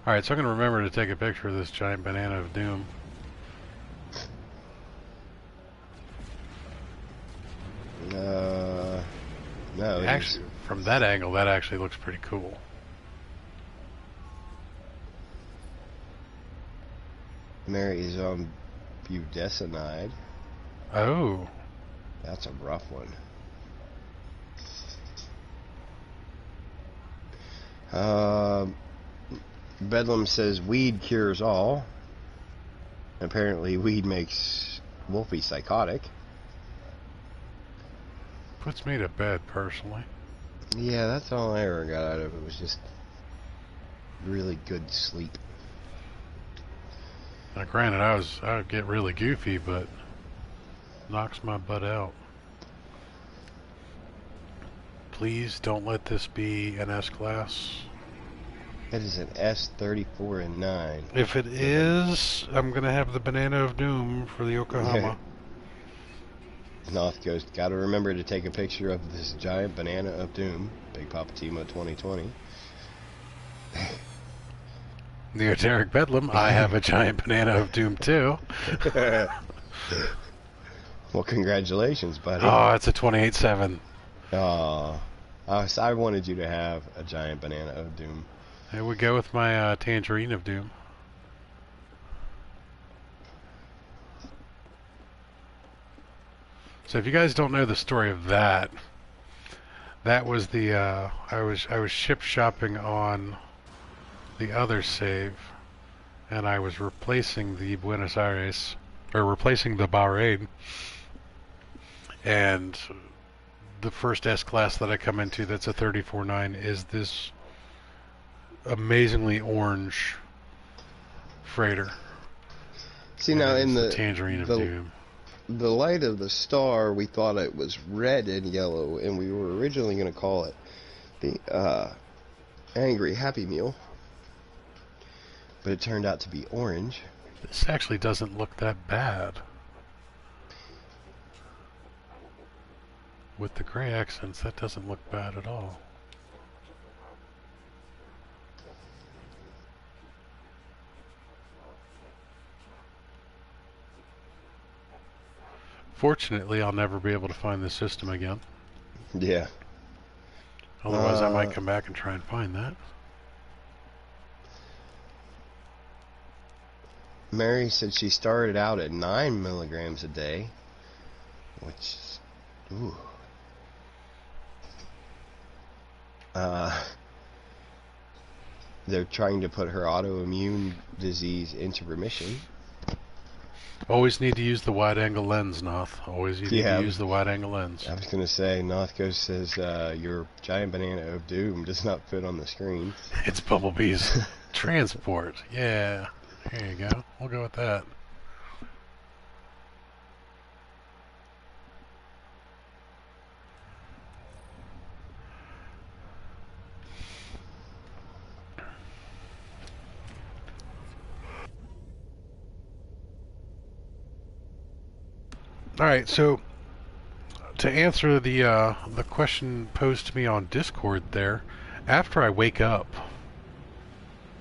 Alright, so I'm going to remember to take a picture of this giant banana of doom. No. Actually, from that angle, that actually looks pretty cool. Mary is on budesonide. Oh. That's a rough one. Bedlam says weed cures all. Apparently weed makes Wolfie psychotic. Puts me to bed, personally. Yeah, that's all I ever got out of it, was just really good sleep. Now granted, I would get really goofy, but knocks my butt out. Please don't let this be an S-class. It is an S34 and 9. If it is, I'm gonna have the banana of doom for the Yokohama. North Coast, gotta remember to take a picture of this giant banana of doom. Big Poppa Timo 2020. Neoteric Bedlam, I have a giant banana of doom too. Well, congratulations, buddy. Oh, it's a 28.7. Oh, I wanted you to have a giant banana of doom. Here we go with my tangerine of doom. So if you guys don't know the story of that, that was the I was ship shopping on the other save, and I was replacing the Buenos Aires, or replacing the Bahrain, and the first S-class that I come into that's a 34.9 is this amazingly orange freighter. See, now in the tangerine of doom. The light of the star, we thought it was red and yellow, and we were originally going to call it the Angry Happy Meal, but it turned out to be orange. This actually doesn't look that bad. With the gray accents, that doesn't look bad at all. Fortunately, I'll never be able to find this system again. Yeah. Otherwise, I might come back and try and find that. Mary said she started out at 9 milligrams a day, which is, ooh. They're trying to put her autoimmune disease into remission. Always need to use the wide-angle lens, Noth. Always need to use the wide-angle lens. I was going to say, Northcoast says your giant banana of doom does not fit on the screen. It's Bumblebee's transport. Yeah. There you go. We'll go with that. Alright, so to answer the question posed to me on Discord there, after I wake up,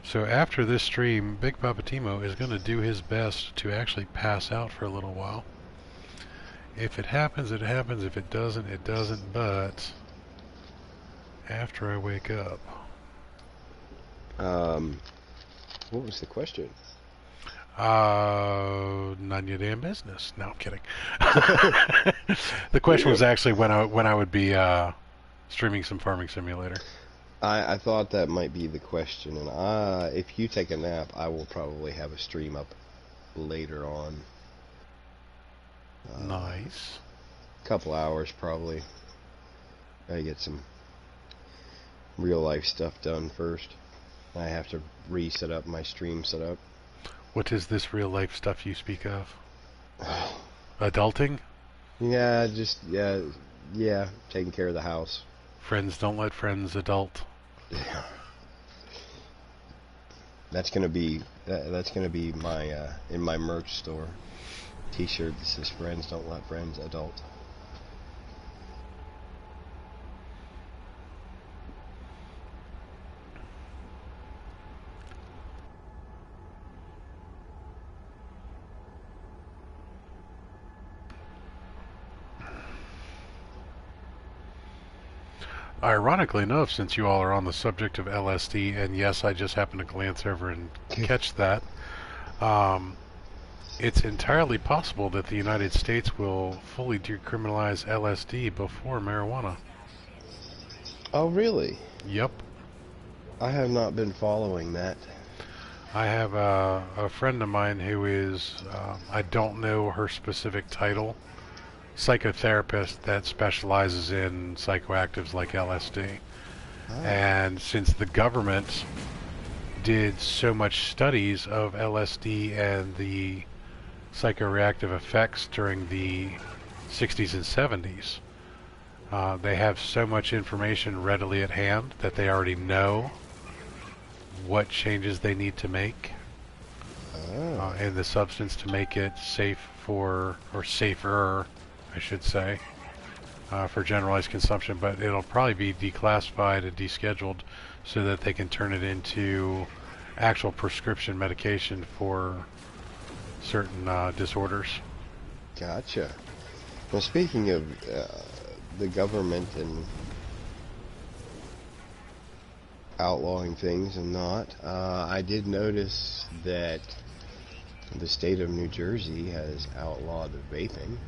so after this stream, Big Poppa Timo is going to do his best to actually pass out for a little while. If it happens, it happens. If it doesn't, it doesn't. But after I wake up. What was the question? None of your damn business. No, I'm kidding. The question was actually when I would be streaming some Farming Simulator. I thought that might be the question, and if you take a nap, I will probably have a stream up later on. Nice. Couple hours probably. I get some real life stuff done first. I have to reset up my stream setup. What is this real life stuff you speak of? Adulting? Yeah, just taking care of the house. Friends don't let friends adult. Yeah. That's gonna be my in my merch store T-shirt that says "Friends don't let friends adult." Ironically enough, since you all are on the subject of LSD, and yes, I just happened to glance over and catch that, it's entirely possible that the United States will fully decriminalize LSD before marijuana. Oh, really? Yep. I have not been following that. I have a friend of mine who is, I don't know her specific title, psychotherapist that specializes in psychoactives like LSD. Oh. And since the government did so much studies of LSD and the psychoreactive effects during the 60s and 70s, they have so much information readily at hand that they already know what changes they need to make in the substance to make it safe for, or safer, I should say, for generalized consumption, but it'll probably be declassified and descheduled so that they can turn it into actual prescription medication for certain disorders. Gotcha. Well, speaking of the government and outlawing things and not, I did notice that the state of New Jersey has outlawed vaping.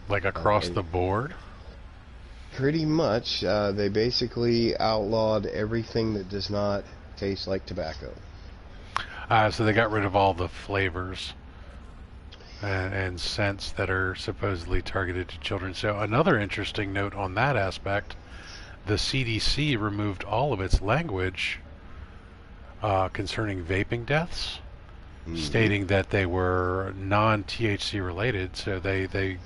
Like across the board? Pretty much. They basically outlawed everything that does not taste like tobacco. So they got rid of all the flavors and scents that are supposedly targeted to children. So another interesting note on that aspect, the CDC removed all of its language concerning vaping deaths, stating that they were non-THC related, so they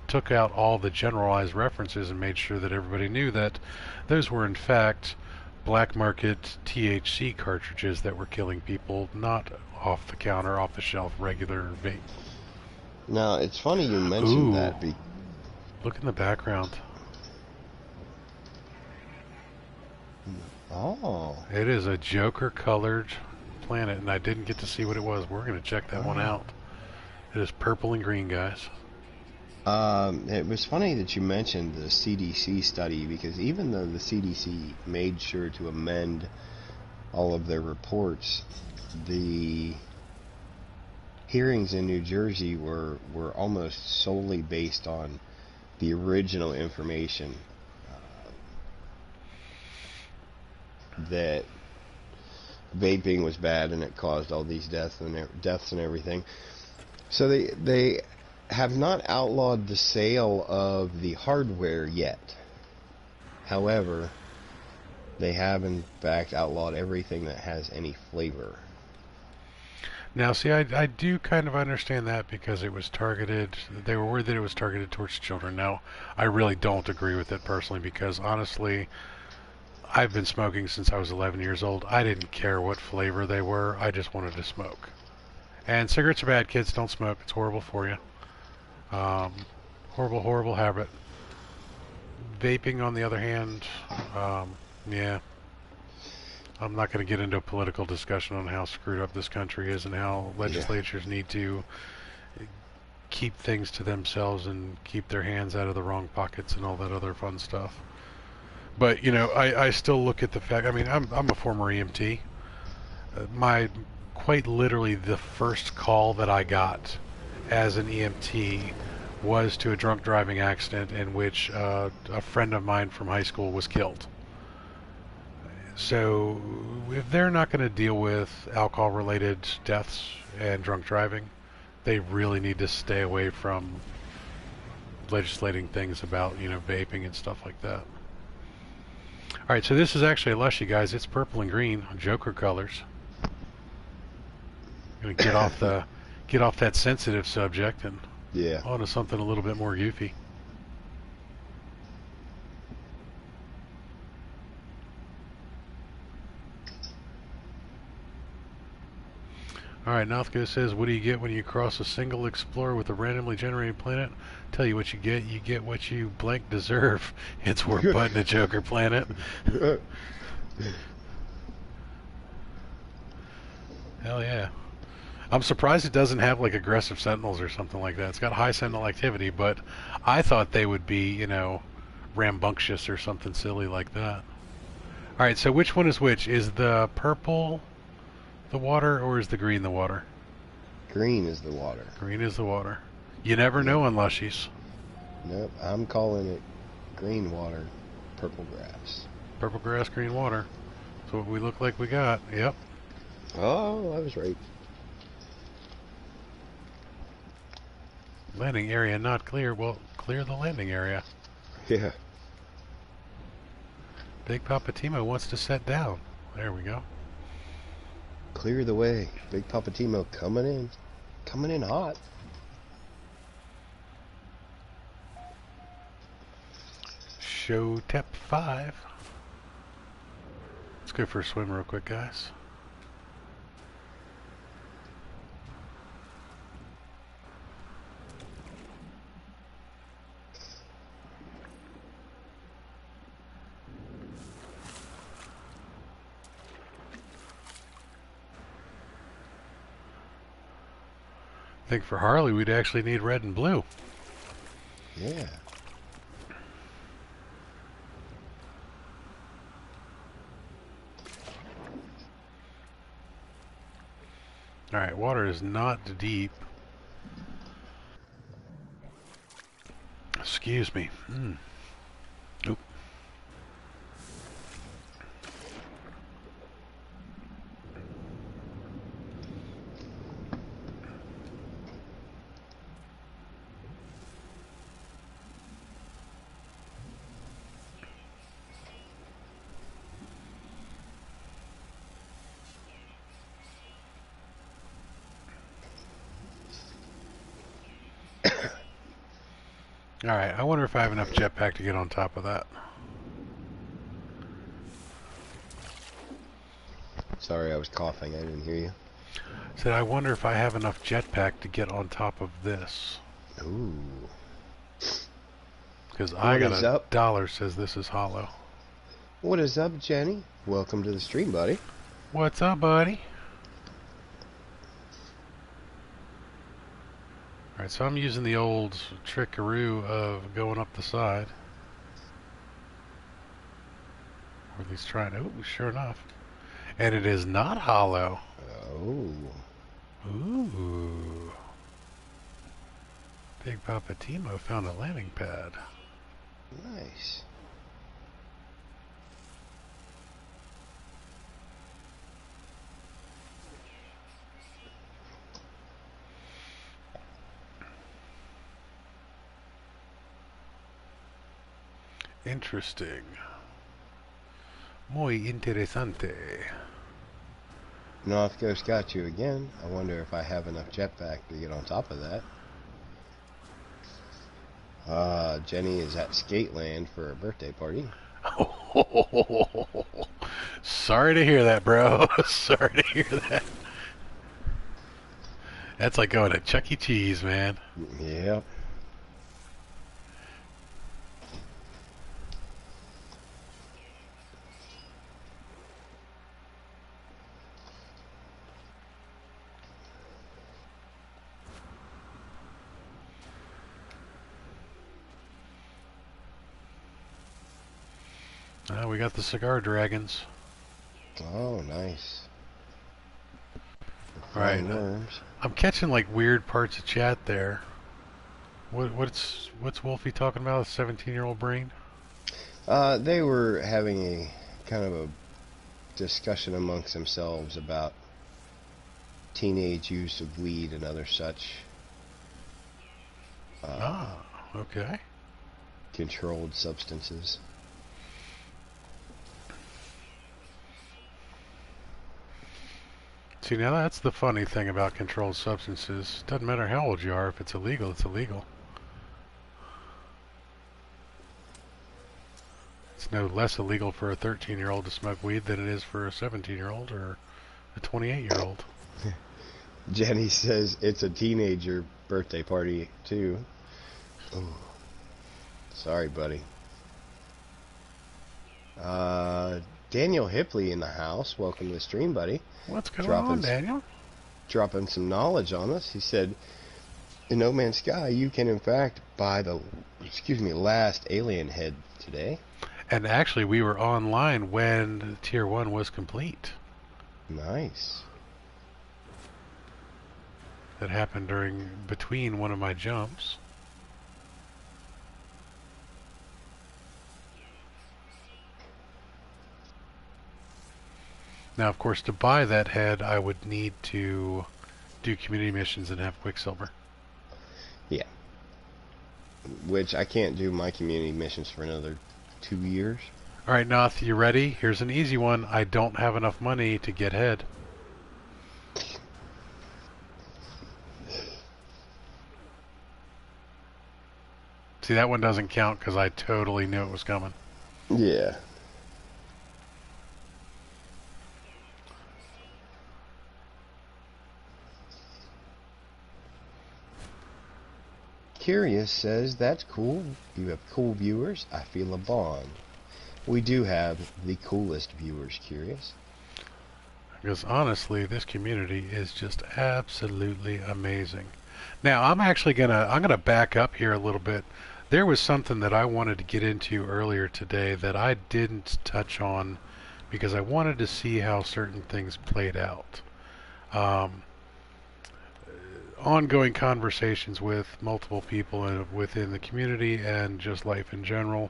took out all the generalized references and made sure that everybody knew that those were in fact black market THC cartridges that were killing people, not off the counter, off the shelf, regular vape. Now, it's funny you mentioned that. Look in the background. Oh. It is a Joker colored planet, and I didn't get to see what it was. We're going to check that one out. It is purple and green, guys. It was funny that you mentioned the CDC study, because even though the CDC made sure to amend all of their reports, the hearings in New Jersey were almost solely based on the original information that vaping was bad and it caused all these deaths and everything. So they have not outlawed the sale of the hardware yet. However, they have in fact outlawed everything that has any flavor. Now, see, I do kind of understand that because it was targeted, they were worried that it was targeted towards children. Now, I really don't agree with it personally because, honestly, I've been smoking since I was 11 years old. I didn't care what flavor they were. I just wanted to smoke. And cigarettes are bad. Kids, don't smoke. It's horrible for you. Horrible, horrible habit. Vaping, on the other hand, yeah. I'm not going to get into a political discussion on how screwed up this country is and how legislatures need to keep things to themselves and keep their hands out of the wrong pockets and all that other fun stuff. But you know, I still look at the fact. I mean, I'm a former EMT. My quite literally the first call that I got as an EMT was to a drunk driving accident in which a friend of mine from high school was killed. So if they're not going to deal with alcohol-related deaths and drunk driving, they really need to stay away from legislating things about, you know, vaping and stuff like that. All right, so this is actually a Lushy, guys. It's purple and green, Joker colors. Gonna get off that sensitive subject and Yeah. onto something a little bit more goofy. Alright, Nathko says, what do you get when you cross a single explorer with a randomly generated planet? Tell you what you get what you blank deserve. It's worth butting a Joker planet. Hell yeah. I'm surprised it doesn't have like aggressive sentinels or something like that. It's got high sentinel activity, but I thought they would be, you know, rambunctious or something silly like that. Alright, so which one is which? Is the purple the water, or is the green the water? Green is the water. Green is the water. You never know on Lushies. Nope, I'm calling it green water, purple grass. Purple grass, green water. That's what we look like we got. Yep. Oh, I was right. Landing area not clear. Well, clear the landing area. Yeah. Big Papa Timo wants to set down. There we go. Clear the way. Big Papa Timo coming in. Coming in hot. Show Tep 5. Let's go for a swim real quick, guys. I think for Harley we'd actually need red and blue. Yeah. Alright, water is not deep. Excuse me. Oop. Alright, I wonder if I have enough jetpack to get on top of that. Sorry, I was coughing. I didn't hear you. Said, I wonder if I have enough jetpack to get on top of this. Ooh. Because I got a up? dollar says this is hollow. What is up, Jenny? Welcome to the stream, buddy. What's up, buddy? Alright, so I'm using the old trickaroo of going up the side. Or at least trying to. Ooh, sure enough. And it is not hollow. Oh. Ooh. Big Papa Timo found a landing pad. Nice. Interesting. Muy interesante. North Coast got you again. I wonder if I have enough jetpack to get on top of that. Jenny is at Skateland for a birthday party. Sorry to hear that, bro. Sorry to hear that. That's like going to Chuck E. Cheese, man. Yep. We got the cigar dragons. Oh, nice. All right. Flying worms. I'm catching like weird parts of chat there. What's Wolfie talking about? A 17-year-old brain? They were having a kind of a discussion amongst themselves about teenage use of weed and other such Okay. controlled substances. See, now that's the funny thing about controlled substances. Doesn't matter how old you are, if it's illegal, it's illegal. It's no less illegal for a 13-year-old to smoke weed than it is for a 17-year-old or a 28-year-old. Jenny says it's a teenager birthday party, too. Ooh. Sorry, buddy. Daniel Hipley in the house. Welcome to the stream, buddy. What's going on, Daniel? Dropping some knowledge on us. He said, in No Man's Sky, you can in fact buy the, last alien head today. And actually, we were online when Tier 1 was complete. Nice. That happened between one of my jumps. Now, of course, to buy that head, I would need to do community missions and have Quicksilver. Yeah. Which I can't do my community missions for another 2 years. All right, Noth, you ready? Here's an easy one. I don't have enough money to get head. See, that one doesn't count because I totally knew it was coming. Yeah. Curious says, that's cool. You have cool viewers. I feel a bond. We do have the coolest viewers, Curious. Because honestly, this community is just absolutely amazing. Now, I'm gonna back up here a little bit. There was something that I wanted to get into earlier today that I didn't touch on because I wanted to see how certain things played out. Ongoing conversations with multiple people within the community and just life in general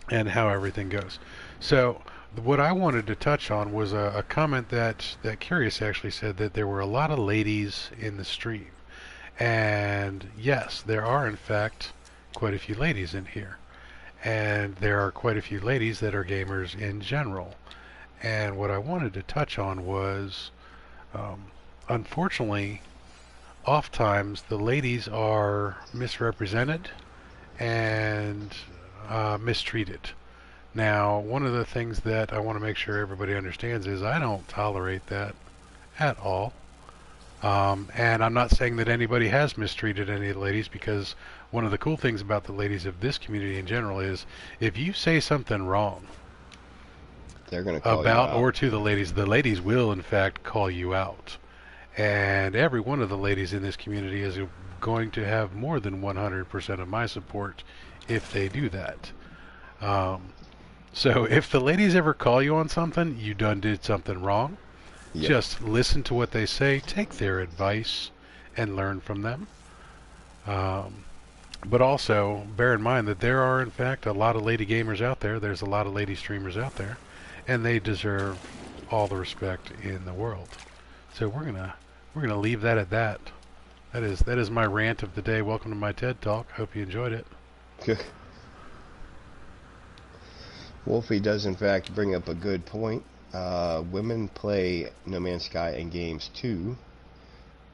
and how everything goes. So what I wanted to touch on was a comment that Curious actually said that there were a lot of ladies in the stream. And yes, there are in fact quite a few ladies in here. And there are quite a few ladies that are gamers in general. And what I wanted to touch on was, unfortunately, oftentimes the ladies are misrepresented and mistreated. Now, one of the things that I want to make sure everybody understands is I don't tolerate that at all. And I'm not saying that anybody has mistreated any of the ladies, because one of the cool things about the ladies of this community in general is if you say something wrong they're going to call about you out. or to the ladies will in fact call you out. And every one of the ladies in this community is going to have more than 100% of my support if they do that. So if the ladies ever call you on something, you did something wrong. Yep. Just listen to what they say, take their advice, and learn from them. But also, bear in mind that there are, in fact, a lot of lady gamers out there. There's a lot of lady streamers out there, and they deserve all the respect in the world. So we're gonna leave that at that. That is my rant of the day. Welcome to my TED Talk. Hope you enjoyed it. Wolfie does in fact bring up a good point. Women play No Man's Sky and games too.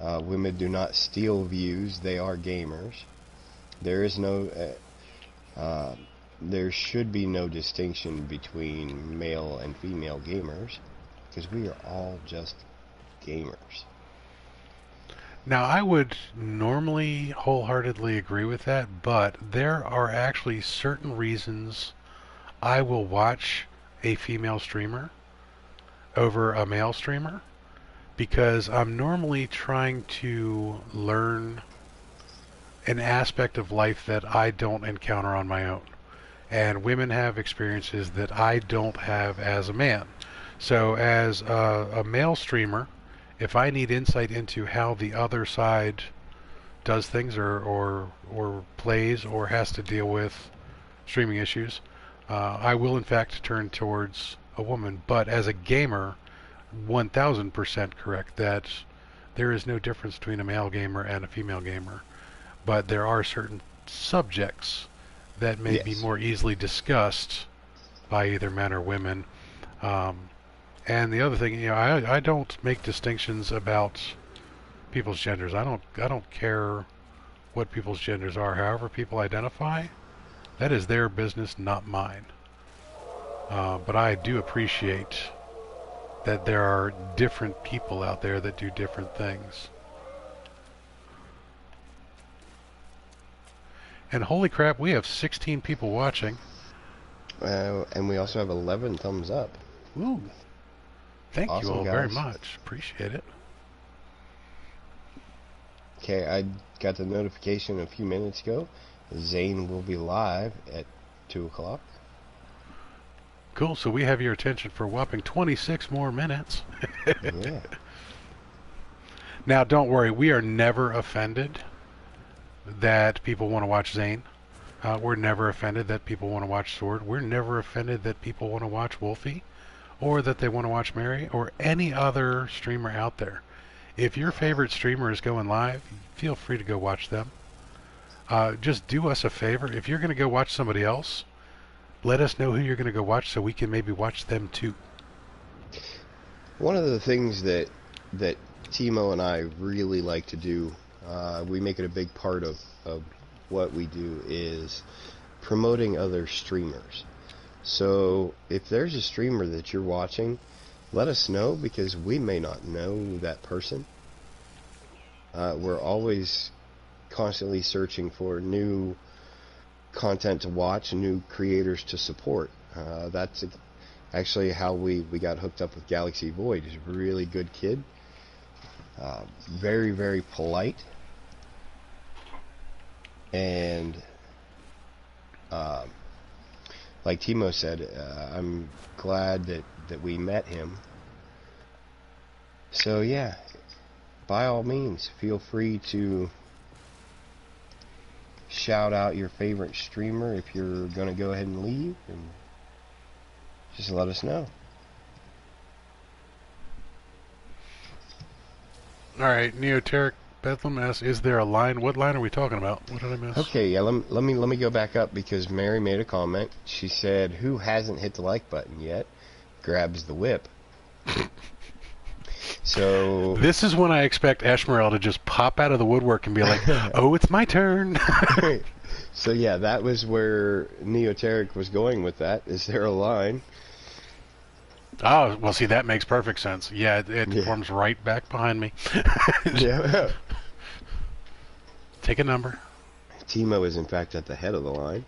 Women do not steal views. They are gamers. There is no there should be no distinction between male and female gamers, because we are all just gamers. Now, I would normally wholeheartedly agree with that, but there are actually certain reasons I will watch a female streamer over a male streamer, because I'm normally trying to learn an aspect of life that I don't encounter on my own. and women have experiences that I don't have as a man. So as a male streamer, if I need insight into how the other side does things or plays or has to deal with streaming issues, I will in fact turn towards a woman. But as a gamer, 1000% correct that there is no difference between a male gamer and a female gamer. But there are certain subjects that may be Yes. more easily discussed by either men or women. And the other thing, I don't make distinctions about people's genders. I don't care what people's genders are. However people identify, that is their business, not mine. But I do appreciate that there are different people out there that do different things. And holy crap, we have 16 people watching. And we also have 11 thumbs up. Ooh. Thank Awesome, you all very guys. much. Appreciate it. Okay, I got the notification a few minutes ago. Zane will be live at 2 o'clock. Cool, so we have your attention for a whopping 26 more minutes. Yeah. Now, don't worry, we are never offended that people want to watch Zane. We're never offended that people want to watch Sword. We're never offended that people want to watch Wolfie, or that they want to watch Mary, or any other streamer out there. If your favorite streamer is going live, feel free to go watch them. Just do us a favor. If you're going to go watch somebody else, let us know who you're going to go watch so we can maybe watch them too. One of the things that Timo and I really like to do, we make it a big part of what we do, is promoting other streamers. So if there's a streamer that you're watching, let us know, because we may not know that person. We're always constantly searching for new content to watch, new creators to support. That's actually how we got hooked up with Galaxy Void. He's a really good kid. Very, very polite. And like Timo said, I'm glad that we met him. So yeah, by all means, feel free to shout out your favorite streamer if you're going to go ahead and leave, and just let us know. Alright, Neoteric Bethlehem asks, is there a line? What line are we talking about? What did I miss? Okay, yeah, let me go back up, because Mary made a comment. She said, who hasn't hit the like button yet grabs the whip. So This is when I expect Ashmerel to just pop out of the woodwork and be like, oh, it's my turn. so yeah, that was where Neoteric was going with that. Is there a line? Oh, well, see, that makes perfect sense. Yeah, it forms right back behind me. Yeah. Take a number. Timo is in fact at the head of the line.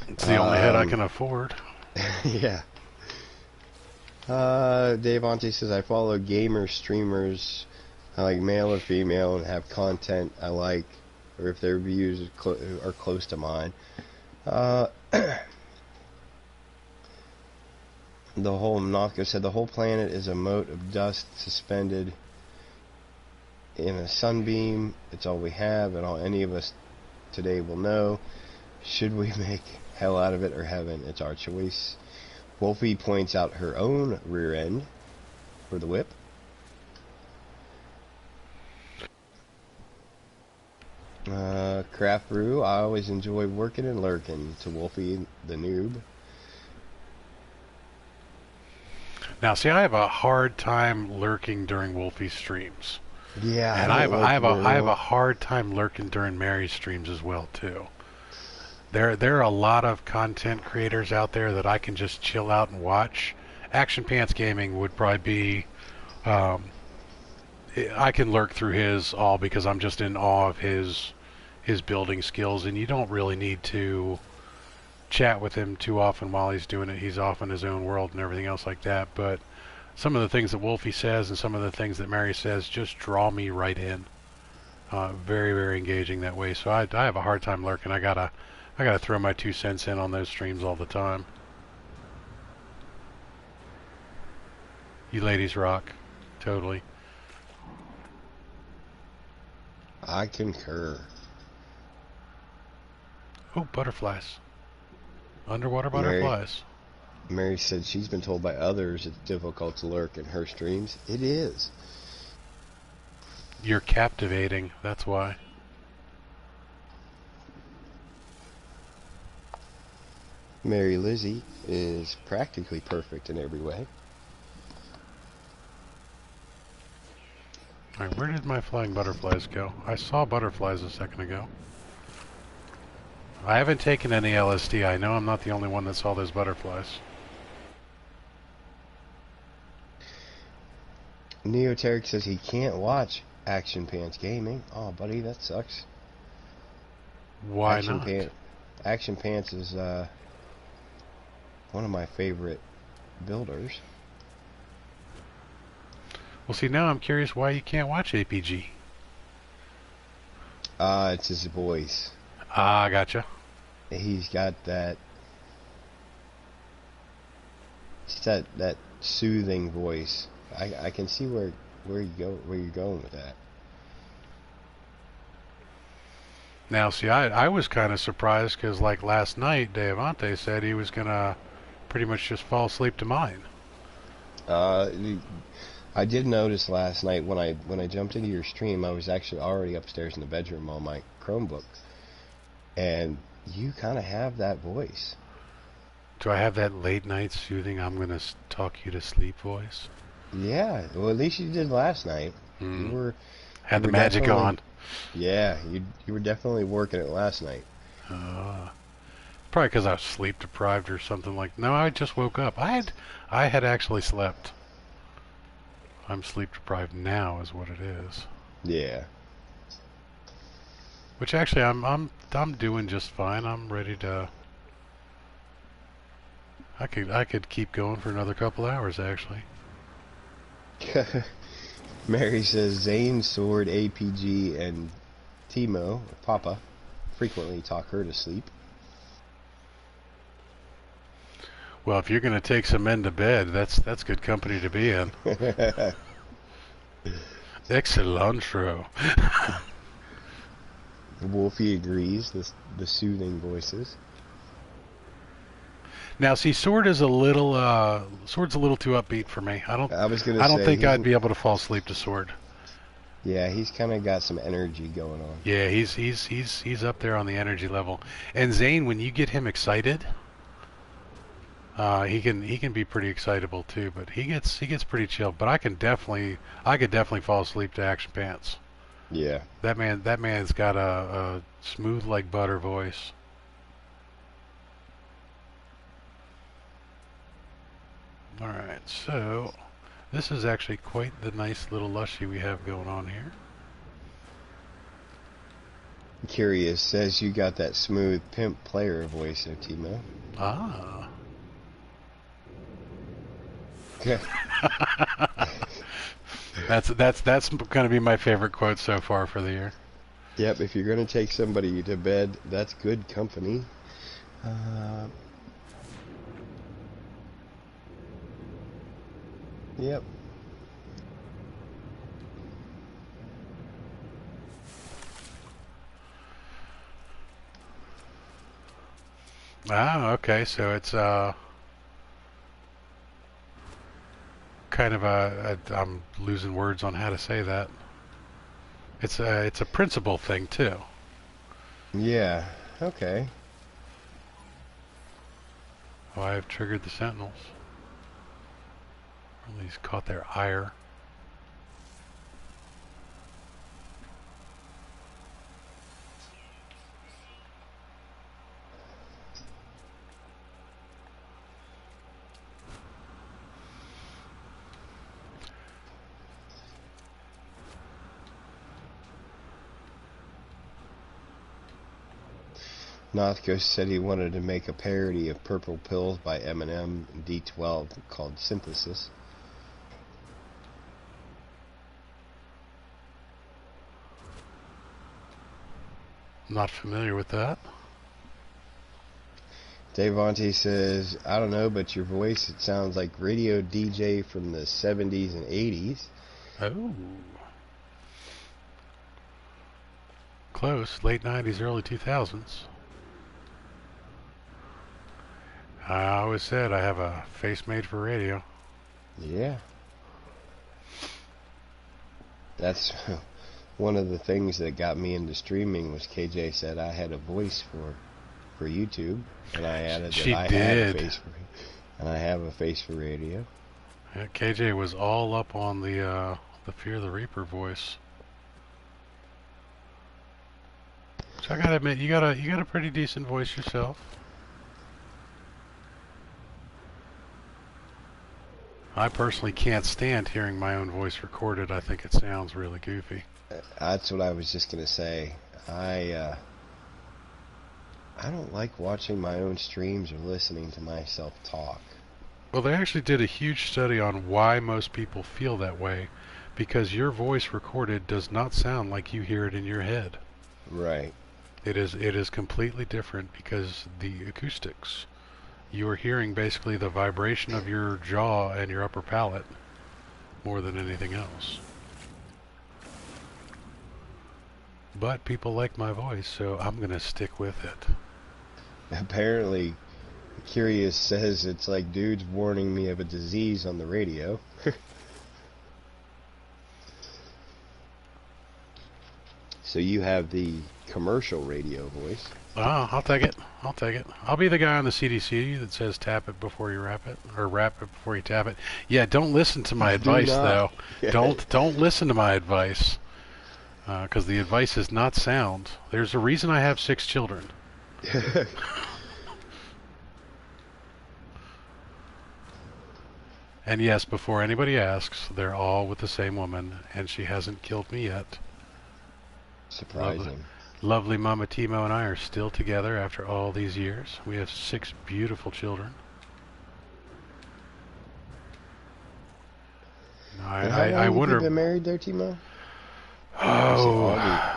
It's the only head I can afford. Yeah. Dave Ante says, I follow gamer streamers. I like male or female and have content I like, or if their views are close to mine. The whole Nafka said, the whole planet is a mote of dust suspended in a sunbeam. It's all we have, and all any of us today will know. Should we make hell out of it or heaven? It's our choice. Wolfie points out her own rear end for the whip. Craft Brew, I always enjoy working and lurking, to Wolfie the noob. Now, see, I have a hard time lurking during Wolfie's streams. Yeah, And I have a hard time lurking during Mary's streams as well, too. There are a lot of content creators out there that I can just chill out and watch. Action Pants Gaming would probably be... I can lurk through his all because I'm just in awe of his building skills, and you don't really need to chat with him too often while he's doing it. He's off in his own world and everything else like that. But some of the things that Wolfie says and some of the things that Mary says just draw me right in. Very, very engaging that way. So I have a hard time lurking. I gotta I gotta throw my 2 cents in on those streams all the time. You ladies rock. Totally. I concur. Oh, butterflies. Underwater Mary, butterflies. Mary said she's been told by others it's difficult to lurk in her streams. It is. You're captivating, that's why. Mary Lizzie is practically perfect in every way. Alright, where did my flying butterflies go? I saw butterflies a second ago. I haven't taken any LSD. I know I'm not the only one that saw those butterflies. Neoteric says he can't watch Action Pants Gaming. Oh, buddy, that sucks. Why not? Action Pants is one of my favorite builders. Well, see, now I'm curious why you can't watch APG. It's his voice. Ah, gotcha. He's got that. It's that soothing voice. I can see where you're going with that. Now, see, I was kind of surprised because, like last night, Deavante said he was gonna pretty much just fall asleep to mine. I did notice last night when I jumped into your stream, I was actually already upstairs in the bedroom on my Chromebook, and you kind of have that voice. Do I have that late night soothing, I'm gonna talk you to sleep voice? Yeah, well, at least you did last night. You Had the were magic on. Yeah, you were definitely working it last night. Probably because I was sleep deprived or something like. No, I just woke up. I had actually slept. I'm sleep deprived now, is what it is. Yeah. Which actually, I'm doing just fine. I'm ready to. I could keep going for another couple hours actually. Mary says Zane, Sword, APG, and Timo, Poppa, frequently talk her to sleep. Well, if you're going to take some men to bed, that's good company to be in. Excellentro. Wolfie agrees. The soothing voices. Now, see, Sword's a little too upbeat for me. I don't think I'd be able to fall asleep to Sword. Yeah, he's kind of got some energy going on. Yeah, he's up there on the energy level. And Zane, when you get him excited, he can be pretty excitable too. But he gets pretty chill. But I could definitely fall asleep to Action Pants. Yeah. That man's got a smooth like butter voice. Alright, so this is actually quite the nice little lushy we have going on here. Curious says you got that smooth pimp player voice there, Timo. Ah. That's going to be my favorite quote so far for the year. Yep, if you're going to take somebody to bed, that's good company. Yep. Ah, okay, so it's kind of I'm losing words on how to say that. It's a principle thing too. Yeah, okay. Oh, I have triggered the Sentinels. Or at least caught their ire. Northcoast said he wanted to make a parody of Purple Pills by Eminem and D12 called Synthesis. Not familiar with that. Devontae says, I don't know, but your voice, it sounds like radio DJ from the 70s and 80s. Oh. Close. Late 90s, early 2000s. I always said I have a face made for radio. Yeah. That's one of the things that got me into streaming was KJ said I had a voice for YouTube, and I added that I had a face for, and I have a face for radio. Yeah, KJ was all up on the Fear the Reaper voice. So I gotta admit, you got a pretty decent voice yourself. I personally can't stand hearing my own voice recorded. I think it sounds really goofy. That's what I was just gonna say. I don't like watching my own streams or listening to myself talk. Well, they actually did a huge study on why most people feel that way, because your voice recorded does not sound like you hear it in your head. Right. It is completely different because the acoustics. You are hearing basically the vibration of your jaw and your upper palate more than anything else. But people like my voice, so I'm going to stick with it. Apparently, Curious says it's like dudes warning me of a disease on the radio. So you have the commercial radio voice. Oh, I'll take it. I'll take it. I'll be the guy on the CDC that says tap it before you wrap it, or wrap it before you tap it. Yeah, don't listen to my advice, though. Don't listen to my advice, because the advice is not sound. There's a reason I have 6 children. And yes, before anybody asks, they're all with the same woman, and she hasn't killed me yet. Surprising. Lovely Mama Timo and I are still together after all these years. We have 6 beautiful children. I wonder. Have you been married there, Timo? Oh,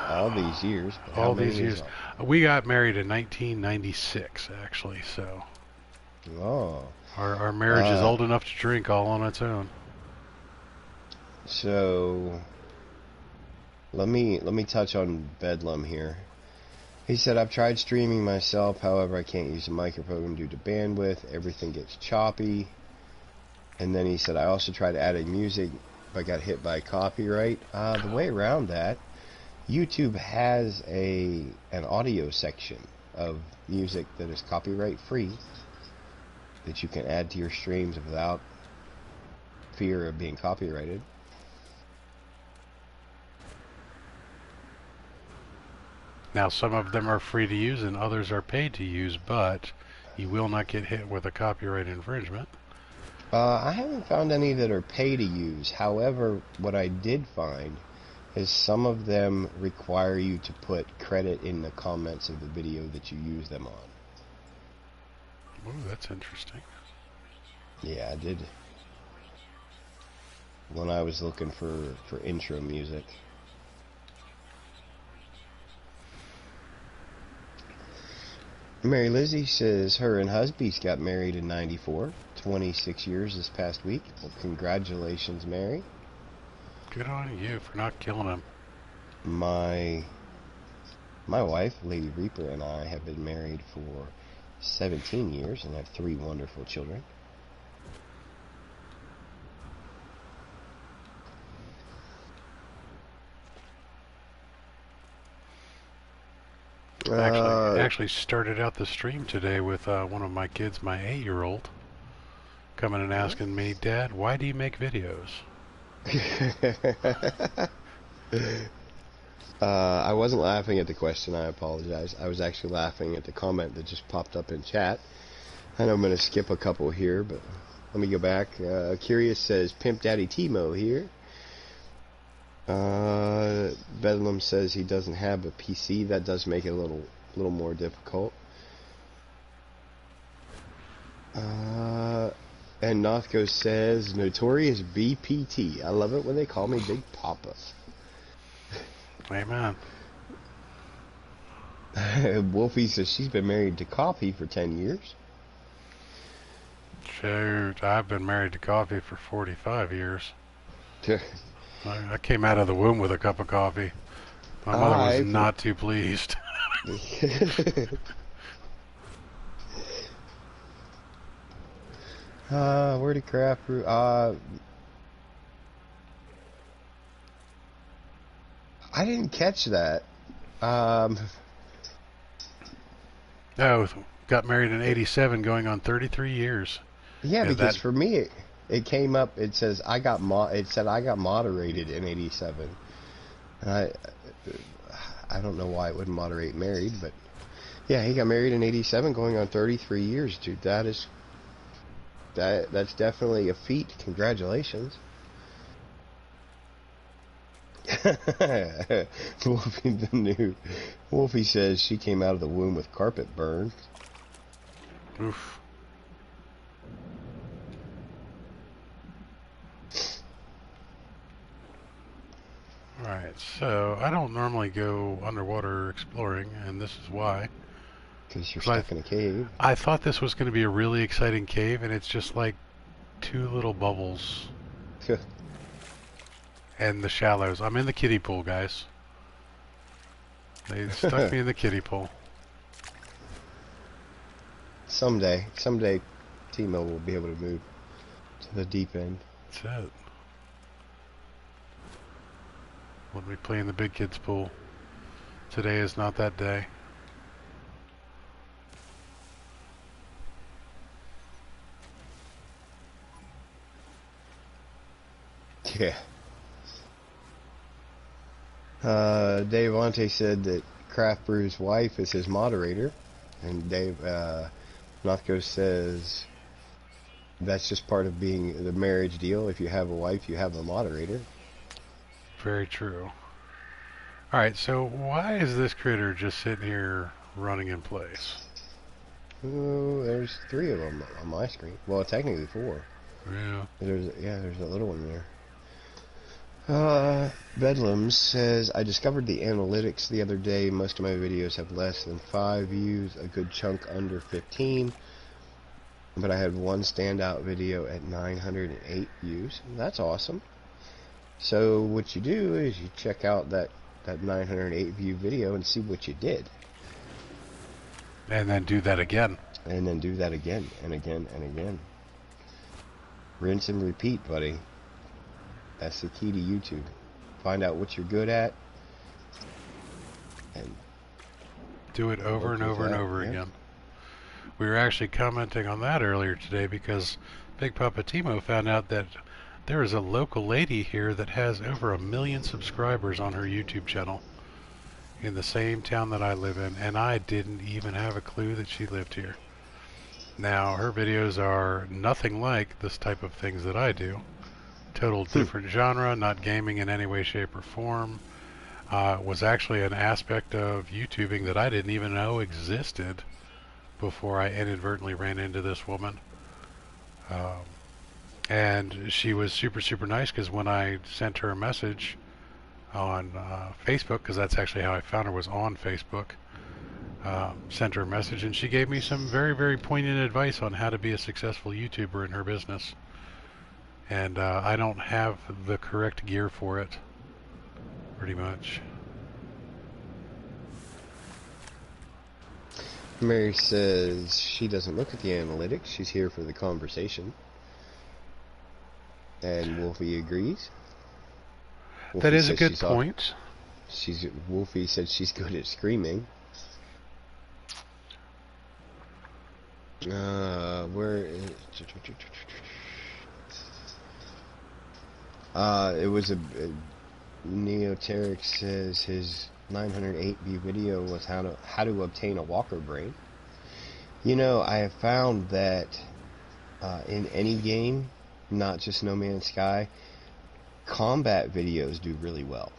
all these years. All these years. We got married in 1996, actually. So. Oh. Our marriage is old enough to drink all on its own. So. Let me touch on Bedlam here. He said, I've tried streaming myself, however I can't use the microphone due to bandwidth. Everything gets choppy. And then he said, I also tried adding music, but got hit by copyright. The way around that, YouTube has an audio section of music that is copyright free that you can add to your streams without fear of being copyrighted. Now, some of them are free to use and others are paid to use, but you will not get hit with a copyright infringement. I haven't found any that are pay to use. However, what I did find is some of them require you to put credit in the comments of the video that you use them on. Oh, that's interesting. Yeah, I did. When I was looking for intro music. Mary Lizzie says her and husband's got married in '94, 26 years this past week. Well, congratulations, Mary. Good on you for not killing him. My wife, Lady Reaper, and I have been married for 17 years and have 3 wonderful children. Actually started out the stream today with one of my kids, my 8-year-old, coming and asking me, Dad, why do you make videos? I wasn't laughing at the question, I apologize. I was actually laughing at the comment that just popped up in chat. I know I'm going to skip a couple here, but let me go back. Curious says, Pimp Daddy Timo here. Bedlam says he doesn't have a PC. That does make it a little more difficult. And Nothco says, Notorious BPT. I love it when they call me Big Poppa. Amen. Wolfie says she's been married to Coffee for 10 years. Shoot, I've been married to coffee for 45 years. I came out of the womb with a cup of coffee. My mother was I not too pleased. Where did craft brew? I didn't catch that. Oh, got married in 87, going on 33 years. Yeah, And because that for me, it came up. It says it said I got moderated in '87, and I don't know why it wouldn't moderate married, but yeah, he got married in '87, going on 33 years, dude. That's definitely a feat. Congratulations. Wolfie, the new Wolfie says she came out of the womb with carpet burn. oof. Alright, so I don't normally go underwater exploring, and this is why. Because you're 'Cause stuck in a cave. I thought this was going to be a really exciting cave, and it's just like two little bubbles and the shallows. I'm in the kiddie pool, guys. They stuck me in the kiddie pool. Someday, Timo will be able to move to the deep end. That's it. When we play in the big kids pool. Today is not that day. Yeah. Dave Ante said that Craft Brew's wife is his moderator, and Dave Nothco says that's just part of being the marriage deal. If you have a wife, you have a moderator. Very true. Alright, so why is this critter just sitting here running in place? Oh, there's 3 of them on my screen. Well, technically 4. Yeah. There's a little one there. Bedlam says, I discovered the analytics the other day. Most of my videos have less than 5 views, a good chunk under 15. But I had one standout video at 908 views. That's awesome. So what you do is you check out that 908 view video and see what you did. And then do that again. And then do that again and again and again. Rinse and repeat, buddy. That's the key to YouTube. Find out what you're good at and do it over and over and over again. We were actually commenting on that earlier today because Big Papa Timo found out that there is a local lady here that has over 1 million subscribers on her YouTube channel in the same town that I live in, and I didn't even have a clue that she lived here. Now, her videos are nothing like this type of things that I do. Total different genre, not gaming in any way, shape, or form. Was actually an aspect of YouTubing that I didn't even know existed before I inadvertently ran into this woman. And she was super, super nice because when I sent her a message on Facebook, because that's actually how I found her, was on Facebook, sent her a message and she gave me some very, very poignant advice on how to be a successful YouTuber in her business. And I don't have the correct gear for it, pretty much. Mary says she doesn't look at the analytics. She's here for the conversation. And Wolfie agrees. Wolfie that is a good point. Wolfie said she's good at screaming. Where is... it was Neoteric says his 908 view video was how to obtain a walker brain. You know, I have found that in any game, not just No Man's Sky, combat videos do really well.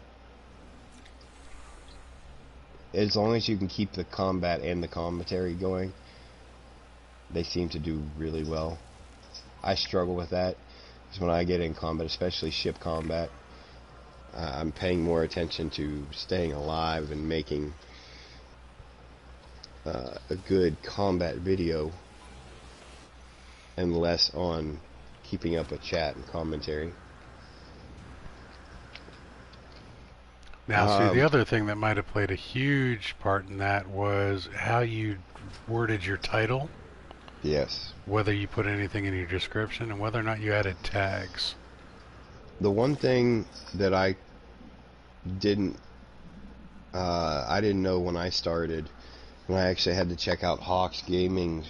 As long as you can keep the combat and the commentary going, they seem to do really well. I struggle with that. When I get in combat, especially ship combat, I'm paying more attention to staying alive and making a good combat video. and less on keeping up with chat and commentary. Now, see, the other thing that might have played a huge part in that was how you worded your title. Yes. Whether you put anything in your description and whether or not you added tags. The one thing that I didn't know when I started, when I actually had to check out Hawk's Gaming's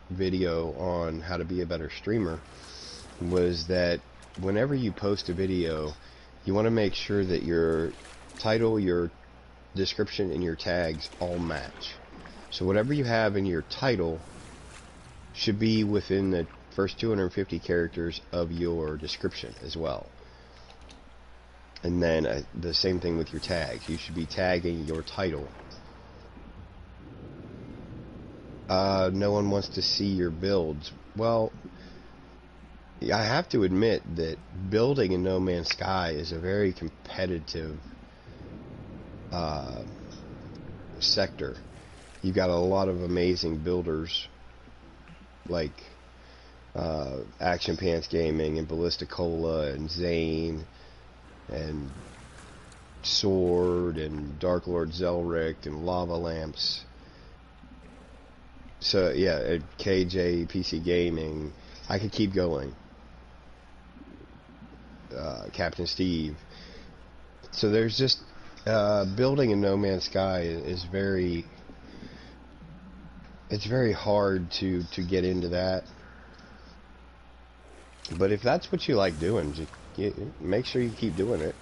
video on how to be a better streamer, was that whenever you post a video, you want to make sure that your title, your description, and your tags all match. So whatever you have in your title should be within the first 250 characters of your description as well. And then the same thing with your tags. You should be tagging your title. No one wants to see your builds. Well, I have to admit that building in No Man's Sky is a very competitive sector. You've got a lot of amazing builders like Action Pants Gaming and Ballisticola and Zane and Sword and Dark Lord Zelric and Lava Lamps. So yeah, KJ PC Gaming. I could keep going. Captain Steve. So there's just building in No Man's Sky is very. It's very hard to get into that. But if that's what you like doing, just make sure you keep doing it.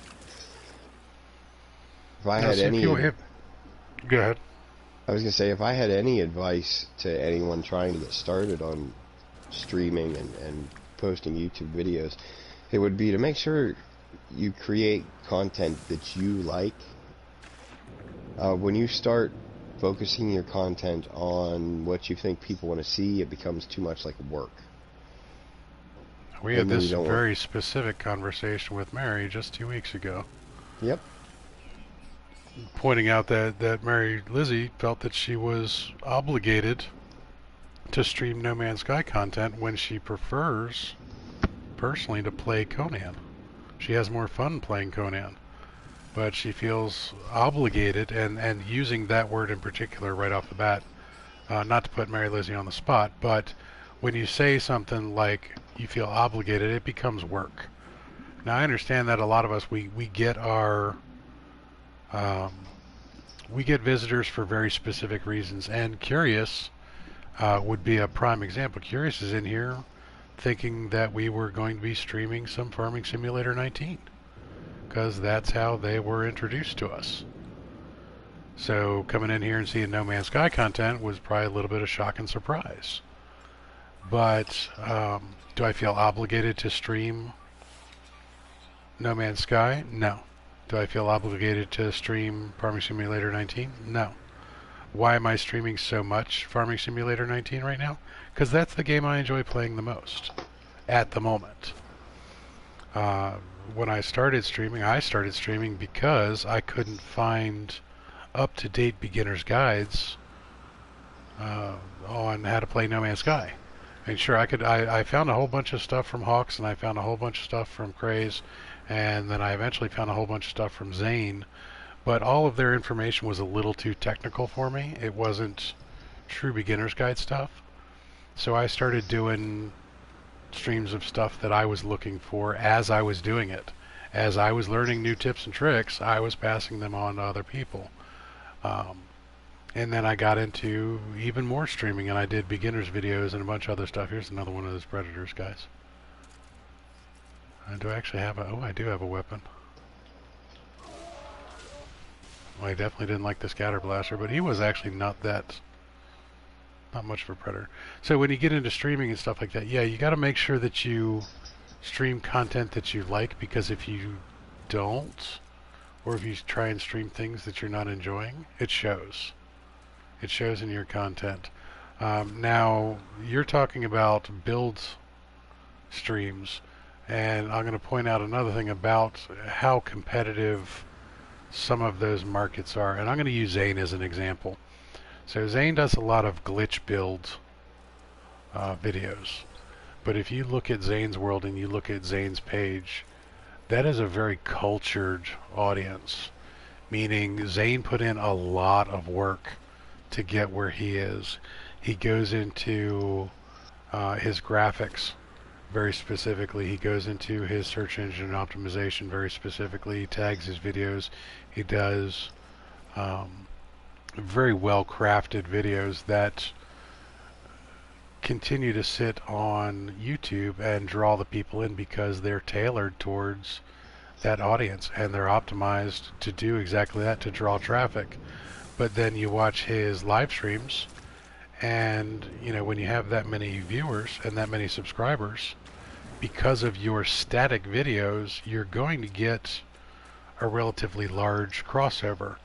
If I had any... Go ahead. I was going to say, if I had any advice to anyone trying to get started on streaming and posting YouTube videos, it would be to make sure you create content that you like. When you start focusing your content on what you think people want to see, it becomes too much like work. We had this very specific conversation with Mary just 2 weeks ago. Yep. Pointing out that Mary Lizzie felt that she was obligated to stream No Man's Sky content when she prefers, personally, to play Conan. She has more fun playing Conan. But she feels obligated, and using that word in particular right off the bat, not to put Mary Lizzie on the spot, but when you say something like you feel obligated, it becomes work. Now I understand that a lot of us, we get our we get visitors for very specific reasons, and Curious would be a prime example. Curious is in here thinking that we were going to be streaming some Farming Simulator 19. Because that's how they were introduced to us. So coming in here and seeing No Man's Sky content was probably a little bit of shock and surprise. But do I feel obligated to stream No Man's Sky? No. Do I feel obligated to stream Farming Simulator 19? No. Why am I streaming so much Farming Simulator 19 right now? Because that's the game I enjoy playing the most at the moment. When I started streaming because I couldn't find up-to-date beginner's guides on how to play No Man's Sky. And sure, I found a whole bunch of stuff from Hawks, and I found a whole bunch of stuff from Craze, and then I eventually found a whole bunch of stuff from Zane, but all of their information was a little too technical for me. It wasn't true beginner's guide stuff. So I started doing streams of stuff that I was looking for as I was doing it. As I was learning new tips and tricks, I was passing them on to other people. And then I got into even more streaming, and I did beginners videos and a bunch of other stuff. Here's another one of those Predators guys. Do I actually have I do have a weapon. Well, I definitely didn't like the Scatter Blaster, but he was actually not much of a predator. So when you get into streaming and stuff like that, yeah, you got to make sure that you stream content that you like, because if you don't, or if you try and stream things that you're not enjoying, it shows. It shows in your content. Now, you're talking about build streams, and I'm going to point out another thing about how competitive some of those markets are, and I'm going to use Zane as an example. So Zane does a lot of glitch build videos. but if you look at Zane's World and you look at Zane's page, that is a very cultured audience, meaning Zane put in a lot of work to get where he is. He goes into his graphics very specifically. He goes into his search engine optimization very specifically. He tags his videos. He does very well crafted videos that continue to sit on YouTube and draw the people in because they're tailored towards that audience and they're optimized to do exactly that, to draw traffic. But then you watch his live streams, and you know, when you have that many viewers and that many subscribers, because of your static videos, you're going to get a relatively large crossover.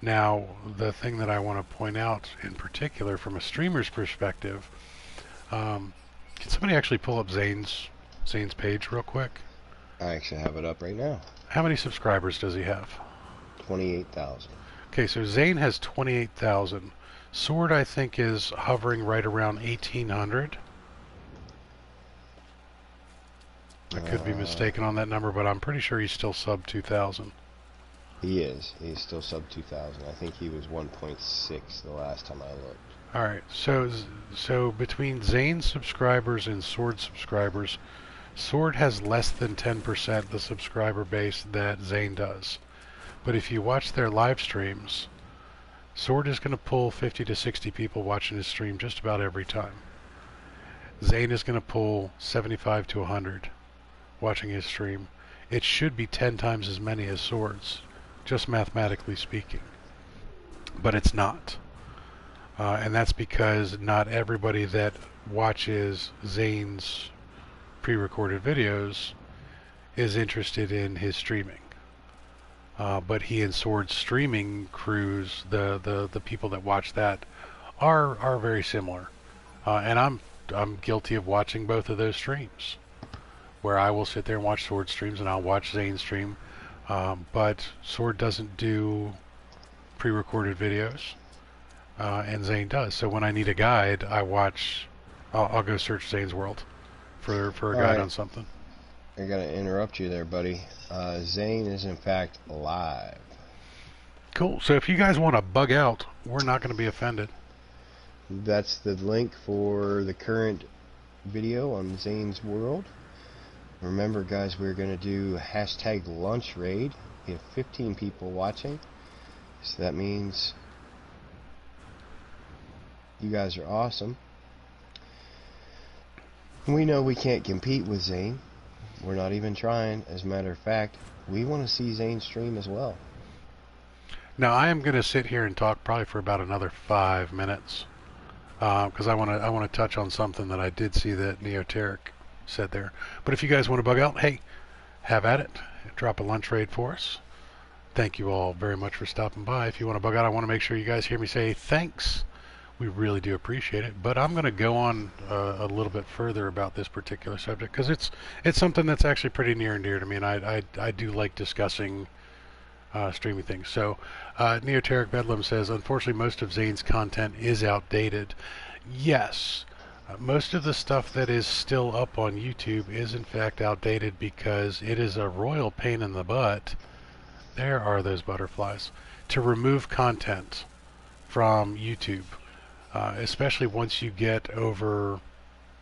Now, the thing that I want to point out in particular from a streamer's perspective, can somebody actually pull up Zane's page real quick? I actually have it up right now. How many subscribers does he have? 28,000. Okay, so Zane has 28,000. Sword, I think, is hovering right around 1,800. I could be mistaken on that number, but I'm pretty sure he's still sub 2,000. He is. He's still sub 2,000. I think he was 1.6 the last time I looked. All right, so between Zane's subscribers and Sword subscribers, Sword has less than 10% the subscriber base that Zane does. But if you watch their live streams, Sword is going to pull 50 to 60 people watching his stream just about every time. Zane is going to pull 75 to 100 watching his stream. It should be 10 times as many as Sword's, just mathematically speaking. But it's not. And that's because not everybody that watches Zane's pre-recorded videos is interested in his streaming. But he and Sword's streaming crews, the people that watch that, are very similar. And I'm guilty of watching both of those streams, where I will sit there and watch Sword streams and I'll watch Zane's stream. But Sword doesn't do pre-recorded videos, and Zane does. So when I need a guide, I'll go search Zane's World for a guide on something. I gotta interrupt you there, buddy. Zane is in fact live. Cool. So if you guys want to bug out, we're not going to be offended. That's the link for the current video on Zane's World. Remember, guys, we're gonna do hashtag lunch raid. We have 15 people watching, so that means you guys are awesome. We know we can't compete with Zane. We're not even trying. As a matter of fact, we want to see Zane stream as well. Now I am going to sit here and talk probably for about another 5 minutes, because I want to touch on something that I did see that Neoteric said there. But if you guys want to bug out, hey, have at it. Drop a lunch raid for us. Thank you all very much for stopping by. If you want to bug out, I want to make sure you guys hear me say thanks. We really do appreciate it. But I'm going to go on a little bit further about this particular subject, because it's something that's actually pretty near and dear to me, and I do like discussing streaming things. So Neoteric Bedlam says, unfortunately most of Zane's content is outdated. Yes, most of the stuff that is still up on YouTube is in fact outdated, because it is a royal pain in the butt. There are those butterflies. To remove content from YouTube, especially once you get over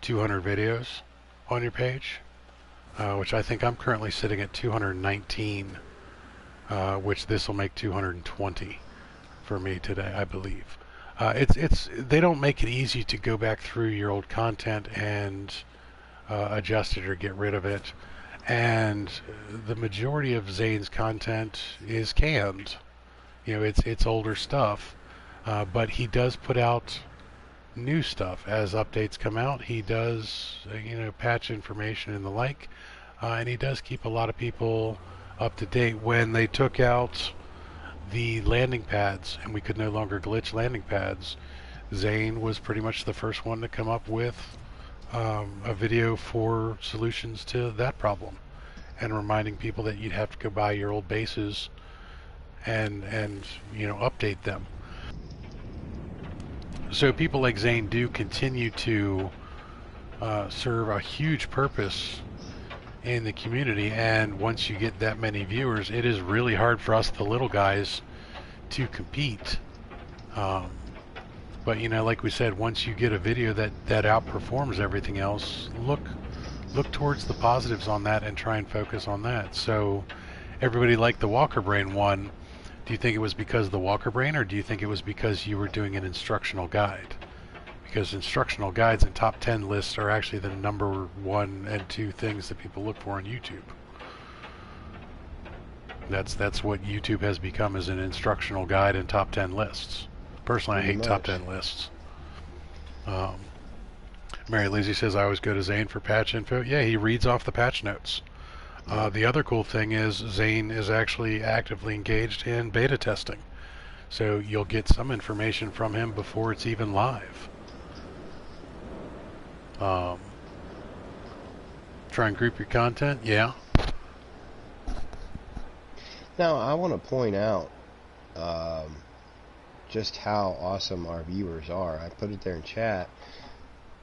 200 videos on your page, which I think I'm currently sitting at 219, which this will make 220 for me today, I believe. They don't make it easy to go back through your old content and adjust it or get rid of it. And the majority of Zane's content is canned. You know, it's older stuff, but he does put out new stuff as updates come out. He does, patch information and the like, and he does keep a lot of people up to date. When they took out the landing pads and we could no longer glitch landing pads, Zane was pretty much the first one to come up with a video for solutions to that problem, and reminding people that you'd have to go buy your old bases and update them. So people like Zane do continue to serve a huge purpose in the community, and once you get that many viewers, it is really hard for us, the little guys, to compete. But you know, like we said, once you get a video that outperforms everything else, look towards the positives on that and try and focus on that. So everybody liked the Walker Brain one. Do you think it was because of the Walker Brain, or do you think it was because you were doing an instructional guide? Because instructional guides and top 10 lists are actually the number 1 and 2 things that people look for on YouTube. That's what YouTube has become, is an instructional guide and top 10 lists. Personally, I hate top 10 lists. Mary Lizzie says, I always go to Zane for patch info. Yeah, he reads off the patch notes. The other cool thing is Zane is actually actively engaged in beta testing. So you'll get some information from him before it's even live. Try and group your content, yeah. Now, I want to point out just how awesome our viewers are. I put it there in chat,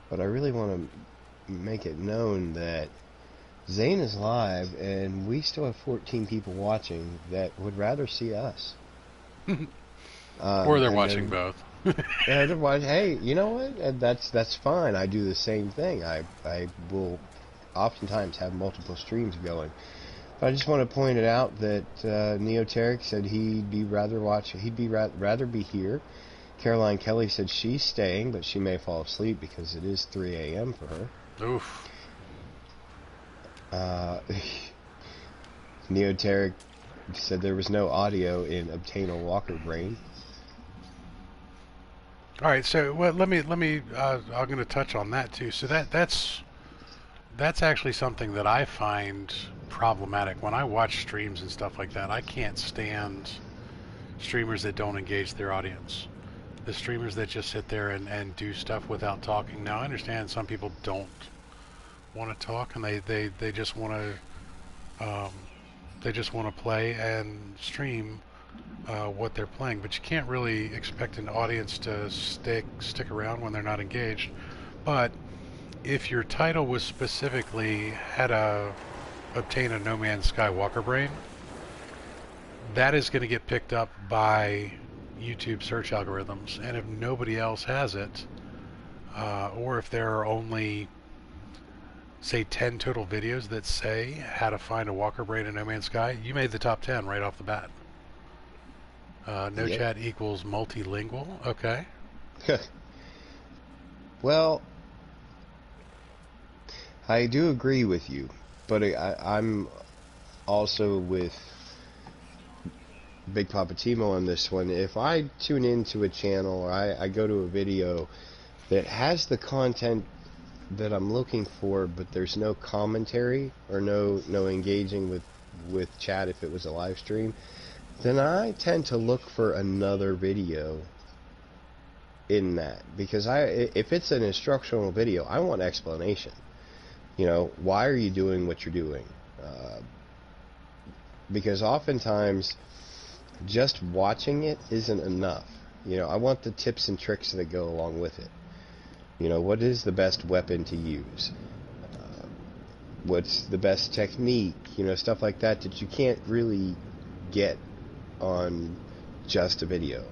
but I really want to make it known that Zane is live, and we still have 14 people watching that would rather see us. Or they're watching both. Yeah, they're watching. Hey, you know what? That's fine. I do the same thing. I will oftentimes have multiple streams going. But I just want to point it out that Neoteric said he'd be rather be here. Caroline Kelly said she's staying, but she may fall asleep because it is 3 a.m. for her. Oof. Neoteric said there was no audio in Obtain a Walker Brain. All right, so let me I'm going to touch on that too. So that's actually something that I find problematic when I watch streams and stuff like that. I can't stand streamers that don't engage their audience. The streamers that just sit there and do stuff without talking. Now I understand some people don't want to talk, and they just want to play and stream what they're playing, but you can't really expect an audience to stick around when they're not engaged. But if your title was specifically how to obtain a No Man's Sky Walker Brain, that is going to get picked up by YouTube search algorithms, and if nobody else has it, or if there are only, say, 10 total videos that say how to find a Walker Brain in No Man's Sky, you made the top 10 right off the bat. No Yep. chat equals multilingual. Okay. Well, I do agree with you, but I'm also with Big Papa Timo on this one. If I tune into a channel or I go to a video that has the content that I'm looking for, but there's no commentary or no engaging with chat if it was a live stream, then I tend to look for another video in that, because if it's an instructional video, I want explanation. You know, why are you doing what you're doing? Because oftentimes just watching it isn't enough. You know, I want the tips and tricks that go along with it. You know, what is the best weapon to use? What's the best technique? You know, stuff like that you can't really get on just a video.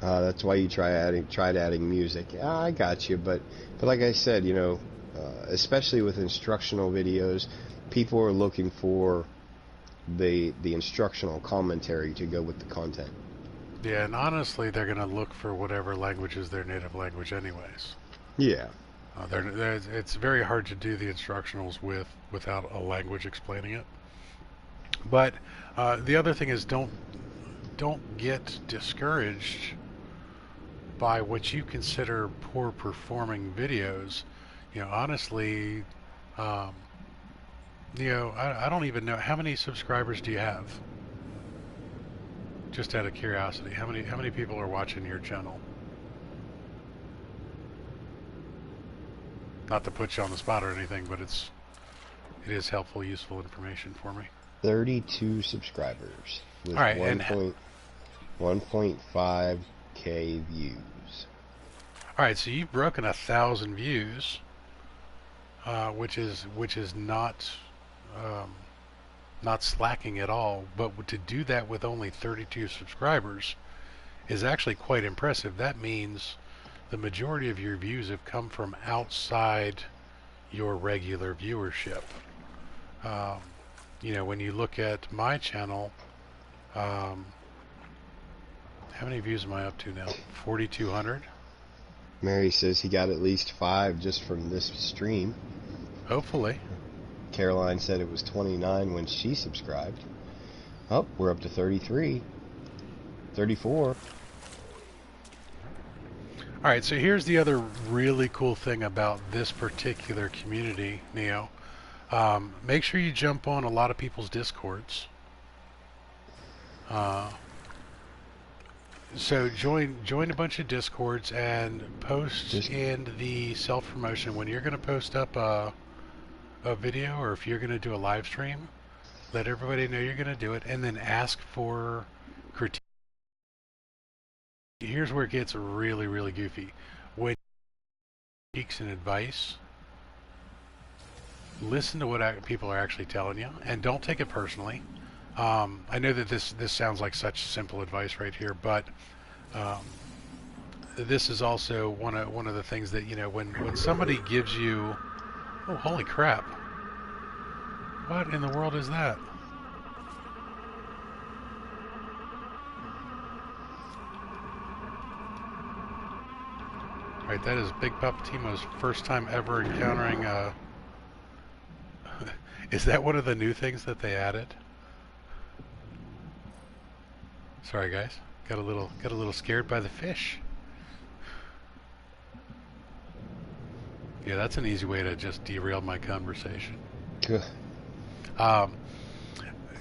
That's why you tried adding music. I got you, but like I said, you know, especially with instructional videos, people are looking for the instructional commentary to go with the content. Yeah, and honestly, they're going to look for whatever language is their native language anyways. Yeah. It's very hard to do the instructionals without a language explaining it. But the other thing is, don't get discouraged by what you consider poor performing videos. You know, honestly, you know, I don't even know, how many subscribers do you have? Just out of curiosity, how many people are watching your channel? Not to put you on the spot or anything, but it is helpful, useful information for me. 32 subscribers with all right, 1.5k views. All right, so you've broken 1,000 views, which is um, not slacking at all. But to do that with only 32 subscribers is actually quite impressive. That means the majority of your views have come from outside your regular viewership. Um, when you look at my channel, um, how many views am I up to now? 4,200? Mary says he got at least 5 just from this stream. Hopefully. Caroline said it was 29 when she subscribed. Oh, we're up to 33. 34. Alright, so here's the other really cool thing about this particular community, Neo. Make sure you jump on a lot of people's Discords. So join a bunch of Discords and post in the self-promotion. When you're going to post up a video, or if you're going to do a live stream, let everybody know you're going to do it, and then ask for critique. Here's where it gets really, really goofy. When critiques and advice, listen to what people are actually telling you, and don't take it personally. I know that this sounds like such simple advice right here, but this is also one of the things that, when somebody gives you, oh, holy crap, what in the world is that? Right, that is Big Papa Timo's first time ever encountering is that one of the new things that they added? Sorry guys, got a little scared by the fish. Yeah, that's an easy way to just derail my conversation.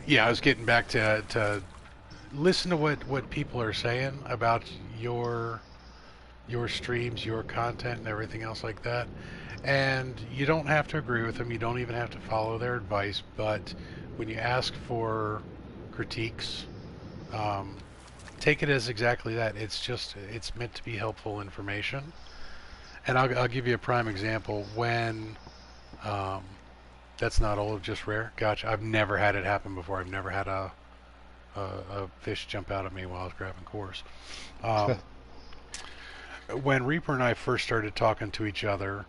Yeah, I was getting back to listen to what people are saying about your streams, your content, and everything else like that. And you don't have to agree with them. You don't even have to follow their advice. But when you ask for critiques, take it as exactly that. It's meant to be helpful information. And I'll give you a prime example. When that's not old, just rare. Gotcha. I've never had it happen before. I've never had a fish jump out at me while I was grabbing COARSE. When Reaper and I first started talking to each other,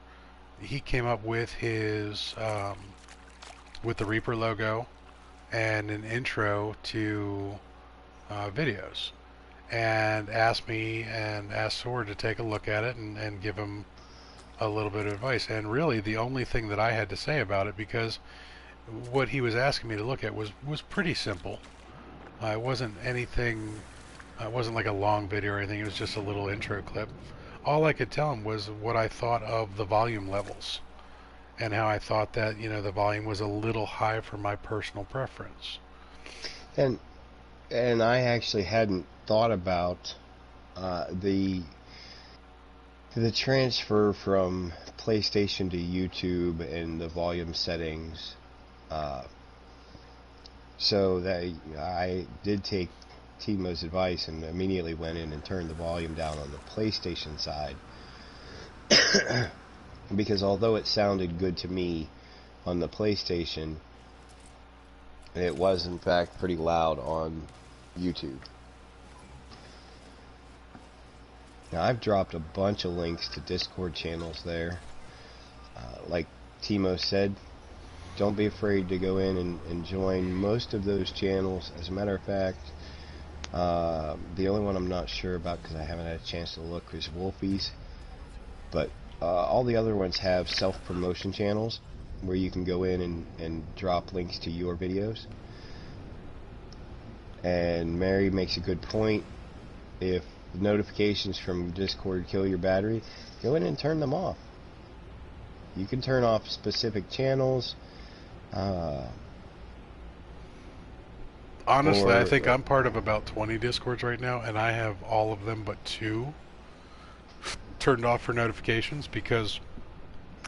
he came up with his with the Reaper logo and an intro to videos, and asked me and asked Sword to take a look at it and give him a little bit of advice. And really the only thing that I had to say about it, because what he was asking me to look at was pretty simple. It wasn't anything, it wasn't like a long video or anything, it was just a little intro clip. All I could tell him was what I thought of the volume levels, and how I thought that, the volume was a little high for my personal preference. And I actually hadn't thought about the transfer from PlayStation to YouTube and the volume settings. So that I did take Timo's advice and immediately went in and turned the volume down on the PlayStation side. Because although it sounded good to me on the PlayStation, it was in fact pretty loud on YouTube. Now I've dropped a bunch of links to Discord channels there. Like Timo said, don't be afraid to go in and join most of those channels. As a matter of fact, the only one I'm not sure about because I haven't had a chance to look is Wolfie's, but all the other ones have self-promotion channels where you can go in and drop links to your videos. And Mary makes a good point. If notifications from Discord kill your battery, go in and turn them off. You can turn off specific channels. Honestly, I think I'm part of about 20 Discords right now, and I have all of them but 2 turned off for notifications, because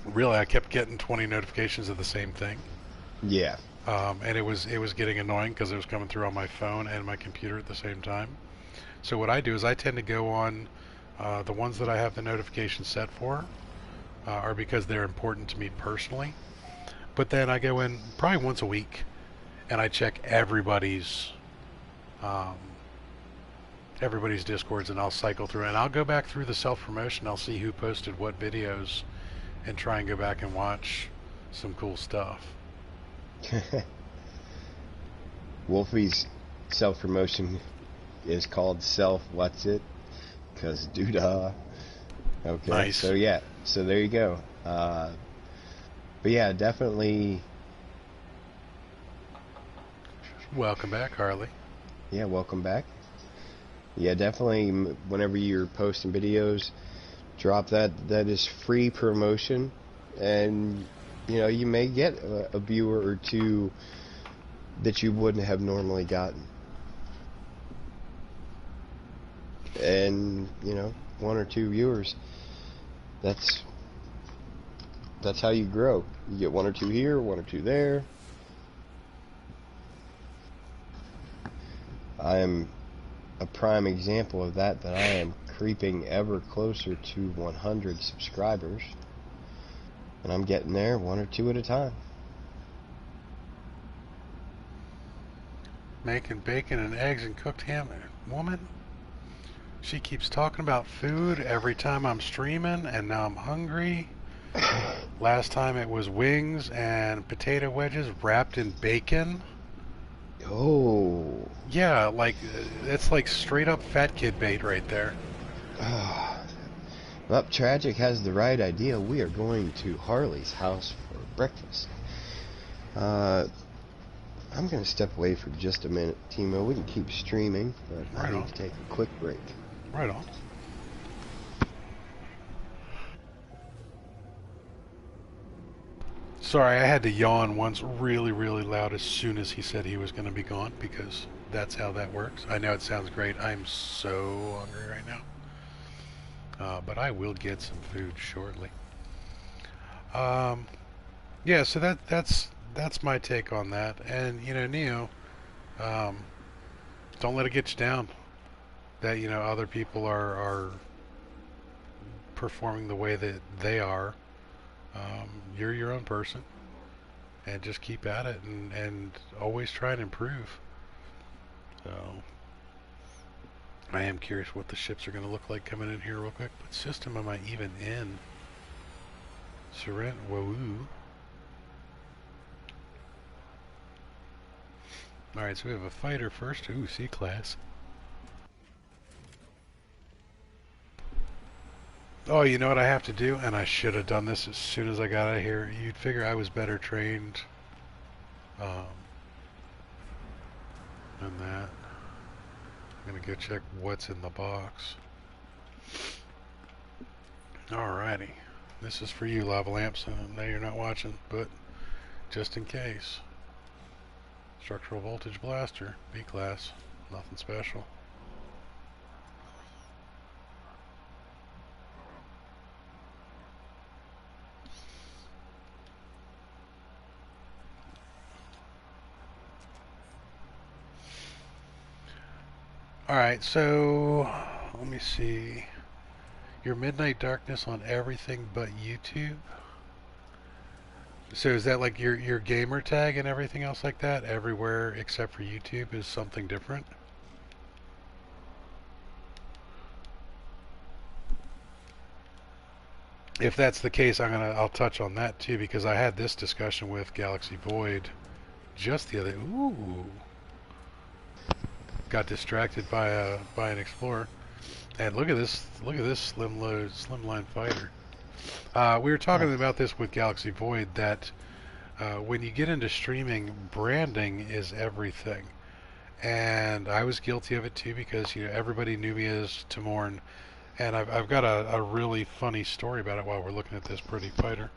really I kept getting 20 notifications of the same thing. Yeah. And it was getting annoying because it was coming through on my phone and my computer at the same time. So what I do is I tend to go on The ones that I have the notifications set for are because they're important to me personally. But then I go in probably once a week and I check um, everybody's discords, and I'll cycle through and I'll go back through the self promotion. I'll see who posted what videos and try and go back and watch some cool stuff. Wolfie's self-promotion is called what's it? Because doodah. Okay, Nice. so yeah, so there you go. But yeah, definitely. Welcome back, Harley. Yeah, welcome back. Yeah, definitely. Whenever you're posting videos, drop that. That is free promotion, and you know you may get a viewer or two that you wouldn't have normally gotten, and you know, 1 or 2 viewers. That's how you grow. You get 1 or 2 here, 1 or 2 there. I am a prime example of that I am creeping ever closer to 100 subscribers, and I'm getting there 1 or 2 at a time. Making bacon and eggs and cooked ham. Woman, she keeps talking about food every time I'm streaming, and now I'm hungry. Last time it was wings and potato wedges wrapped in bacon. Oh. Yeah, like it's like straight up fat kid bait right there. Well, Tragic has the right idea. We are going to Harley's house for breakfast. I'm going to step away for just a minute, Timo. We can keep streaming, but Right I need on. to take a quick break. Right on. Sorry, I had to yawn once really, really loud as soon as he said he was going to be gone, because that's how that works. I know it sounds great. I'm so hungry right now. But I will get some food shortly. Yeah, so that's my take on that. And you know, Neo, don't let it get you down that you know other people are performing the way that they are. You're your own person, and just keep at it, and always try and improve. So I am curious what the ships are going to look like coming in here real quick. What system am I even in? Woo. Alright, so we have a fighter first. Ooh, C-class. Oh, you know what I have to do? And I should have done this as soon as I got out of here. You'd figure I was better trained than that. I'm going to go check what's in the box. Alrighty. This is for you, Lava Lamps. I know you're not watching, but just in case. Structural voltage blaster, B-class. Nothing special. Alright, so let me see. Your Midnight Darkness on everything but YouTube? So is that like your gamer tag and everything else like that? Everywhere except for YouTube is something different? If that's the case, I'll touch on that too, because I had this discussion with Galaxy Void just the other. Ooh. Got distracted by an explorer, and look at this slimline fighter. We were talking about this with Galaxy Void that when you get into streaming, branding is everything, and I was guilty of it too, because you know everybody knew me as Timorn, and I've got a really funny story about it while we're looking at this pretty fighter.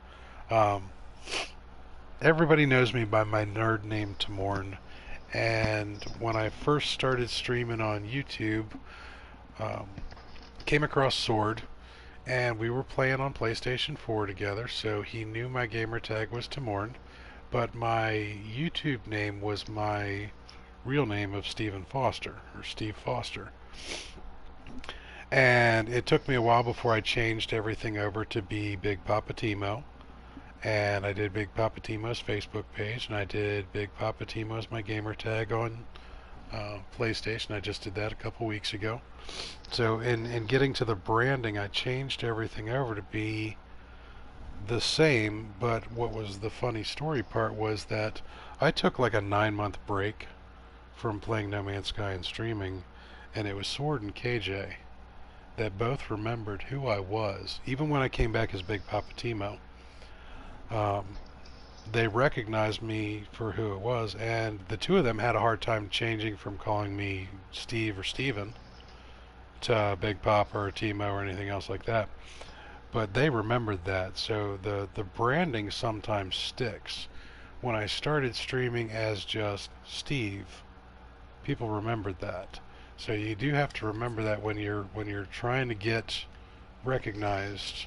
Everybody knows me by my nerd name Timorn. And when I first started streaming on YouTube, came across Sword, and we were playing on PlayStation 4 together, so he knew my gamer tag was Timorn, but my YouTube name was my real name of Stephen Foster, or Steve Foster. And it took me a while before I changed everything over to be Big Papa Timo. And I did Big Papa Timo's Facebook page, and I did Big Papa Timo's my gamer tag on PlayStation. I just did that a couple weeks ago. So in getting to the branding, I changed everything over to be the same, but what was the funny story part was that I took like a 9-month break from playing No Man's Sky and streaming, and it was Sword and KJ that both remembered who I was, even when I came back as Big Papa Timo. They recognized me for who it was, and the two of them had a hard time changing from calling me Steve or Steven to Big Papa or Timo or anything else like that. But they remembered that, so the branding sometimes sticks. When I started streaming as just Steve, people remembered that. So you do have to remember that when you're trying to get recognized.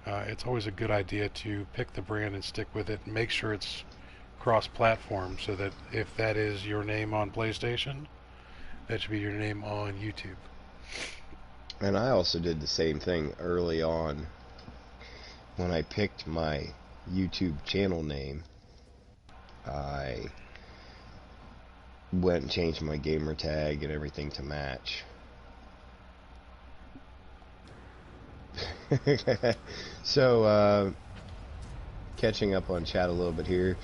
It's always a good idea to pick the brand and stick with it and make sure it's cross-platform, so that if that is your name on PlayStation, that should be your name on YouTube. And I also did the same thing early on when I picked my YouTube channel name. I went and changed my gamer tag and everything to match. So, catching up on chat a little bit here.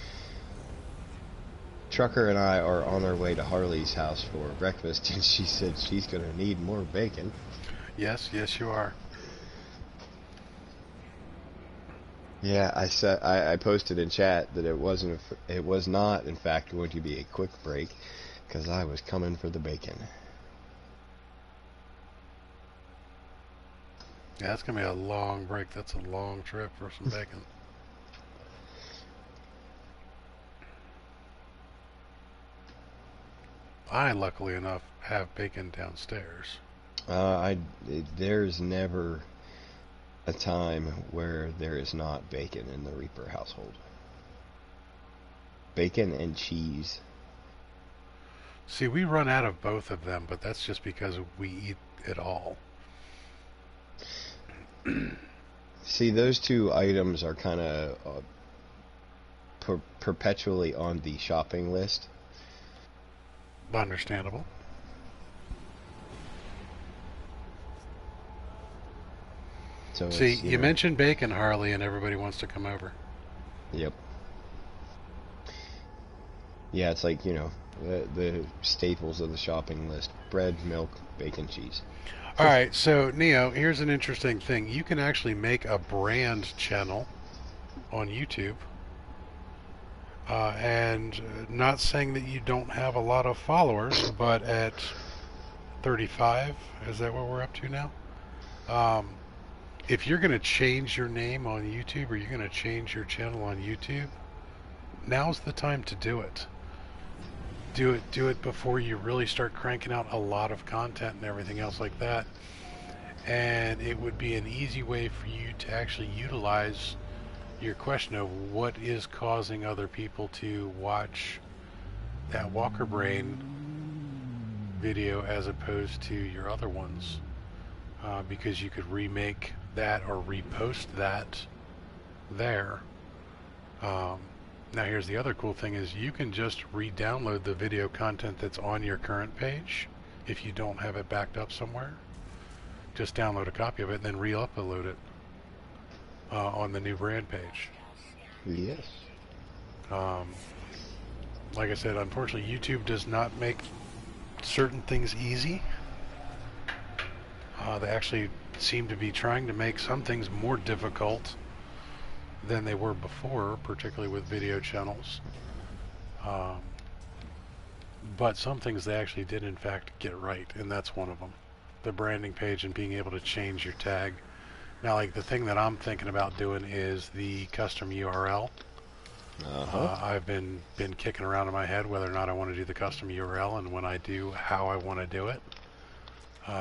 Trucker and I are on our way to Harley's house for breakfast, and she said she's going to need more bacon. Yes, you are. Yeah, I posted in chat that it was not in fact going to be a quick break, because I was coming for the bacon. Yeah, that's gonna be a long break. That's a long trip for some bacon. I, luckily enough, have bacon downstairs. There's never a time where there is not bacon in the Reaper household. Bacon and cheese. See, we run out of both of them, but that's just because we eat it all. See, those two items are kind of perpetually on the shopping list. Understandable. So see, you mentioned bacon, Harley, and everybody wants to come over. Yep. Yeah, it's like, the staples of the shopping list: bread, milk, bacon, cheese. All right, so Neo, here's an interesting thing. You can actually make a brand channel on YouTube. And not saying that you don't have a lot of followers, but at 35, is that what we're up to now? If you're going to change your name on YouTube, or you're going to change your channel on YouTube, now's the time to do it. Do it before you really start cranking out a lot of content and everything else like that. And it would be an easy way for you to actually utilize your question of what is causing other people to watch that Walker Brain video as opposed to your other ones, because you could remake that or repost that there. Now here's the other cool thing, is you can just re-download the video content that's on your current page if you don't have it backed up somewhere. Just download a copy of it and then re-upload it on the new brand page. Yes. Like I said, unfortunately YouTube does not make certain things easy. They actually seem to be trying to make some things more difficult than they were before, particularly with video channels. But some things they actually did in fact get right, and that's one of them. The branding page and being able to change your tag. Now, like, the thing that I'm thinking about doing is the custom URL. I've been kicking around in my head whether or not I want to do the custom URL, and when I do, how I want to do it.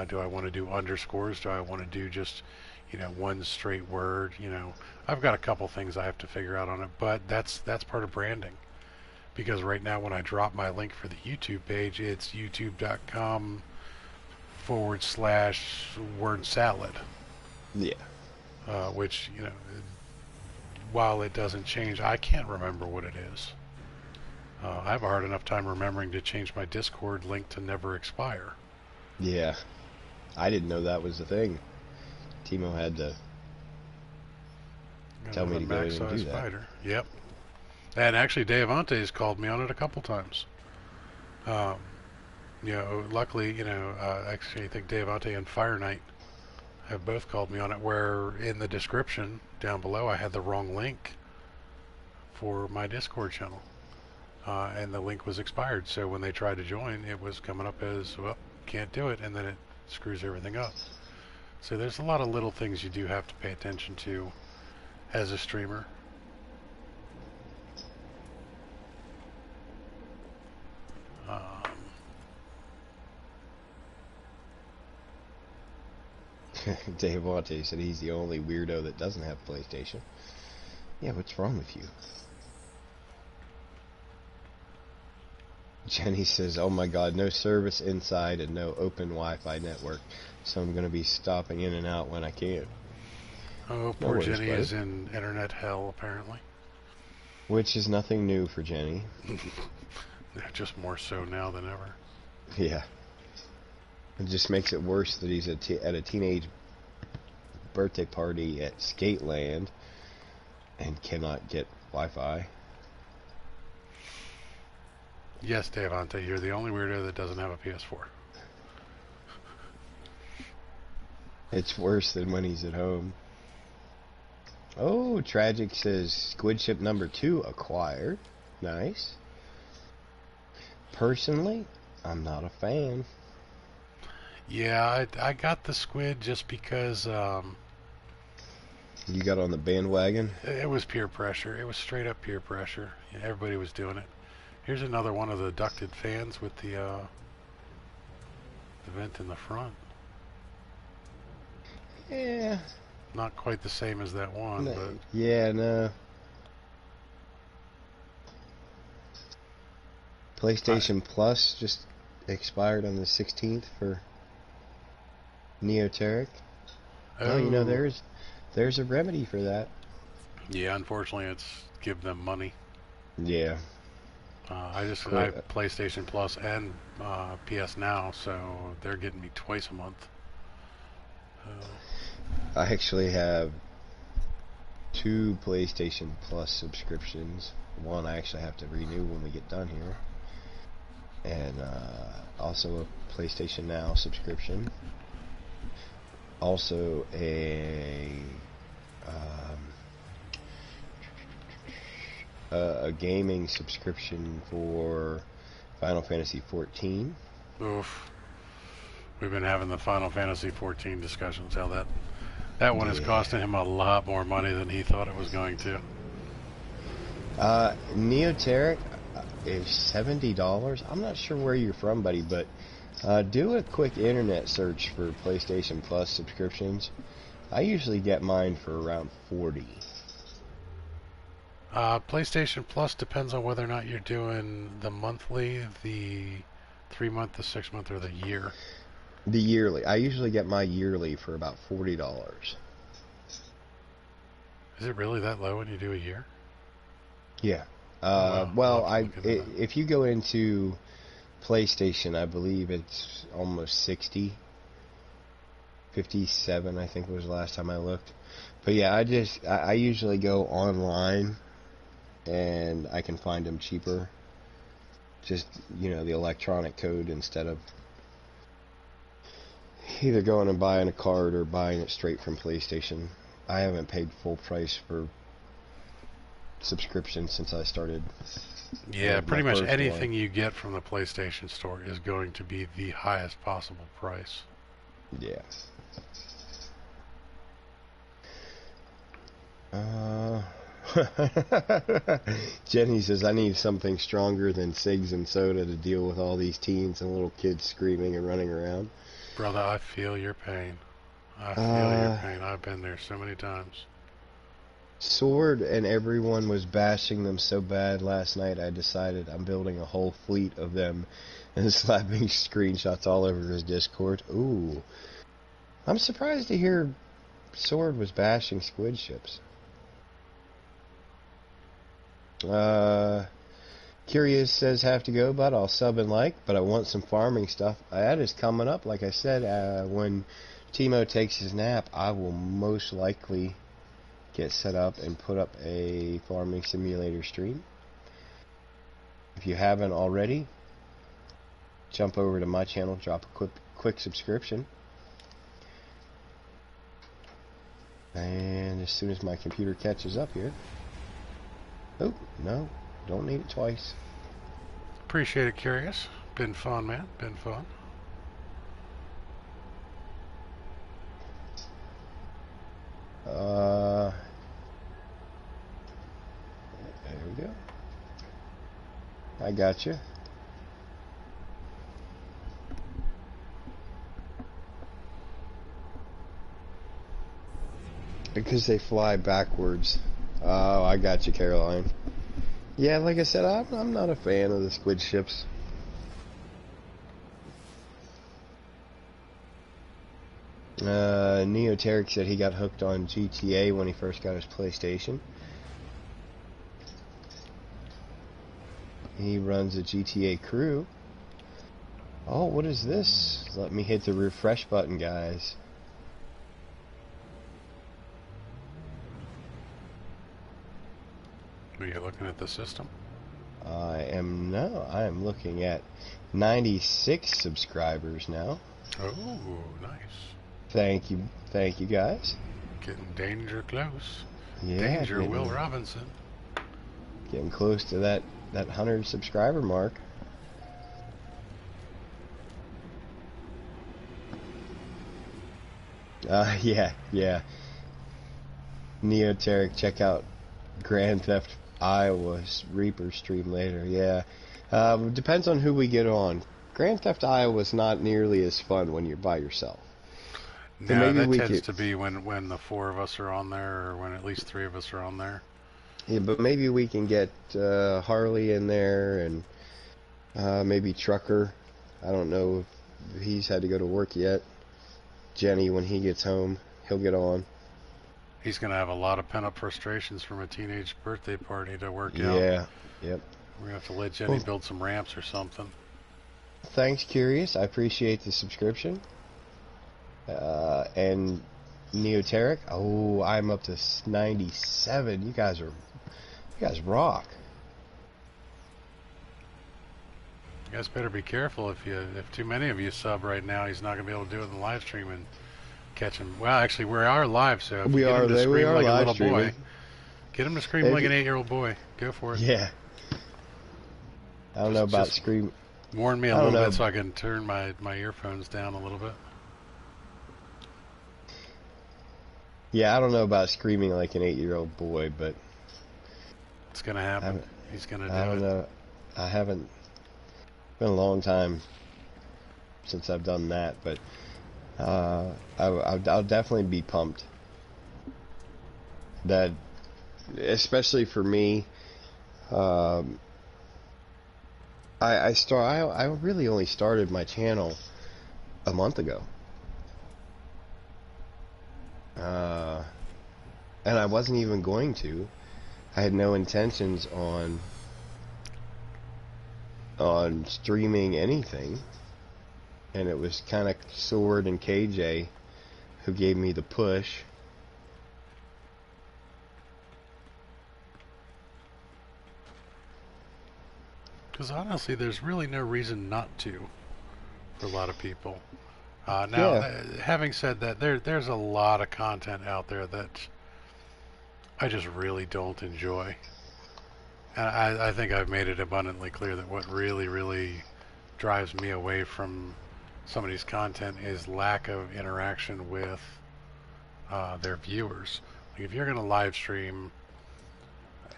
Do I want to do underscores? Do I want to do just, one straight word? I've got a couple things I have to figure out on it, but that's part of branding. Because right now when I drop my link for the YouTube page, it's youtube.com / word salad, Yeah. which, you know, while it doesn't change, I can't remember what it is. I have a hard enough time remembering to change my Discord link to never expire. Yeah. I didn't know that was the thing. Timo had to tell me to go in and do that. Spider. Yep. And actually, Devante's called me on it a couple times. You know, luckily, you know, actually, I think Devante and Fire Knight have both called me on it, where in the description down below I had the wrong link for my Discord channel. And the link was expired, so when they tried to join, it was coming up as, well, can't do it, and then it screws everything up. So there's a lot of little things you do have to pay attention to as a streamer. Dave Wante said he's the only weirdo that doesn't have PlayStation. Yeah, what's wrong with you? Jenny says, oh my god, no service inside and no open Wi-Fi network, so I'm going to be stopping in and out when I can. Oh, poor Jenny is in internet hell, apparently. Which is nothing new for Jenny. Just more so now than ever. Yeah. It just makes it worse that he's at a teenage birthday party at Skateland and cannot get Wi-Fi. Yes, Devante, you're the only weirdo that doesn't have a PS4. It's worse than when he's at home. Oh, Tragic says Squid Ship number 2 acquired. Nice. Personally, I'm not a fan. Yeah, I got the squid just because you got on the bandwagon? It was peer pressure. It was straight up peer pressure. Yeah, everybody was doing it. Here's another one of the ducted fans with the vent in the front. Yeah. Not quite the same as that one, no, but... Yeah, no. PlayStation Plus just expired on the 16th for Neoteric. Oh, you know, there's a remedy for that. Yeah, unfortunately, it's give them money. Yeah. I have PlayStation Plus and PS Now, so they're getting me twice a month. I actually have 2 PlayStation Plus subscriptions. One I actually have to renew when we get done here. And also a PlayStation Now subscription. Also a gaming subscription for Final Fantasy XIV. Oof. We've been having the Final Fantasy XIV discussions, how that one is costing him a lot more money than he thought it was going to. Neoteric is $70. I'm not sure where you're from, buddy, but do a quick internet search for PlayStation Plus subscriptions. I usually get mine for around $40. PlayStation Plus depends on whether or not you're doing the monthly, the 3-month, the 6-month, or the year. The yearly. I usually get my yearly for about $40. Is it really that low when you do a year? Yeah. Wow. Well, if you go into PlayStation, I believe it's almost 60. 57, I think was the last time I looked. But yeah, I usually go online and I can find them cheaper. Just, you know, the electronic code instead of either going and buying a card or buying it straight from PlayStation. I haven't paid full price for subscription since I started. Yeah, pretty much anything you get from the PlayStation Store is going to be the highest possible price. Yeah. Jenny says, I need something stronger than cigs and soda to deal with all these teens and little kids screaming and running around. Brother, I feel your pain. I feel your pain. I've been there so many times. Sword and everyone was bashing them so bad last night, I decided I'm building a whole fleet of them and slapping screenshots all over his Discord. Ooh. I'm surprised to hear Sword was bashing squid ships. Curious says have to go, but I'll sub and like, but I want some farming stuff. That is coming up, like I said, when Timo takes his nap, I will most likely get set up and put up a farming simulator stream. If you haven't already, jump over to my channel, drop a quick subscription. And as soon as my computer catches up here... Oh, no, don't need it twice. Appreciate it, Curious. Been fun, man. Been fun. There we go. I got you. Because they fly backwards. Oh, I got you, Caroline. Yeah, like I said, I'm not a fan of the squid ships. Neoteric said he got hooked on GTA when he first got his PlayStation. He runs a GTA crew. Oh, what is this? Let me hit the refresh button, guys. Are you looking at the system? I am looking at 96 subscribers now. Oh, nice. Thank you guys. Getting danger close. Yeah, Danger, Will Robinson. Getting close to that 100 subscriber mark. Yeah. Neoteric, check out Grand Theft Iowa's Reaper stream later. Yeah, depends on who we get on. Grand Theft Iowa is not nearly as fun when you're by yourself. So no, that tends to be when the 4 of us are on there, or when at least 3 of us are on there. Yeah, but maybe we can get Harley in there, and maybe Trucker. I don't know if he's had to go to work yet. Jenny, when he gets home, he'll get on. He's going to have a lot of pent-up frustrations from a teenage birthday party to work out. Yeah, yep. We're going to have to let Jenny build some ramps or something. Thanks, Curious. I appreciate the subscription. And Neoteric. Oh, I'm up to 97. You guys rock. You guys better be careful. If too many of you sub right now, he's not going to be able to do it in the live stream and catch him. Well, actually, we are live, so if we you get him to scream like a little boy, get him to scream like an 8-year-old boy. Go for it. Yeah. I don't know about scream. Warn me a little bit so I can turn my earphones down a little bit. Yeah, I don't know about screaming like an 8-year-old boy, but it's gonna happen. He's gonna do it. I don't know. I haven't. It's been a long time since I've done that, but I'll definitely be pumped. That, especially for me, I really only started my channel a month ago. And I wasn't even going to. I had no intentions on streaming anything, and it was kind of Sword and KJ who gave me the push. Because honestly, there's really no reason not to for a lot of people. Now, having said that, there's a lot of content out there that I just really don't enjoy. And I think I've made it abundantly clear that what really, really drives me away from somebody's content is lack of interaction with their viewers. Like if you're going to live stream,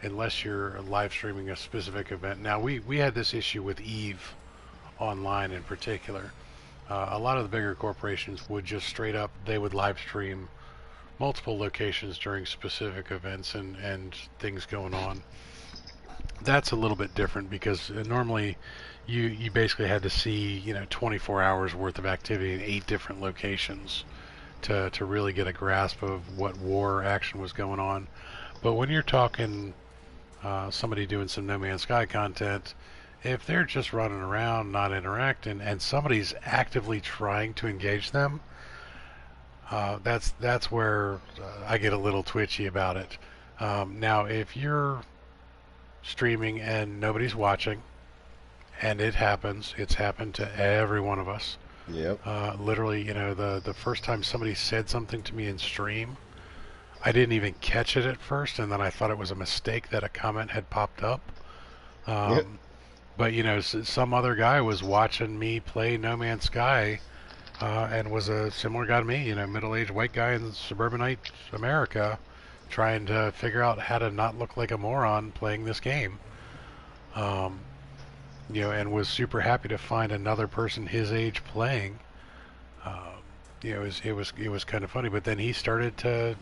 unless you're live streaming a specific event. Now, we had this issue with EVE Online in particular. A lot of the bigger corporations would just straight up, they would live stream multiple locations during specific events and things going on. That's a little bit different because normally you basically had to see 24 hours worth of activity in 8 different locations to really get a grasp of what war action was going on. But when you're talking somebody doing some No Man's Sky content, if they're just running around, not interacting, and somebody's actively trying to engage them, that's where I get a little twitchy about it. Now, if you're streaming and nobody's watching, and it happens, it's happened to every one of us. Yep. Literally, the first time somebody said something to me in stream, I didn't even catch it at first, and then I thought it was a mistake that a comment had popped up. Yep. But some other guy was watching me play No Man's Sky, and was a similar guy to me, middle-aged white guy in suburbanite America, trying to figure out how to not look like a moron playing this game. Um, and was super happy to find another person his age playing. It was kind of funny. But then he started to,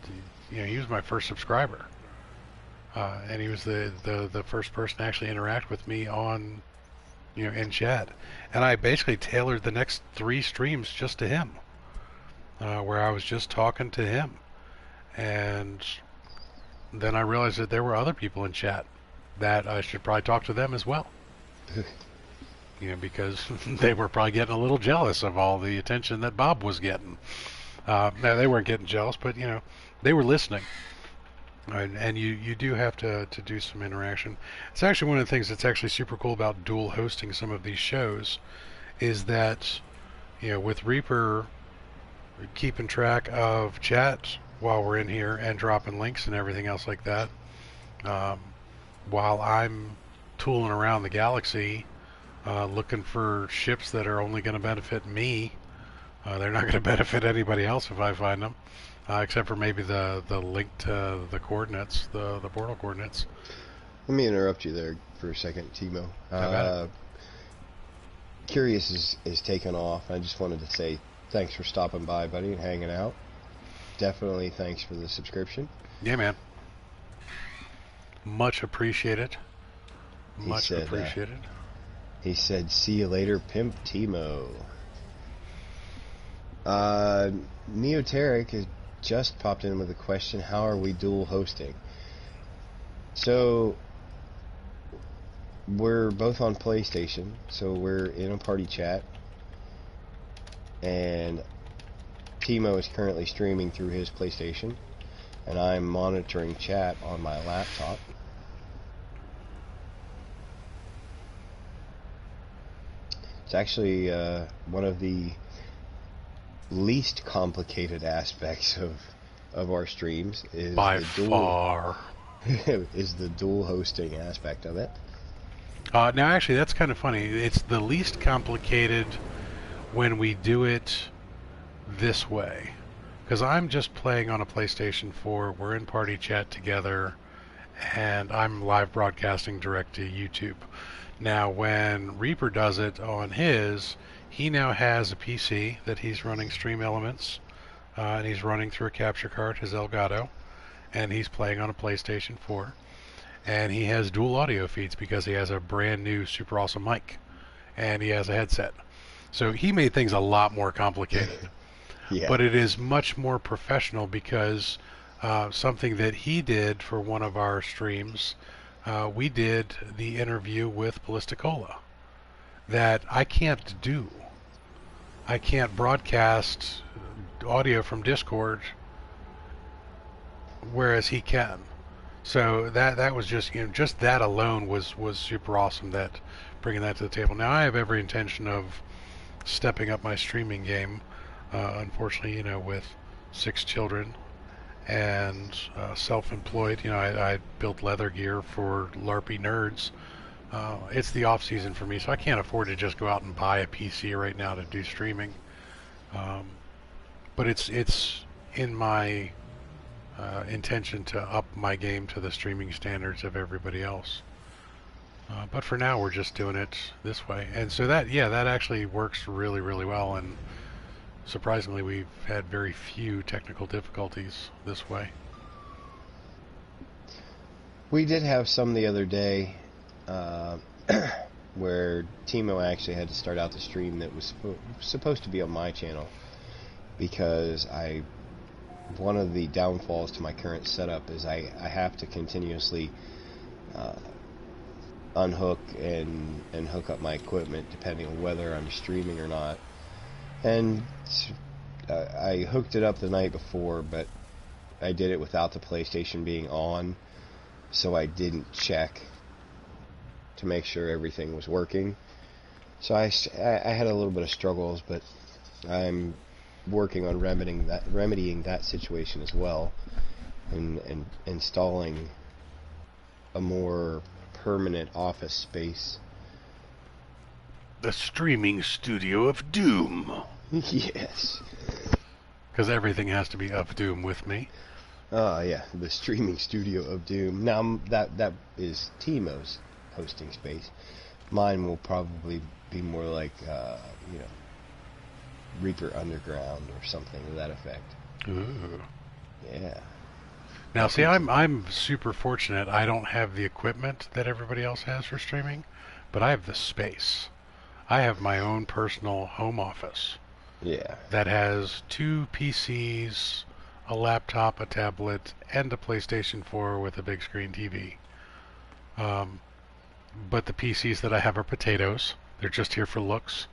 he was my first subscriber, and he was the first person to actually interact with me on, in chat. And I basically tailored the next 3 streams just to him, where I was just talking to him, and then I realized that there were other people in chat that I should probably talk to them as well. Because they were probably getting a little jealous of all the attention that Bob was getting. Now, they weren't getting jealous, but, they were listening. And you do have to do some interaction. It's actually one of the things that's actually super cool about dual hosting some of these shows is that, with Reaper keeping track of chat while we're in here and dropping links and everything else like that, while I'm tooling around the galaxy, looking for ships that are only going to benefit me. They're not going to benefit anybody else if I find them, except for maybe the link to the coordinates, the portal coordinates. Let me interrupt you there for a second, Timo. Curious is taken off. I just wanted to say thanks for stopping by, buddy, and hanging out. Definitely thanks for the subscription. Yeah, man. Much appreciated. Much appreciated. He said, "See you later, Pimp Timo." Neoteric has just popped in with a question: how are we dual hosting? So we're both on PlayStation, so we're in a party chat, and Timo is currently streaming through his PlayStation, and I'm monitoring chat on my laptop. It's actually one of the least complicated aspects of our streams is by the far is the dual hosting aspect of it. Now, actually, that's kind of funny. It's the least complicated when we do it this way, because I'm just playing on a PlayStation 4. We're in party chat together, and I'm live broadcasting direct to YouTube. Now, when Reaper does it on his, he now has a PC that he's running Stream Elements, and he's running through a capture card, his Elgato, and he's playing on a PlayStation 4. And he has dual audio feeds because he has a brand new super awesome mic, and he has a headset. So he made things a lot more complicated. Yeah. But it is much more professional because something that he did for one of our streams, we did the interview with Ballisticola that I can't do. I can't broadcast audio from Discord, whereas he can. So that was just just that alone was super awesome. That bringing that to the table. Now I have every intention of stepping up my streaming game. Unfortunately, with 6 children and self-employed, I built leather gear for LARPy nerds. It's the off season for me, so I can't afford to just go out and buy a PC right now to do streaming. But it's in my intention to up my game to the streaming standards of everybody else. But for now, we're just doing it this way, and so that actually works really, really well. And surprisingly, we've had very few technical difficulties this way. We did have some the other day. uh, where Timo actually had to start out the stream that was supposed to be on my channel, because one of the downfalls to my current setup is I have to continuously unhook and hook up my equipment depending on whether I'm streaming or not. And I hooked it up the night before, but I did it without the PlayStation being on, so I didn't check to make sure everything was working. So I had a little bit of struggles, but I'm working on remedying that situation as well, and installing a more permanent office space. The streaming studio of doom. Yes. Because everything has to be of doom with me. Yeah, the streaming studio of doom. Now that is Timo's hosting space. Mine will probably be more like Reaper Underground or something to that effect. Ooh. Yeah. Now, see, I'm super fortunate. I don't have the equipment that everybody else has for streaming, but I have the space. I have my own personal home office. Yeah. That has 2 PCs, a laptop, a tablet, and a PlayStation 4 with a big screen TV. But the PCs that I have are potatoes. They're just here for looks.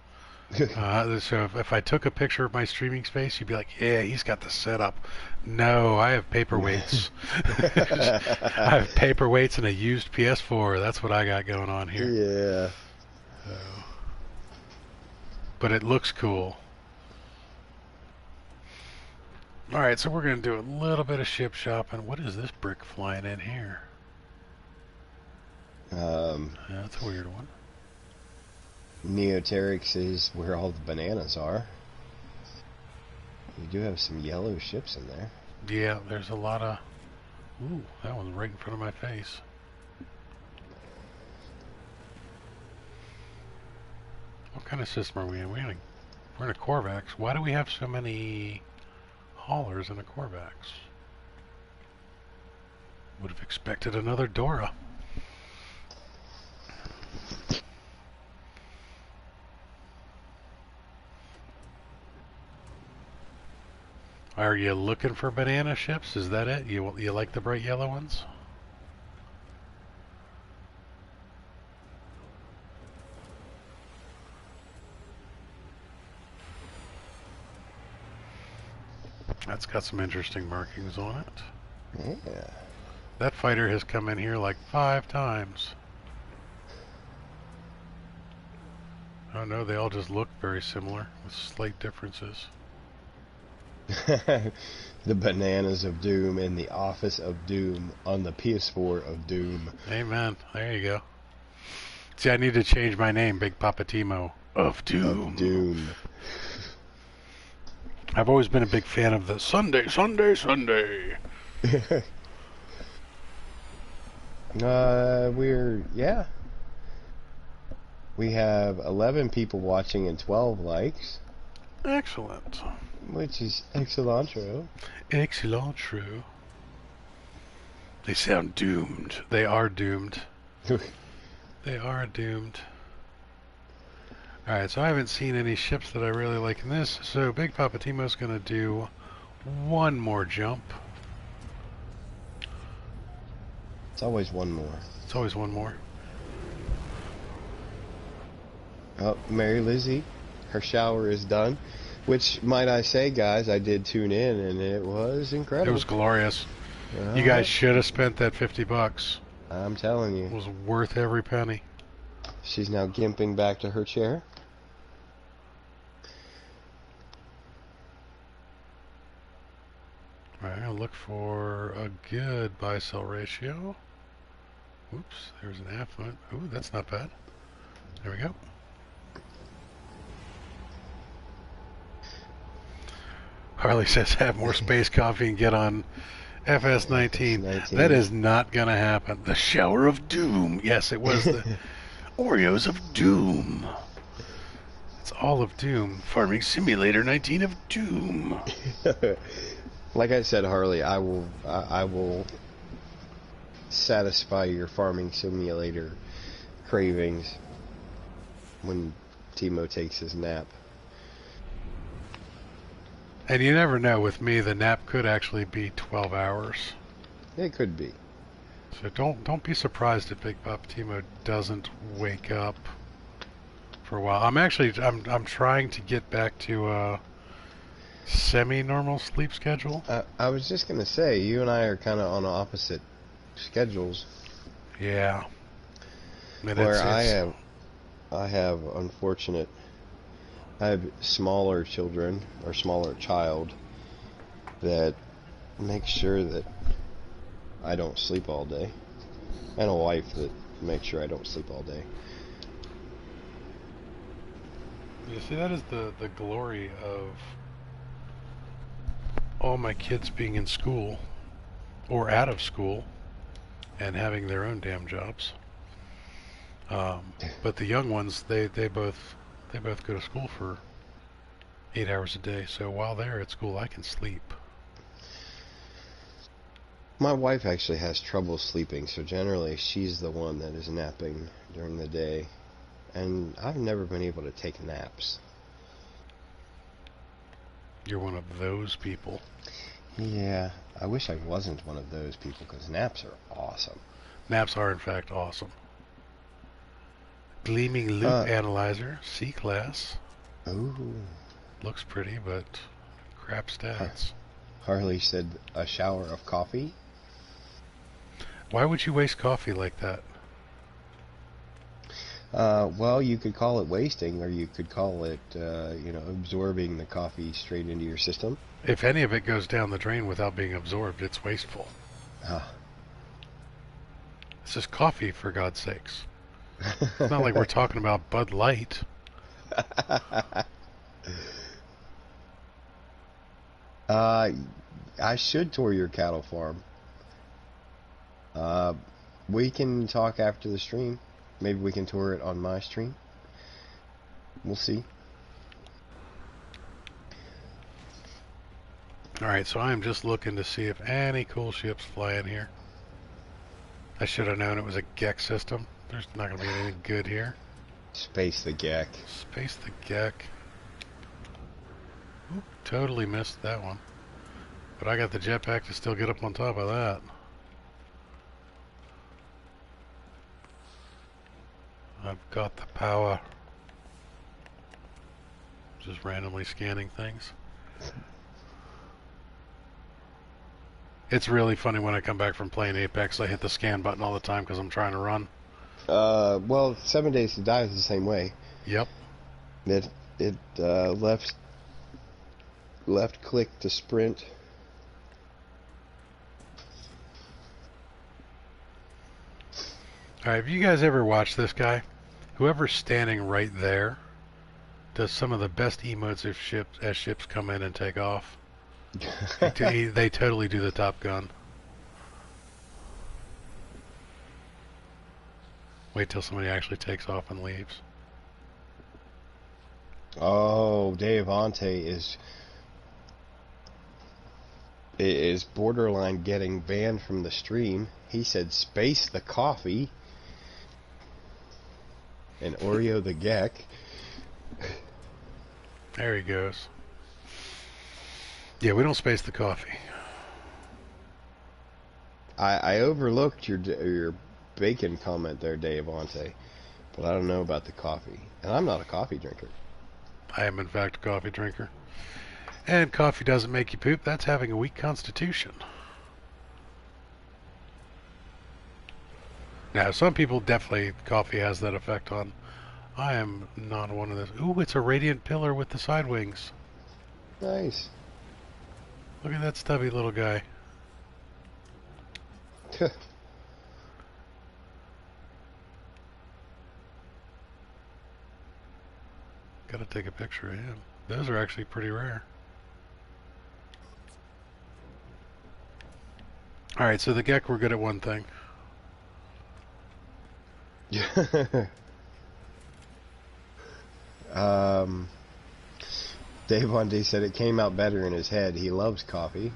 So if I took a picture of my streaming space, you'd be like, yeah, he's got the setup. No, I have paperweights. I have paperweights and a used PS4. That's what I got going on here. Yeah. But it looks cool. Alright, so we're going to do a little bit of ship shopping. What is this brick flying in here? That's a weird one. Neoterix is where all the bananas are. You do have some yellow ships in there. Yeah, there's a lot of... Ooh, that one's right in front of my face. What kind of system are we in? We're in a Corvax. Why do we have so many haulers in a Corvax? Would have expected another Dora. Are you looking for banana ships? Is that it? You like the bright yellow ones? That's got some interesting markings on it. Yeah. That fighter has come in here like 5 times. Oh no, they all just look very similar with slight differences. The bananas of doom in the office of doom on the PS4 of doom. Amen. There you go. See, I need to change my name, Big Poppa Timo of Doom. Of doom. I've always been a big fan of the Sunday. We have 11 people watching and 12 likes. Excellent. Which is excellent. Excellent true. They sound doomed. They are doomed. They are doomed. Alright, so I haven't seen any ships that I really like in this, so Big Poppa Timo's gonna do one more jump. It's always one more. It's always one more. Oh, Mary Lizzie, her shower is done. Which, might I say, guys, I did tune in, and it was incredible. It was glorious. You guys should have spent that $50. I'm telling you. It was worth every penny. She's now gimping back to her chair. Alright, I'm gonna look for a good buy-sell ratio. Oops, there's an affluent. Ooh, that's not bad. There we go. Harley says have more space coffee and get on FS19. That is not going to happen. The shower of doom. Yes, it was the Oreos of doom. It's all of doom. Farming Simulator 19 of doom. Like I said, Harley, I will satisfy your Farming Simulator cravings when Timo takes his nap. And you never know, with me, the nap could actually be 12 hours. It could be. So don't be surprised if Big Pop Timo doesn't wake up for a while. I'm trying to get back to a semi-normal sleep schedule. I was just gonna say, you and I are kind of on opposite schedules. Yeah. And Where I have smaller children, or smaller child, that makes sure that I don't sleep all day, and a wife that makes sure I don't sleep all day. You see, that is the glory of all my kids being in school, or out of school, and having their own damn jobs. But the young ones, they both go to school for 8 hours a day. So while they're at school, I can sleep. My wife actually has trouble sleeping, so generally she's the one that is napping during the day. And I've never been able to take naps. You're one of those people. Yeah, I wish I wasn't one of those people, because naps are awesome. Naps are, in fact, awesome. Gleaming Loop Analyzer, C-Class. Ooh. Looks pretty, but crap stats. Harley said a shower of coffee. Why would you waste coffee like that? Well, you could call it wasting, or you could call it, absorbing the coffee straight into your system. If any of it goes down the drain without being absorbed, it's wasteful. This is coffee, for God's sakes. It's not like we're talking about Bud Light. I should tour your cattle farm. We can talk after the stream. Maybe we can tour it on my stream. We'll see. Alright, so I'm just looking to see if any cool ships fly in here. I should have known it was a GEC system. There's not going to be anything good here. Space the GEC. Space the GEC. Oop, totally missed that one. But I got the jetpack to still get up on top of that. I've got the power. Just randomly scanning things. It's really funny when I come back from playing Apex, I hit the scan button all the time because I'm trying to run. Well, 7 Days to Die is the same way. Yep. It left click to sprint. Alright, have you guys ever watched this guy? Whoever's standing right there does some of the best emotes as ships come in and take off. They totally do the Top Gun. Wait till somebody actually takes off and leaves. Oh, Dave Ante is borderline getting banned from the stream. He said space the coffee. And Oreo the Gek. There he goes. Yeah, we don't space the coffee. I overlooked your bacon comment there, Dave Ante, but I don't know about the coffee. And I'm not a coffee drinker. I am, in fact, a coffee drinker. And coffee doesn't make you poop. That's having a weak constitution. Now, some people definitely, coffee has that effect on. I am not one of those. Ooh, it's a radiant pillar with the side wings. Nice. Look at that stubby little guy. Gotta take a picture of him. Those are actually pretty rare. Alright, so the Gek, we're good at one thing. Dave Bundy said it came out better in his head. He loves coffee.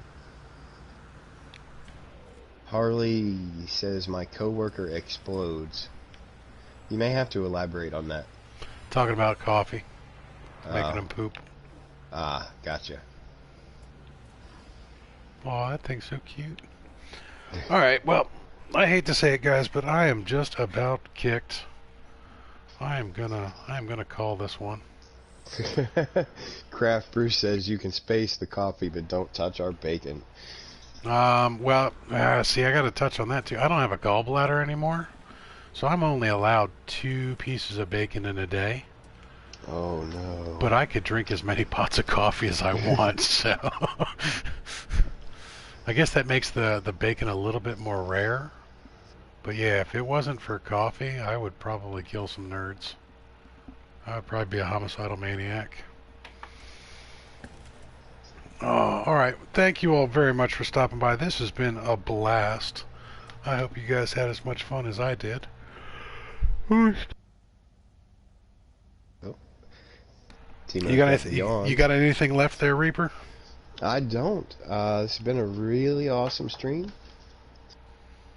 Harley says my coworker explodes. You may have to elaborate on that. Talking about coffee. Making Oh, them poop. gotcha. Oh, that thing's so cute. Alright, well, I hate to say it, guys, but I am just about kicked. I'm gonna call this one. Craft Brew says you can space the coffee, but don't touch our bacon. Well, see, I gotta touch on that too. I don't have a gallbladder anymore, so I'm only allowed 2 pieces of bacon in a day. Oh no. But I could drink as many pots of coffee as I want, so I guess that makes the bacon a little bit more rare. But yeah, if it wasn't for coffee, I would probably kill some nerds. I would probably be a homicidal maniac. Alright, thank you all very much for stopping by. This has been a blast. I hope you guys had as much fun as I did. Oh. You got anything left there, Reaper? I don't. This has been a really awesome stream.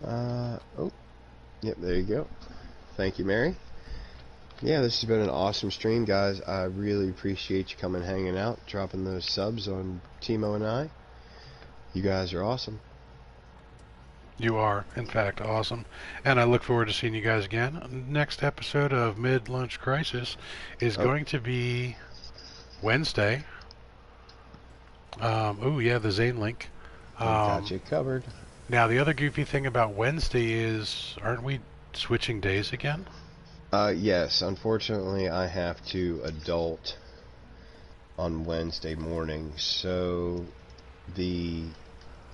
Yep, there you go. Thank you, Mary. Yeah, this has been an awesome stream, guys. I really appreciate you coming hanging out, dropping those subs on Timo and I. You guys are awesome. You are, in fact, awesome. And I look forward to seeing you guys again. Next episode of Mid-Lunch Crisis is going to be Wednesday. The Zane link. Got you covered. Now, the other goofy thing about Wednesday is, aren't we switching days again? Yes. Unfortunately, I have to adult on Wednesday morning, so the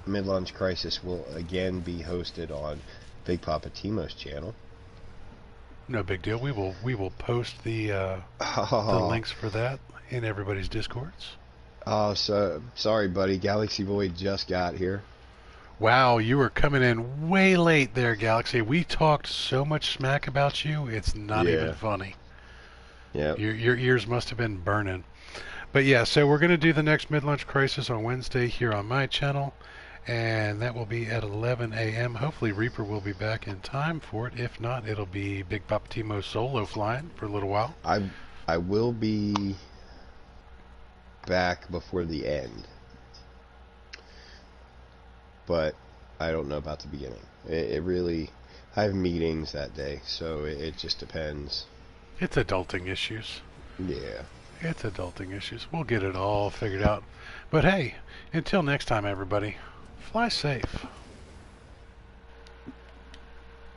Mid-Lunch Crisis will again be hosted on Big Papa Timo's channel. No big deal. We will post the links for that in everybody's Discords. Oh, so sorry, buddy. Galaxy Void just got here. Wow, you were coming in way late there, Galaxy. We talked so much smack about you, it's not even funny. Yeah. Your ears must have been burning. But yeah, so we're going to do the next Mid-Lunch Crisis on Wednesday here on my channel, and that will be at 11 a.m. Hopefully Reaper will be back in time for it. If not, it'll be Big Papa Timo solo flying for a little while. I will be back before the end, but I don't know about the beginning. It really, I have meetings that day, so it just depends. It's adulting issues. Yeah. It's adulting issues. We'll get it all figured out. But hey, until next time, everybody, fly safe.